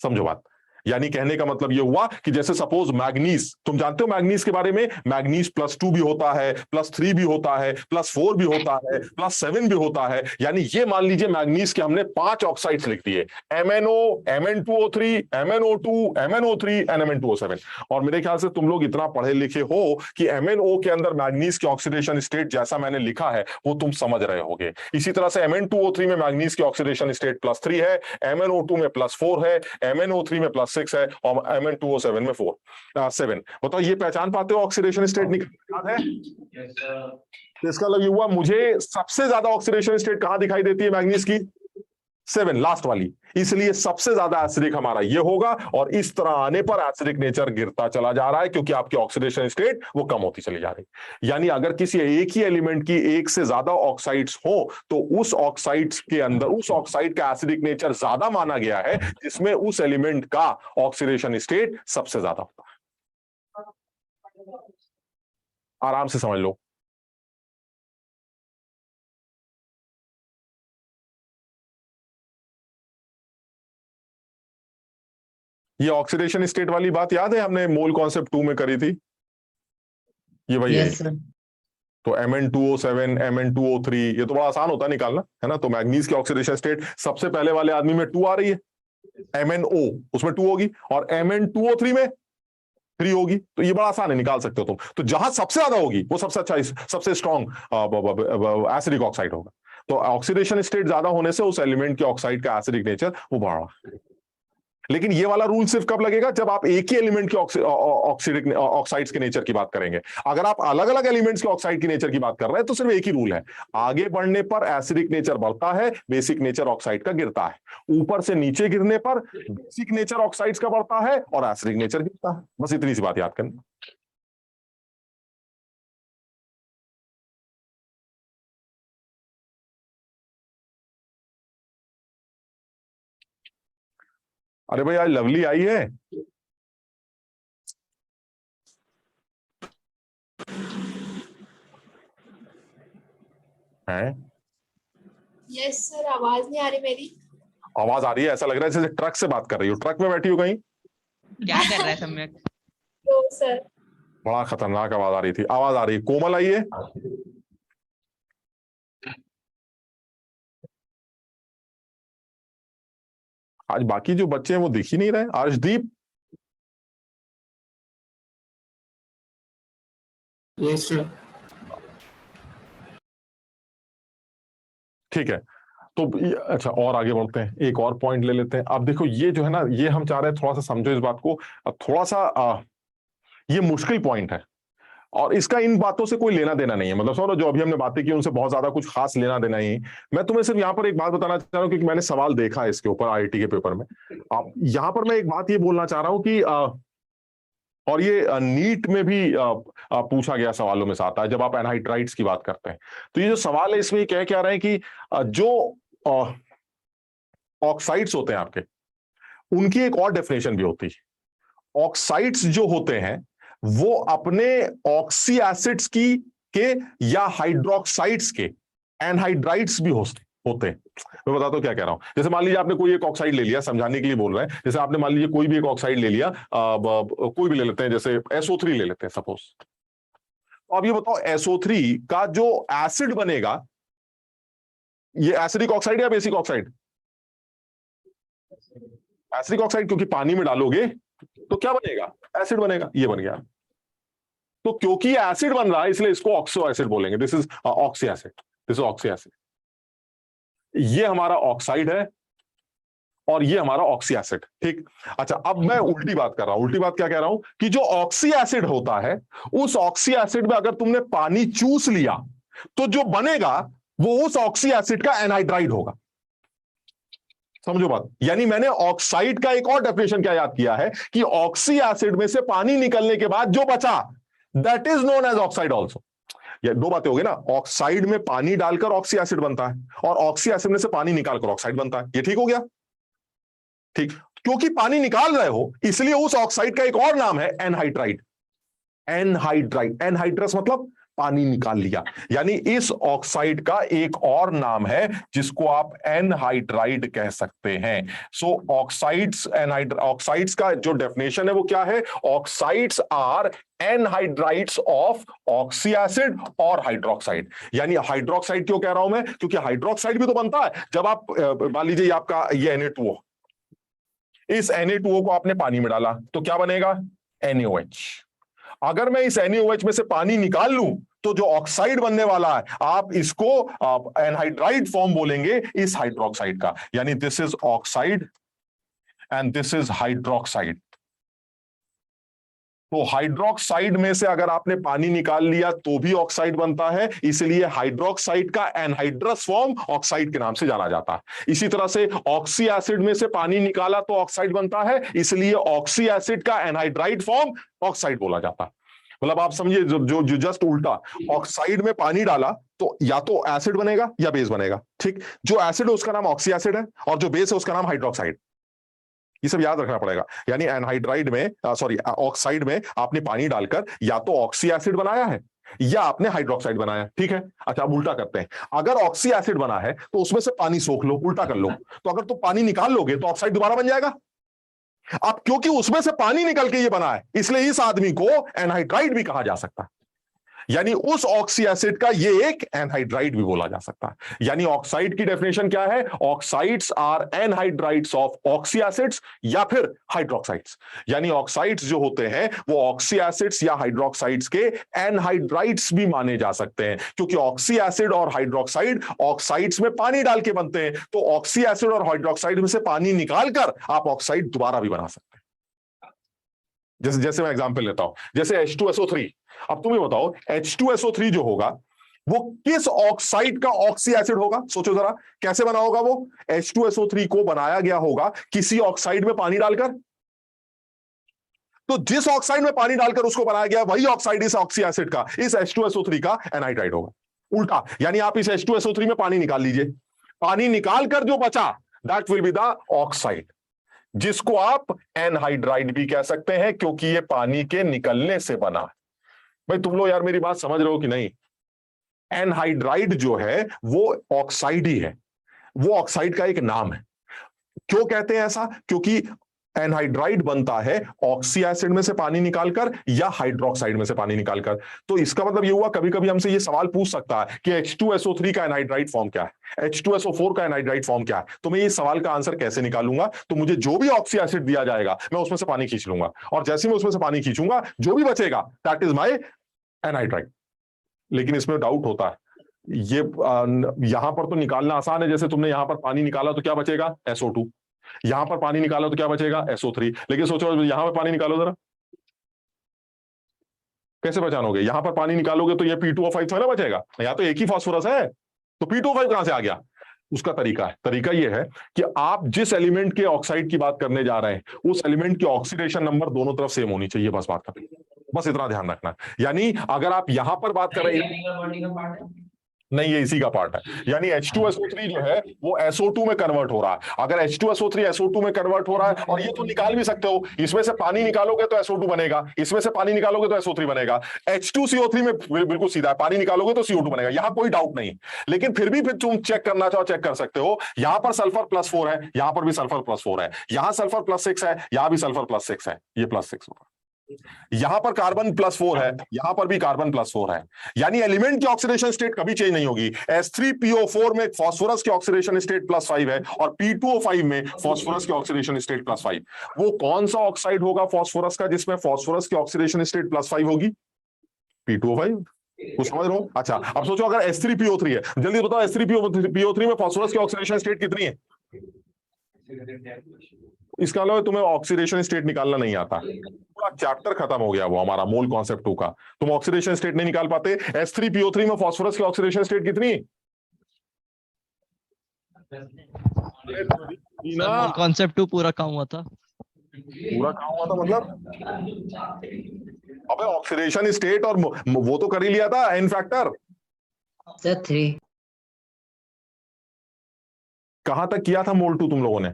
समझो बात, यानी कहने का मतलब यह हुआ कि जैसे सपोज मैग्नीज, तुम जानते हो मैग्नीज के बारे में, मैग्नीज +2 भी होता है, +3 भी होता है, +4 भी होता है, +7 भी होता है। यानी ये मान लीजिए मैग्नीज के हमने 5 ऑक्साइड्स लिख दिए, MnO, Mn2O3, MnO2, MnO3 and Mn2O7। और मेरे ख्याल से तुम लोग इतना पढ़े लिखे हो कि MnO के अंदर मैग्नीज की ऑक्सीडेशन स्टेट जैसा मैंने लिखा है वो तुम समझ रहे होगे। इसी तरह से Mn2O3 में मैग्नीज की ऑक्सीडेशन स्टेट +3 है, MnO2 में +4 है, MnO3 में +6 है और Mn2O7 में 7। बताओ ये पहचान पाते हो ऑक्सीडेशन स्टेट? निकल याद है? Yes, sir. तो इसका मतलब ये हुआ मुझे सबसे ज्यादा ऑक्सीडेशन स्टेट कहां दिखाई देती है मैग्नीज की? 7, लास्ट वाली। इसलिए सबसे ज्यादा एसिडिक हमारा ये होगा और इस तरह आने पर एसिडिक नेचर गिरता चला जा रहा है क्योंकि आपकी ऑक्सीडेशन स्टेट वो कम होती चली जा रही। यानी अगर किसी एक ही एलिमेंट की एक से ज्यादा ऑक्साइड्स हो तो उस ऑक्साइड्स के अंदर उस ऑक्साइड का एसिडिक नेचर ज्यादा माना गया है जिसमें उस एलिमेंट का ऑक्सीडेशन स्टेट सबसे ज्यादा होता है। आराम से समझ लो। ये ऑक्सीडेशन स्टेट वाली बात याद है, हमने मोल कॉन्सेप्ट 2 में करी थी, ये वही है। Yes sir. तो Mn2O7, Mn2O3, ये तो बड़ा आसान होता है निकालना, है ना? तो मैग्नीज की ऑक्सीडेशन स्टेट सबसे पहले वाले आदमी में 2 आ रही है, MnO उसमें 2 होगी और Mn2O3 में 3 होगी, तो ये बड़ा आसान है, निकाल सकते हो तुम। तो जहां सबसे ज्यादा होगी वो सबसे अच्छा, सबसे स्ट्रॉन्ग एसिडिक ऑक्साइड होगा। तो ऑक्सीडेशन स्टेट ज्यादा होने से उस एलिमेंट के ऑक्साइड का एसिडिक नेचर वो बढ़ रहा है। लेकिन ये वाला रूल सिर्फ कब लगेगा? जब आप एक ही एलिमेंट के ऑक्साइड्स के नेचर की बात करेंगे। अगर आप अलग अलग एलिमेंट्स के ऑक्साइड की नेचर की बात कर रहे हैं तो सिर्फ एक ही रूल है, आगे बढ़ने पर एसिडिक नेचर बढ़ता है, बेसिक नेचर ऑक्साइड का गिरता है। ऊपर से नीचे गिरने पर बेसिक नेचर ऑक्साइड्स का बढ़ता है और एसिडिक नेचर गिरता है। बस इतनी सी बात याद करनी। अरे भाई आज लवली आई है? हैं? यस सर, आवाज नहीं आ रही मेरी? आवाज आ रही है, ऐसा लग रहा है जैसे ट्रक से बात कर रही हो। ट्रक में बैठी हो कहीं? क्या कर रहा है सम्यक? No sir. बड़ा खतरनाक आवाज आ रही थी। आवाज आ रही है। कोमल आई है? आज बाकी जो बच्चे हैं वो दिख ही नहीं रहे। अर्शदीप? Yes, sir. ठीक है, तो अच्छा और आगे बढ़ते हैं, एक और पॉइंट ले लेते हैं। अब देखो ये जो है ना, ये हम चाह रहे हैं थोड़ा सा समझो इस बात को, थोड़ा सा ये मुश्किल पॉइंट है और इसका इन बातों से कोई लेना देना नहीं है। मतलब समझो जो अभी हमने बातें की उनसे बहुत ज्यादा कुछ खास लेना देना ही। मैं तुम्हें सिर्फ यहाँ पर एक बात बताना चाह रहा हूँ क्योंकि मैंने सवाल देखा है इसके ऊपर IIT के पेपर में। यहाँ पर मैं एक बात ये बोलना चाह रहा हूँ कि और ये नीट में भी पूछा गया सवालों में से आता है जब आप एनहाइड्राइड्स की बात करते हैं। तो ये जो सवाल है इसमें कह क्या रहे हैं कि जो ऑक्साइड्स होते हैं आपके, उनकी एक और डेफिनेशन भी होती है। ऑक्साइड्स जो होते हैं वो अपने ऑक्सी एसिड्स की के या हाइड्रोक्साइड्स के एनहाइड्राइड्स भी होते हैं। मैं बताता हूं क्या कह रहा हूं। जैसे मान लीजिए आपने कोई एक ऑक्साइड ले लिया, समझाने के लिए बोल रहे हैं। जैसे आपने मान लीजिए कोई भी एक ऑक्साइड ले लिया, कोई भी ले लेते हैं, जैसे SO3 ले लेते हैं सपोज। तो अब ये बताओ SO3 का जो एसिड बनेगा, ये एसिडिक ऑक्साइड या बेसिक ऑक्साइड? एसिडिक ऑक्साइड, क्योंकि पानी में डालोगे तो क्या बनेगा? एसिड बनेगा। ये बन गया। तो क्योंकि ये एसिड बन रहा है इसलिए इसको ऑक्सो एसिड बोलेंगे। This is oxy acid, this is oxy acid. ये हमारा ऑक्साइड है और ये हमारा ऑक्सी एसिड। ठीक, अच्छा अब मैं उल्टी बात कर रहा हूं। उल्टी बात क्या कह रहा हूं कि जो ऑक्सी एसिड होता है, उस ऑक्सी एसिड में अगर तुमने पानी चूस लिया तो जो बनेगा वो उस ऑक्सी एसिड का एनहाइड्राइड होगा। समझो बात, यानी मैंने ऑक्साइड का एक और डेफिनेशन क्या याद किया है कि ऑक्सी एसिड में से पानी निकलने के बाद जो बचा, that is known as oxide also. ये दो बातें हो गई ना, ऑक्साइड में पानी डालकर ऑक्सी एसिड बनता है और ऑक्सी एसिड में से पानी निकालकर ऑक्साइड बनता है। ये ठीक हो गया? ठीक, क्योंकि पानी निकाल रहे हो इसलिए उस ऑक्साइड का एक और नाम है एनहाइड्राइड। एनहाइड्राइड, एनहाइड्रस मतलब पानी निकाल लिया, यानी इस ऑक्साइड का एक और नाम है जिसको आप एनहाइड्राइड कह सकते हैं। सो ऑक्साइड्स, ऑक्साइड्स का जो डेफिनेशन है वो क्या है? Oxides are anhydrides of oxy acid और हाइड्रोक्साइड। यानी हाइड्रोक्साइड क्यों कह रहा हूं मैं? क्योंकि हाइड्रोक्साइड भी तो बनता है जब आप मान लीजिए आपका ये Na2O, इस Na2O को आपने पानी में डाला तो क्या बनेगा? NaOH। अगर मैं इस NaOH में से पानी निकाल लूं तो जो ऑक्साइड बनने वाला है आप इसको एनहाइड्राइड फॉर्म बोलेंगे इस हाइड्रोक्साइड का। यानी this is oxide and this is hydroxide. तो हाइड्रोक्साइड में से अगर आपने पानी निकाल लिया तो भी ऑक्साइड बनता है, इसलिए हाइड्रोक्साइड का एनहाइड्रस फॉर्म ऑक्साइड के नाम से जाना जाता है। इसी तरह से ऑक्सी एसिड में से पानी निकाला तो ऑक्साइड बनता है, इसलिए ऑक्सी एसिड का एनहाइड्राइड फॉर्म ऑक्साइड बोला जाता है। मतलब आप समझिए जो जस्ट उल्टा, ऑक्साइड में पानी डाला तो या तो एसिड बनेगा या बेस बनेगा। ठीक, जो एसिड है उसका नाम ऑक्सी एसिड है और जो बेस है उसका नाम हाइड्रोक्साइड। ये सब याद रखना पड़ेगा। यानी एनहाइड्राइड में ऑक्साइड में आपने पानी डालकर या तो ऑक्सी एसिड बनाया है या आपने हाइड्रोक्साइड बनाया। ठीक है, अच्छा अब उल्टा करते हैं। अगर ऑक्सी एसिड बना है तो उसमें से पानी सोख लो, उल्टा कर लो, तो अगर तुम पानी निकाल लोगे तो ऑक्साइड दोबारा बन जाएगा। अब क्योंकि उसमें से पानी निकल के ये बना है इसलिए इस आदमी को एनहाइड्राइड भी कहा जा सकता है। यानी उस ऑक्सी एसिड का ये एक एनहाइड्राइड भी बोला जा सकता है। यानी ऑक्साइड की डेफिनेशन क्या है? Oxides are anhydrides of oxy acids या फिर हाइड्रोक्साइड्स। यानी ऑक्साइड्स जो होते हैं वो ऑक्सी एसिड्स या हाइड्रोक्साइड्स के एनहाइड्राइड्स भी माने जा सकते हैं, क्योंकि ऑक्सी एसिड और हाइड्रोक्साइड ऑक्साइड्स में पानी डाल के बनते हैं। तो ऑक्सी एसिड और हाइड्रोक्साइड में से पानी निकालकर आप ऑक्साइड दोबारा भी बना सकते हैं। जैसे मैं एग्जांपल लेता हूं, जैसे H2SO3। अब तुम ये बताओ H2SO3 जो होगा वो किस ऑक्साइड का ऑक्सी एसिड होगा? सोचो जरा, कैसे बना होगा वो? H2SO3 को बनाया गया होगा किसी ऑक्साइड में पानी डालकर। तो जिस ऑक्साइड में पानी डालकर उसको बनाया गया वही ऑक्साइड इस ऑक्सी एसिड का, इस H2SO3 का एनहाइड्राइड होगा। उल्टा, यानी आप इस H2SO3 में पानी निकाल लीजिए, पानी निकालकर जो बचा that will be the oxide, जिसको आप एनहाइड्राइड भी कह सकते हैं क्योंकि ये पानी के निकलने से बना है। भाई तुम लोग यार मेरी बात समझ रहे हो कि नहीं? एनहाइड्राइड जो है वो ऑक्साइड ही है, वो ऑक्साइड का एक नाम है। क्यों कहते हैं ऐसा? क्योंकि एनहाइड्राइड बनता है ऑक्सी एसिड में से पानी निकालकर या हाइड्रोक्साइड में से पानी निकालकर। तो इसका मतलब ये हुआ, कभी कभी हमसे ये सवाल पूछ सकता है कि H2SO3 का एनहाइड्राइड फॉर्म क्या है, H2SO4 का एनहाइड्राइड फॉर्म क्या है। तो मैं ये सवाल का आंसर कैसे निकालूंगा? तो मुझे जो भी ऑक्सी एसिड दिया जाएगा मैं उसमें से पानी खींच लूंगा, और जैसे मैं उसमें से पानी खींचूंगा जो भी बचेगा दैट इज माई एनहाइड्राइड। लेकिन इसमें डाउट होता है, ये यहां पर तो निकालना आसान है, जैसे तुमने यहां पर पानी निकाला तो क्या बचेगा? SO2। यहां पर पानी निकाला तो क्या बचेगा? SO3। लेकिन सोचो यहां पर पानी निकालो जरा, कैसे पहचानोगे? यहां पर पानी निकालोगे तो ये P2O5 थोड़ा ना बचेगा, यहाँ तो एक ही फास्फोरस है, तो P2O5 कहां से आ गया? उसका तरीका है, तरीका यह है कि आप जिस एलिमेंट के ऑक्साइड की बात करने जा रहे हैं उस एलिमेंट की ऑक्सीडेशन नंबर दोनों तरफ सेम होनी चाहिए, बस बात कर, बस इतना ध्यान रखना। यानी अगर आप यहां पर बात कर रहे हैं, नहीं ये इसी का पार्ट है, यानी H2SO3 जो है वो SO2 में कन्वर्ट हो रहा है। अगर H2SO3 SO2 में कन्वर्ट हो रहा है, और ये तो निकाल भी सकते हो, इसमें से पानी निकालोगे तो SO2 बनेगा, इसमें से पानी निकालोगे तो SO3 बनेगा। H2CO3 में बिल्कुल सीधा है, पानी निकालोगे तो CO2 बनेगा, यहां कोई डाउट नहीं। लेकिन फिर भी तुम चेक करना चाहो चेक कर सकते हो, यहां पर सल्फर +4 है, यहां पर भी सल्फर +4 है, यहां सल्फर +6 है, यहां भी सल्फर +6 है, ये +6 होगा। यहां पर कार्बन +4 है, यहां पर भी कार्बन +4 है। यानी एलिमेंट की ऑक्सीडेशन स्टेट कभी चेंज नहीं होगी। S3PO4 में फास्फोरस की ऑक्सीडेशन स्टेट +5 है और P2O5 में फास्फोरस की ऑक्सीडेशन स्टेट +5। वो कौन सा ऑक्साइड होगा फास्फोरस का जिसमें फास्फोरस की ऑक्सीडेशन स्टेट +5 होगी? P2O5। कुछ समझ रहे हो? अच्छा अब सोचो अगर S3PO3 है, जल्दी बताओ S3PO3 में फास्फोरस की ऑक्सीडेशन स्टेट कितनी है? इसका अलावा तुम्हें ऑक्सीडेशन स्टेट निकालना नहीं आता, पूरा चैप्टर खत्म हो गया वो हमारा मोल कॉन्सेप्ट 2 का। तुम ऑक्सीडेशन स्टेट नहीं निकाल पाते। S3PO3 में फास्फोरस की ऑक्सीडेशन स्टेट कितनी? कॉन्सेप्ट 2 पूरा काम हुआ था। पूरा काम हुआ था मतलब? अबे ऑक्सीडेशन स्टेट और वो तो कर ही लिया था, एन फैक्टर। सर 3। कहां तक किया था मोल 2 तुम लोगों ने?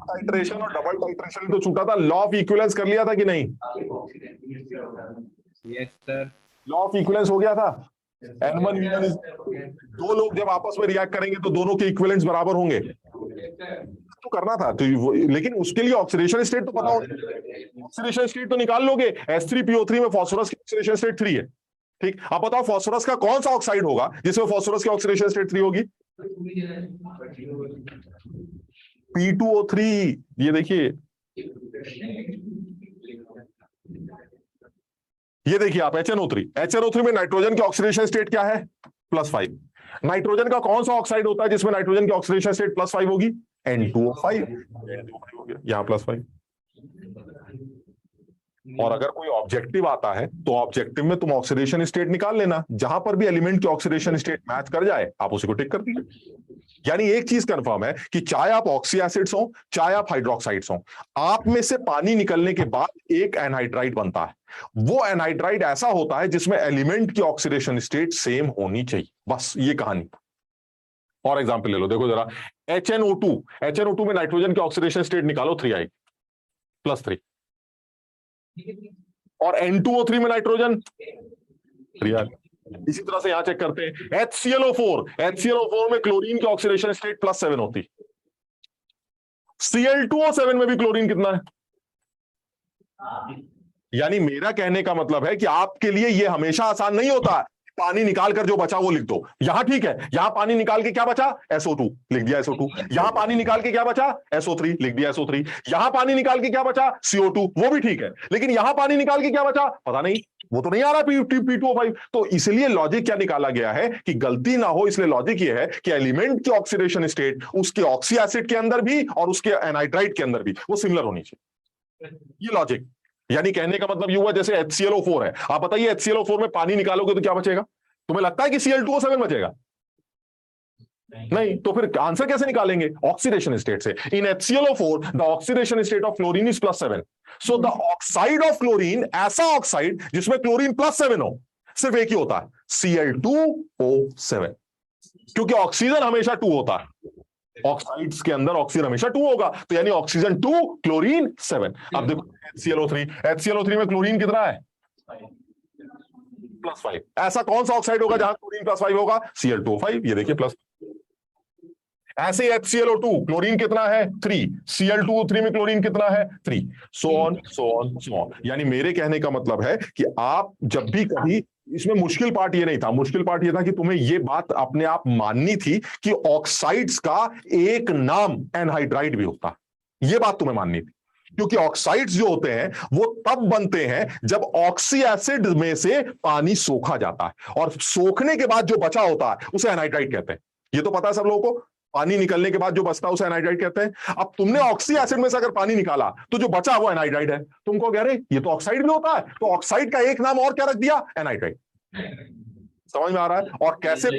टाइट्रेशन और डबल टाइट्रेशन तो छूटा था। लॉ ऑफ इक्विवेलेंस कर लिया था कि नहीं? Yes sir. Law of equivalence हो गया था। N1 V1 दो लोग जब आपस में रिएक्ट करेंगे तो दोनों के इक्विवेलेंस बराबर होंगे, तो करना था। तो लेकिन उसके लिए ऑक्सीडेशन स्टेट तो पता होगा। ऑक्सीडेशन स्टेट तो निकाल लोगे। S3PO3 में फास्फोरस की ऑक्सीडेशन स्टेट 3 है, ठीक। अब बताओ फास्फोरस का कौन सा ऑक्साइड होगा जिसमें फास्फोरस की ऑक्सीडेशन स्टेट 3 होगी? P2O3। ये देखिए, ये देखिए आप HNO3 में नाइट्रोजन की ऑक्सीडेशन स्टेट क्या है? +5। नाइट्रोजन का कौन सा ऑक्साइड होता है जिसमें नाइट्रोजन की ऑक्सीडेशन स्टेट +5 होगी? N2O5। यहां +5। और अगर कोई ऑब्जेक्टिव आता है तो ऑब्जेक्टिव में तुम ऑक्सीडेशन स्टेट निकाल लेना, जहां पर भी एलिमेंट की ऑक्सीडेशन स्टेट मैच कर जाए आप उसी को टिक कर दीजिए। यानी एक चीज कंफर्म है कि चाहे आप ऑक्सी एसिड्स हो चाहे आप हाइड्रोक्साइड्स हो, आप में से पानी निकलने के बाद एक एनहाइड्राइड बनता है। वो एनहाइड्राइड ऐसा होता है जिसमें एलिमेंट की ऑक्सीडेशन स्टेट सेम होनी चाहिए, बस ये कहानी। और एग्जांपल ले लो, देखो जरा, HNO2 में नाइट्रोजन की ऑक्सीडेशन स्टेट निकालो, 3 आएगी, +3। और N2O3 में नाइट्रोजन 3 आएगी। इसी तरह से यहां चेक करते हैं HClO4 में क्लोरीन की ऑक्सीडेशन स्टेट +7 होती। Cl2O7 में भी क्लोरीन कितना है? यानी मेरा कहने का मतलब है कि आपके लिए यह हमेशा आसान नहीं होता। पानी निकालकर जो बचा वो लिख दो। यहां ठीक है, यहां पानी निकाल के क्या बचा? SO2 लिख दिया SO2। यहां पानी निकाल के क्या बचा? SO3 लिख दिया SO3। यहां पानी निकाल के क्या बचा? CO2, वो भी ठीक है। लेकिन यहां पानी निकाल के क्या बचा? पता नहीं, वो तो नहीं आ रहा P2O5। तो इसलिए लॉजिक क्या निकाला गया है कि गलती ना हो, इसलिए लॉजिक ये है कि एलिमेंट की ऑक्सीडेशन स्टेट उसके ऑक्सी एसिड के अंदर भी और उसके एनहाइड्राइड के अंदर भी वो सिमिलर होनी चाहिए। ये लॉजिक, यानी कहने का मतलब ये हुआ जैसे HClO4 है, आप बताइए HClO4 में पानी निकालोगे तो क्या बचेगा? तुम्हें लगता है कि Cl2O7 बचेगा? नहीं, तो फिर आंसर कैसे निकालेंगे? ऑक्सीडेशन स्टेट से। इन HClO4 the oxidation state of chlorine is +7। So the oxide of chlorine, ऐसा ऑक्साइड जिसमें क्लोरीन +7 हो, सिर्फ एक ही होता है, Cl2O7। क्योंकि ऑक्सीजन हमेशा 2 होता है, ऑक्साइड्स के अंदर ऑक्सीजन हमेशा 2 होगा, तो यानी ऑक्सीजन 2 क्लोरीन 7। अब देखो HClO3 में क्लोरीन कितना है? +5। ऐसा कौन सा ऑक्साइड होगा जहां क्लोरीन +5 होगा? Cl2O5। ये देखिए प्लस। ऐसे ही HClO2 क्लोरीन कितना है? 3। Cl2O3 में क्लोरीन कितना है? 3। So on. यानी मेरे कहने का मतलब है कि आप जब भी कभी, इसमें मुश्किल पार्ट ये नहीं था, मुश्किल पार्ट ये था कि तुम्हें ये बात अपने आप माननी थी कि ऑक्साइड्स का एक नाम एनहाइड्राइड भी होता है। ये बात तुम्हें माननी थी, क्योंकि ऑक्साइड्स जो होते हैं वो तब बनते हैं जब ऑक्सी एसिड में से पानी सोखा जाता है, और सोखने के बाद जो बचा होता है उसे एनहाइड्राइड कहते हैं। ये तो पता है सब लोगों को, पानी निकलने के बाद जो बचता है उसे एनहाइड्राइड कहते हैं। अब तुमने ऑक्सी एसिड में से अगर पानी निकाला तो जो बचा वो एनहाइड्राइड है। तुमको कह रहे ये तो ऑक्साइड भी होता है, तो ऑक्साइड का एक नाम और क्या रख दिया? एनहाइड्राइड। समझ में आ रहा है? और कैसे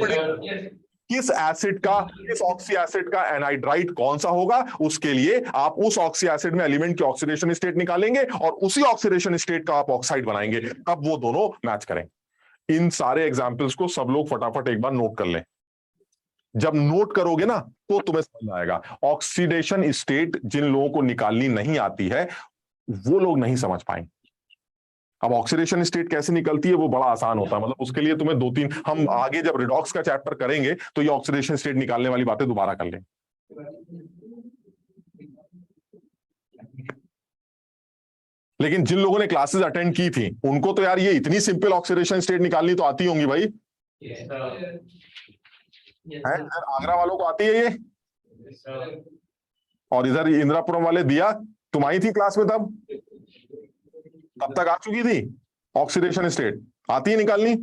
किस एसिड का, किस ऑक्सी एसिड का एनहाइड्राइड कौन सा होगा, उसके लिए आप उस ऑक्सी एसिड में एलिमेंट की ऑक्सीडेशन स्टेट निकालेंगे और उसी ऑक्सीडेशन स्टेट का आप ऑक्साइड बनाएंगे, तब वो दोनों मैच करेंगे। इन सारे एग्जाम्पल्स को सब लोग फटाफट एक बार नोट कर लें। जब नोट करोगे ना तो तुम्हें समझ आएगा। ऑक्सीडेशन स्टेट जिन लोगों को निकालनी नहीं आती है वो लोग नहीं समझ पाएंगे। अब ऑक्सीडेशन स्टेट कैसे निकलती है वो बड़ा आसान होता है, मतलब उसके लिए तुम्हें 2-3, हम आगे जब रिडॉक्स का चैप्टर करेंगे तो ये ऑक्सीडेशन स्टेट निकालने वाली बातें दोबारा कर लें। लेकिन जिन लोगों ने क्लासेस अटेंड की थी उनको तो यार ये इतनी सिंपल ऑक्सीडेशन स्टेट निकालनी तो आती होंगी भाई। आगरा वालों को आती है ये? और इधर इंदिरापुरम वाले, दिया तुम आई थी क्लास में तब तक आ चुकी थी ऑक्सीडेशन स्टेट? आती है निकालनी?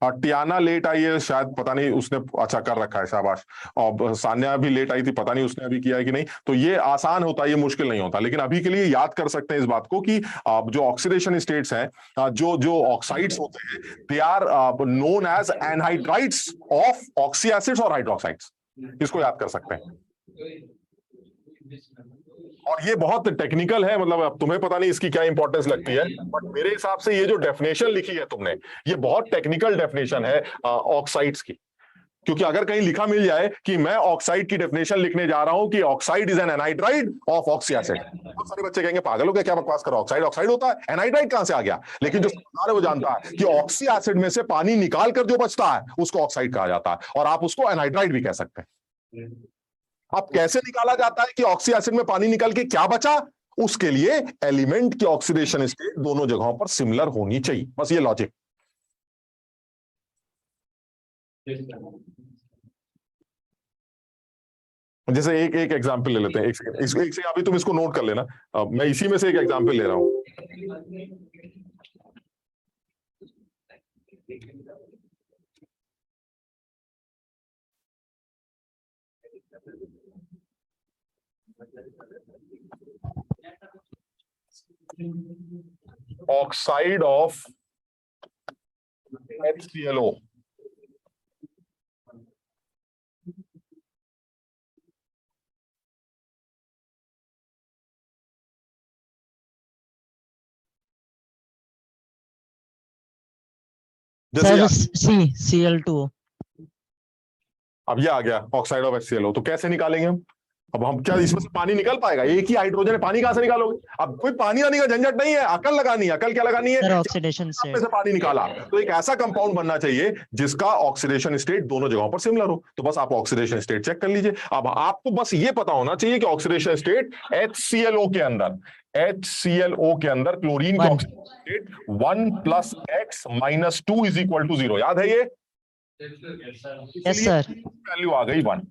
टियाना लेट आई है शायद, पता नहीं उसने अच्छा कर रखा है, शाबाश। और सान्या भी लेट आई थी, पता नहीं उसने अभी किया है कि नहीं। तो ये आसान होता है, ये मुश्किल नहीं होता। लेकिन अभी के लिए याद कर सकते हैं इस बात को कि जो ऑक्सीडेशन स्टेट्स हैं, जो जो ऑक्साइड्स होते हैं, they are known as anhydrides of oxy acids और हाइड्रोक्साइड्स। इसको याद कर सकते हैं। और ये बहुत टेक्निकल है, मतलब अब तुम्हें पता नहीं इसकी क्या इंपॉर्टेंस लगती है, बट मेरे हिसाब से ये जो डेफिनेशन लिखी है तुमने, ये बहुत टेक्निकल डेफिनेशन है ऑक्साइड्स की। क्योंकि अगर कहीं लिखा मिल जाए कि मैं ऑक्साइड की डेफिनेशन लिखने जा रहा हूं कि oxide is an anhydride of oxy acid, बहुत सारे बच्चे कहेंगे पागल हो गया, क्या बकवास करो, ऑक्साइड ऑक्साइड होता है, एनाइड्राइड कहां से आ गया। लेकिन जो समझदार है वो जानता है कि ऑक्सी एसिड में से पानी निकाल कर जो बचता है उसको ऑक्साइड कहा जाता है, और आप उसको एनाइड्राइड भी कह सकते हैं। अब कैसे निकाला जाता है कि ऑक्सी एसिड में पानी निकल के क्या बचा, उसके लिए एलिमेंट की ऑक्सीडेशन स्टेट दोनों जगहों पर सिमिलर होनी चाहिए, बस ये लॉजिक। जैसे एक एक एग्जांपल ले लेते हैं, एक से अभी तुम इसको नोट कर लेना, मैं इसी में से एक एग्जांपल ले रहा हूं। Oxide of HClO, sir Cl2। अब ये आ गया ऑक्साइड ऑफ HClO, तो कैसे निकालेंगे हम? अब हम क्या इसमें से पानी निकल पाएगा? एक ही हाइड्रोजन है, पानी कहां से निकालोगे? अब कोई पानी आने का झंझट नहीं है, अकल लगानी है। अकल क्या लगानी है? ऑक्सीडेशन में से पानी निकाला, तो एक ऐसा कंपाउंड बनना चाहिए जिसका ऑक्सीडेशन स्टेट दोनों जगहों पर सिमिलर हो। तो बस आप ऑक्सीडेशन स्टेट चेक कर लीजिए। अब आपको बस ये पता होना चाहिए कि ऑक्सीडेशन स्टेट HClO के अंदर क्लोरीन की ऑक्सीडेशन स्टेट 1 + x - 2 = 0। याद है ये? Yes sir. वैल्यू आ गई 1।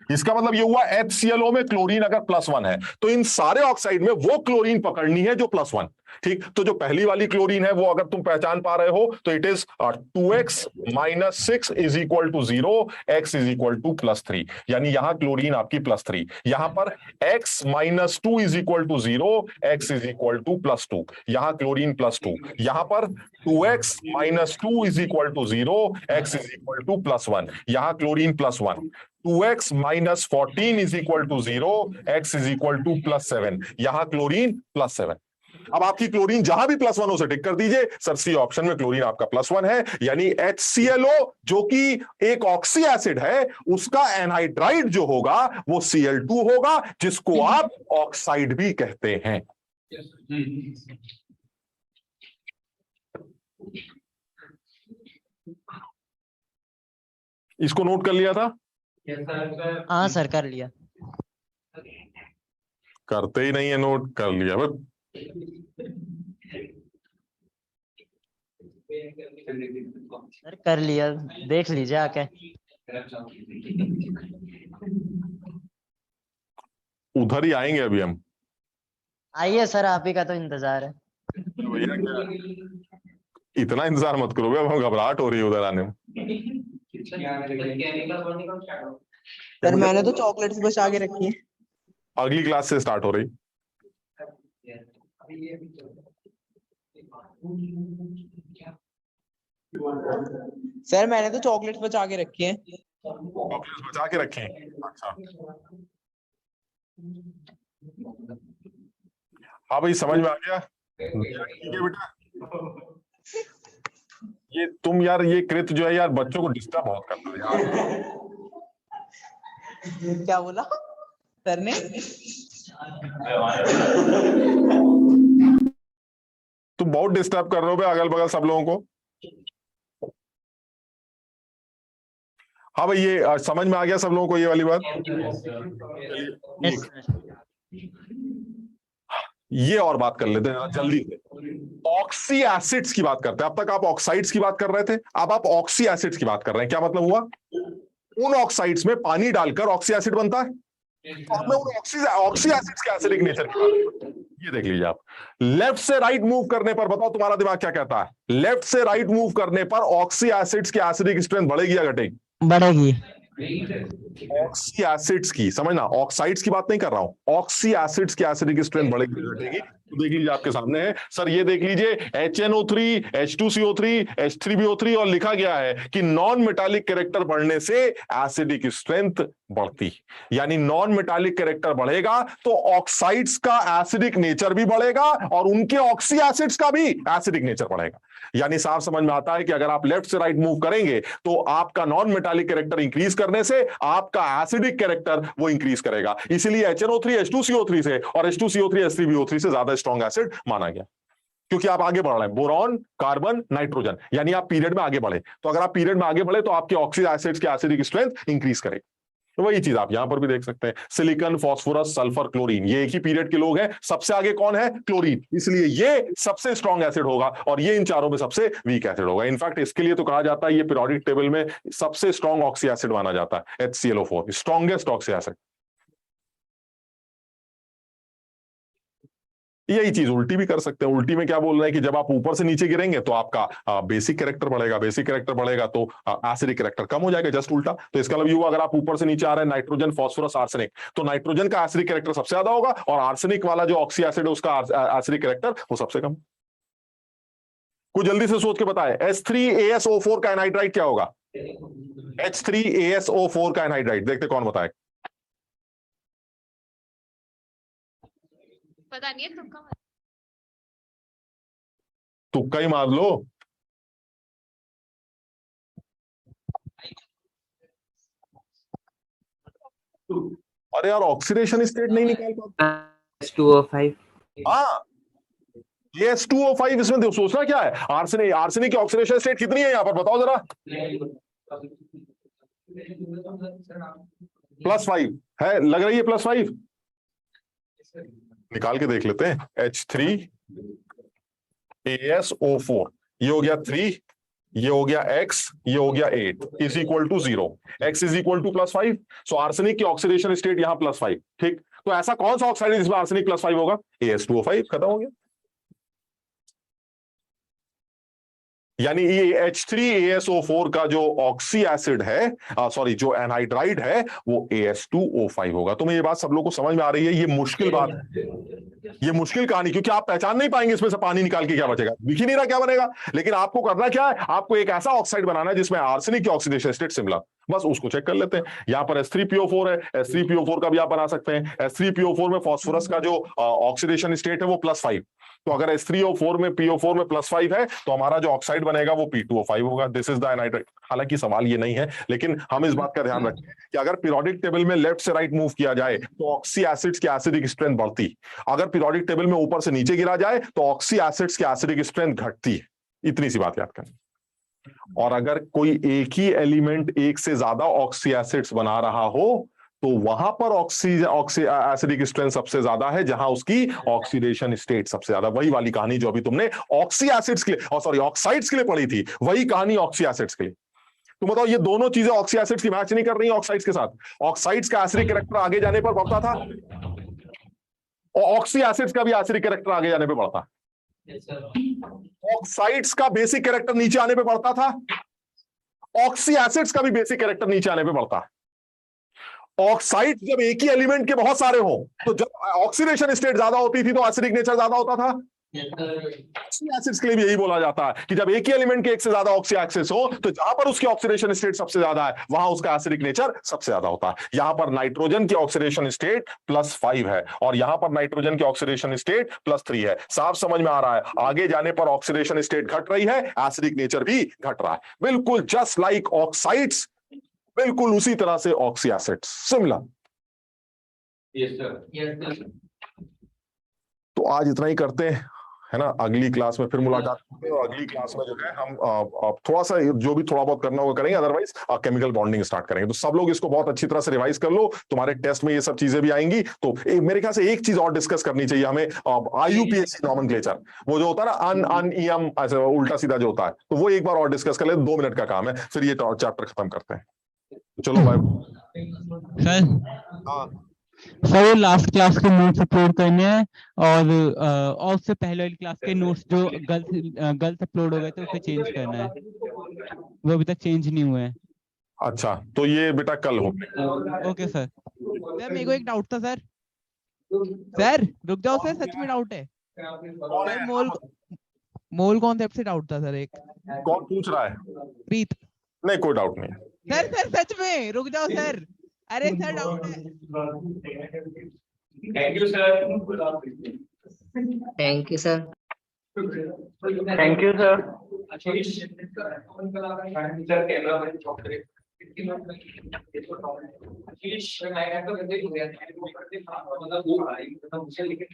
इसका मतलब ये हुआ HClO में क्लोरीन अगर +1 है तो इन सारे ऑक्साइड में वो क्लोरीन पकड़नी है जो +1। ठीक, तो जो पहली वाली क्लोरीन है वो अगर तुम पहचान पा रहे हो तो इट इज 2x - 6 = 0, x = +3, यानी यहां क्लोरीन आपकी +3, यहां पर x - 2 = 0, x = +2, यहां क्लोरीन +2, यहां पर 2x - 2 = 0, x = +1, यहां क्लोरीन +1, 2x - 14 = 0, x = +7, यहां क्लोरीन +7। अब आपकी क्लोरीन जहां भी +1 हो उसे टिक कर दीजिए। सर सी ऑप्शन में क्लोरीन आपका +1 है, यानी HClO जो कि एक ऑक्सी एसिड है उसका एनहाइड्राइड जो होगा वो Cl2 होगा, जिसको आप ऑक्साइड भी कहते हैं। इसको नोट कर लिया था? हाँ सर, कर लिया। करते ही नहीं है नोट, कर लिया बस। सर कर लिया, देख लीजिए आके। उधर ही आएंगे अभी हम। आइए सर, आप ही का तो इंतजार है। भैया क्या इतना इंतजार मत करो, अब हम घबराहट हो रही है उधर आने में। सर मैंने तो चॉकलेट्स बचा के रखी है। अगली क्लास से स्टार्ट हो रही। सर मैंने तो चॉकलेट्स बचा के रखी है। चॉकलेट्स बचा के रखे? अच्छा हाँ भाई, समझ में आ गया। ठीक है बेटा, ये तुम यार ये कृत जो है यार बच्चों को डिस्टर्ब बहुत करता है यार। क्या बोला सर ने? तुम बहुत डिस्टर्ब कर रहे हो बे अगल बगल सब लोगों को। हाँ भाई, ये समझ में आ गया सब लोगों को ये वाली बात? ये और बात कर लेते हैं जल्दी से। ऑक्सी एसिड्स की बात करते हैं। अब तक आप ऑक्साइड्स की बात कर रहे थे, अब आप ऑक्सी एसिड्स की बात कर रहे हैं। क्या मतलब हुआ? उन ऑक्साइड्स में पानी डालकर ऑक्सी एसिड बनता है, तो अब मैं उन ऑक्सी एसिड्स के एसिडिक नेचर की बात कर रहा हूं। ये देख लीजिए आप, लेफ्ट से राइट मूव करने पर बताओ तुम्हारा दिमाग क्या कहता है? लेफ्ट से राइट मूव करने पर ऑक्सी एसिड्स की एसिडिक स्ट्रेंथ बढ़ेगी या घटेगी? बढ़ेगी। ऑक्सी एसिड्स की, समझना, ऑक्साइड्स की बात नहीं कर रहा हूं, ऑक्सी एसिड्स की एसिडिक स्ट्रेंथ बढ़ेगी घटेगी? तो देख लीजिए आपके सामने है सर, ये देख लीजिए HNO3 H2CO3 H3BO3 और लिखा गया है कि नॉन मेटालिक कैरेक्टर बढ़ने से एसिडिक स्ट्रेंथ बढ़ती, यानी नॉन मेटालिक कैरेक्टर बढ़ेगा तो ऑक्साइड्स का एसिडिक नेचर भी बढ़ेगा और उनके ऑक्सी एसिड्स का भी एसिडिक नेचर बढ़ेगा। यानी साफ समझ में आता है कि अगर आप लेफ्ट से राइट मूव करेंगे तो आपका नॉन मेटालिक कैरेक्टर इंक्रीज करने से आपका एसिडिक कैरेक्टर वो इंक्रीज करेगा। इसीलिए HNO3 H2CO3 से और H2CO3 H3BO3 से ज्यादा स्ट्रॉन्ग एसिड माना गया, क्योंकि आप आगे बढ़ रहे हैं, बोरॉन कार्बन नाइट्रोजन, यानी आप पीरियड में आगे बढ़े। तो अगर आप पीरियड में आगे बढ़े तो आपके ऑक्सी एसिड्स की एसिडिक स्ट्रेंथ इंक्रीज करेगी। तो वही चीज आप यहां पर भी देख सकते हैं, सिलिकॉन फास्फोरस सल्फर क्लोरीन, ये एक ही पीरियड के लोग हैं, सबसे आगे कौन है? क्लोरीन, इसलिए ये सबसे स्ट्रॉन्ग एसिड होगा और ये इन चारों में सबसे वीक एसिड होगा। इनफैक्ट इसके लिए तो कहा जाता है ये पीरियोडिक टेबल में सबसे स्ट्रॉन्ग ऑक्सी एसिड माना जाता है, HClO4 स्ट्रॉन्गेस्ट ऑक्सी एसिड। यही चीज उल्टी भी कर सकते हैं। उल्टी में क्या बोल रहे हैं कि जब आप ऊपर से नीचे गिरेंगे तो आपका बेसिक कैरेक्टर बढ़ेगा, बेसिक कैरेक्टर बढ़ेगा तो एसिडिक कैरेक्टर कम हो जाएगा, जस्ट उल्टा। तो इसका मतलब ये हुआ, अगर आप ऊपर से नीचे आ रहे हैं नाइट्रोजन फास्फोरस आर्सेनिक, तो नाइट्रोजन का एसिडिक कैरेक्टर सबसे ज्यादा होगा और आर्सेनिक वाला जो ऑक्सी एसिड है उसका एसिडिक कैरेक्टर वो सबसे कम। कुछ जल्दी से सोच के बताए, H3ASO4 का एनहाइड्राइड क्या होगा? H3ASO4 का एनहाइड्राइड देखते कौन बताए। पता नहीं है तुक्का मार। तुक्का ही मार लो। अरे यार ऑक्सीडेशन स्टेट नहीं निकाल पाते। H2O5। हाँ, ये H2O5, इसमें सोचना क्या है, आर्सेनिक, आर्सेनिक की ऑक्सीडेशन स्टेट कितनी है यहाँ पर बताओ जरा? +5 है, लग रही है +5, निकाल के देख लेते हैं। H3ASO4, ये हो गया 3, ये हो गया X, ये हो गया 8 is equal to 0, X is equal to +5। So arsenic की ऑक्सीडेशन स्टेट यहाँ +5, ठीक। तो ऐसा कौन सा ऑक्साइड है जिसमें आर्सेनिक +5 होगा? AS2O5, खत्म हो गया। यानी ये H3ASO4 का जो ऑक्सी एसिड है, सॉरी जो एनहाइड्राइड है, वो AS2O5 होगा। तो मैं ये बात सब लोगों को समझ में आ रही है? ये मुश्किल बात है, ये मुश्किल कहानी, क्योंकि आप पहचान नहीं पाएंगे इसमें से पानी निकाल के क्या बचेगा, दिख ही नहीं रहा क्या बनेगा। लेकिन आपको करना क्या है, आपको एक ऐसा ऑक्साइड बनाना है जिसमें आर्सेनिक की ऑक्सीडेशन स्टेट सिमिलर, बस उसको चेक कर लेते हैं। यहाँ पर H3PO4 है, H3PO4 का भी आप बना सकते हैं। H3PO4 में फास्फोरस का जो ऑक्सीडेशन स्टेट है वो +5, तो अगर H3O4 में PO4 में +5 है तो हमारा जो ऑक्साइड बनेगा वो P2O5 होगा। This is the anhydride. हालांकि सवाल ये नहीं है, लेकिन हम इस बात का ध्यान रखें कि अगर पीरियोडिक टेबल में लेफ्ट से राइट मूव किया जाए तो ऑक्सी एसिड्स की एसिडिक स्ट्रेंथ बढ़ती, अगर पीरियोडिक टेबल में ऊपर से नीचे गिरा जाए तो ऑक्सी एसिड्स की एसिडिक स्ट्रेंथ घटती है। इतनी सी बात याद करें। और अगर कोई एक ही एलिमेंट एक से ज्यादा ऑक्सी एसिड्स बना रहा हो तो वहां पर ऑक्सी एसिडिक स्ट्रेंथ सबसे ज्यादा है जहां उसकी ऑक्सीडेशन स्टेट सबसे ज्यादा। वही वाली कहानी जो अभी तुमने ऑक्सी एसिड्स के लिए, सॉरी ऑक्साइड्स के लिए पढ़ी थी, वही कहानी ऑक्सी एसिड्स के लिए। तो बताओ ये दोनों चीजें ऑक्सी एसिड्स की मैच नहीं कर रही ऑक्साइड्स के साथ। ऑक्साइड्स का एसिडिक कैरेक्टर आगे जाने पर बढ़ता था और ऑक्सी एसिड्स का भी एसिडिक कैरेक्टर आगे जाने पर बढ़ता। ऑक्साइड्स का बेसिक कैरेक्टर नीचे आने पर बढ़ता था, ऑक्सी एसिड्स का भी बेसिक कैरेक्टर नीचे आने पर बढ़ता। ऑक्साइड जब एक ही एलिमेंट के बहुत सारे हो तो जब ऑक्सीडेशन स्टेट ज्यादा होती थी तो एसिडिक नेचर ज्यादा होता था। एसिड्स के लिए भी यही बोला जाता है कि जब एक ही एलिमेंट के एक से ज्यादा ऑक्सी एक्सिस हो तो जहां पर उसकी ऑक्सीडेशन स्टेट सबसे ज्यादा है वहां उसका एसिडिक नेचर सबसे ज्यादा होता है। यहां पर नाइट्रोजन की ऑक्सीडेशन स्टेट +5 है और यहां पर नाइट्रोजन की ऑक्सीडेशन स्टेट +3 है। साफ समझ में आ रहा है, आगे जाने पर ऑक्सीडेशन स्टेट घट रही है, एसिडिक नेचर भी घट रहा है। बिल्कुल जस्ट लाइक ऑक्साइड्स, बिल्कुल उसी तरह से oxy acids similar. Yes sir. तो आज इतना ही करते हैं, है ना। अगली क्लास में फिर मुलाकात करते हैं और अगली क्लास में जो है हम थोड़ा सा जो भी थोड़ा बहुत करना होगा करेंगे, अदरवाइज केमिकल बॉन्डिंग स्टार्ट करेंगे। तो सब लोग इसको बहुत अच्छी तरह से रिवाइज कर लो, तुम्हारे टेस्ट में ये सब चीजें भी आएंगी। तो मेरे ख्याल से एक चीज और डिस्कस करनी चाहिए हमें, IUPAC नॉमेनक्लेचर, वो जो होता है ना अन इयम ऐसे उल्टा सीधा जो होता है, तो वो एक बार और डिस्कस कर ले, 2 मिनट का काम है, फिर ये चैप्टर खत्म करते हैं। चलो भाई सर हाँ सर वो लास्ट क्लास के नोट्स अपलोड करने हैं और उससे पहले वाली क्लास के नोट्स जो गलत अपलोड हो गए थे उसे चेंज करना है, वो अभी तक चेंज नहीं हुए हैं। अच्छा, तो ये बेटा कल हो। Okay sir. सर मेरे को एक डाउट था सर। सर रुक जाओ सर, सच में डाउट है सर। मोल कॉन्सेप्ट से डाउट था सर एक। कौन पूछ रहा है? प्रीत। नहीं, कोई डाउट नहीं है। सर सच में रुक जाओ सर। अरे सर डाउट है। Thank you sir. Thank you sir. Thank you sir. Sir camera man चौक करे। मैं तो कहते मतलब वो मुझे लेके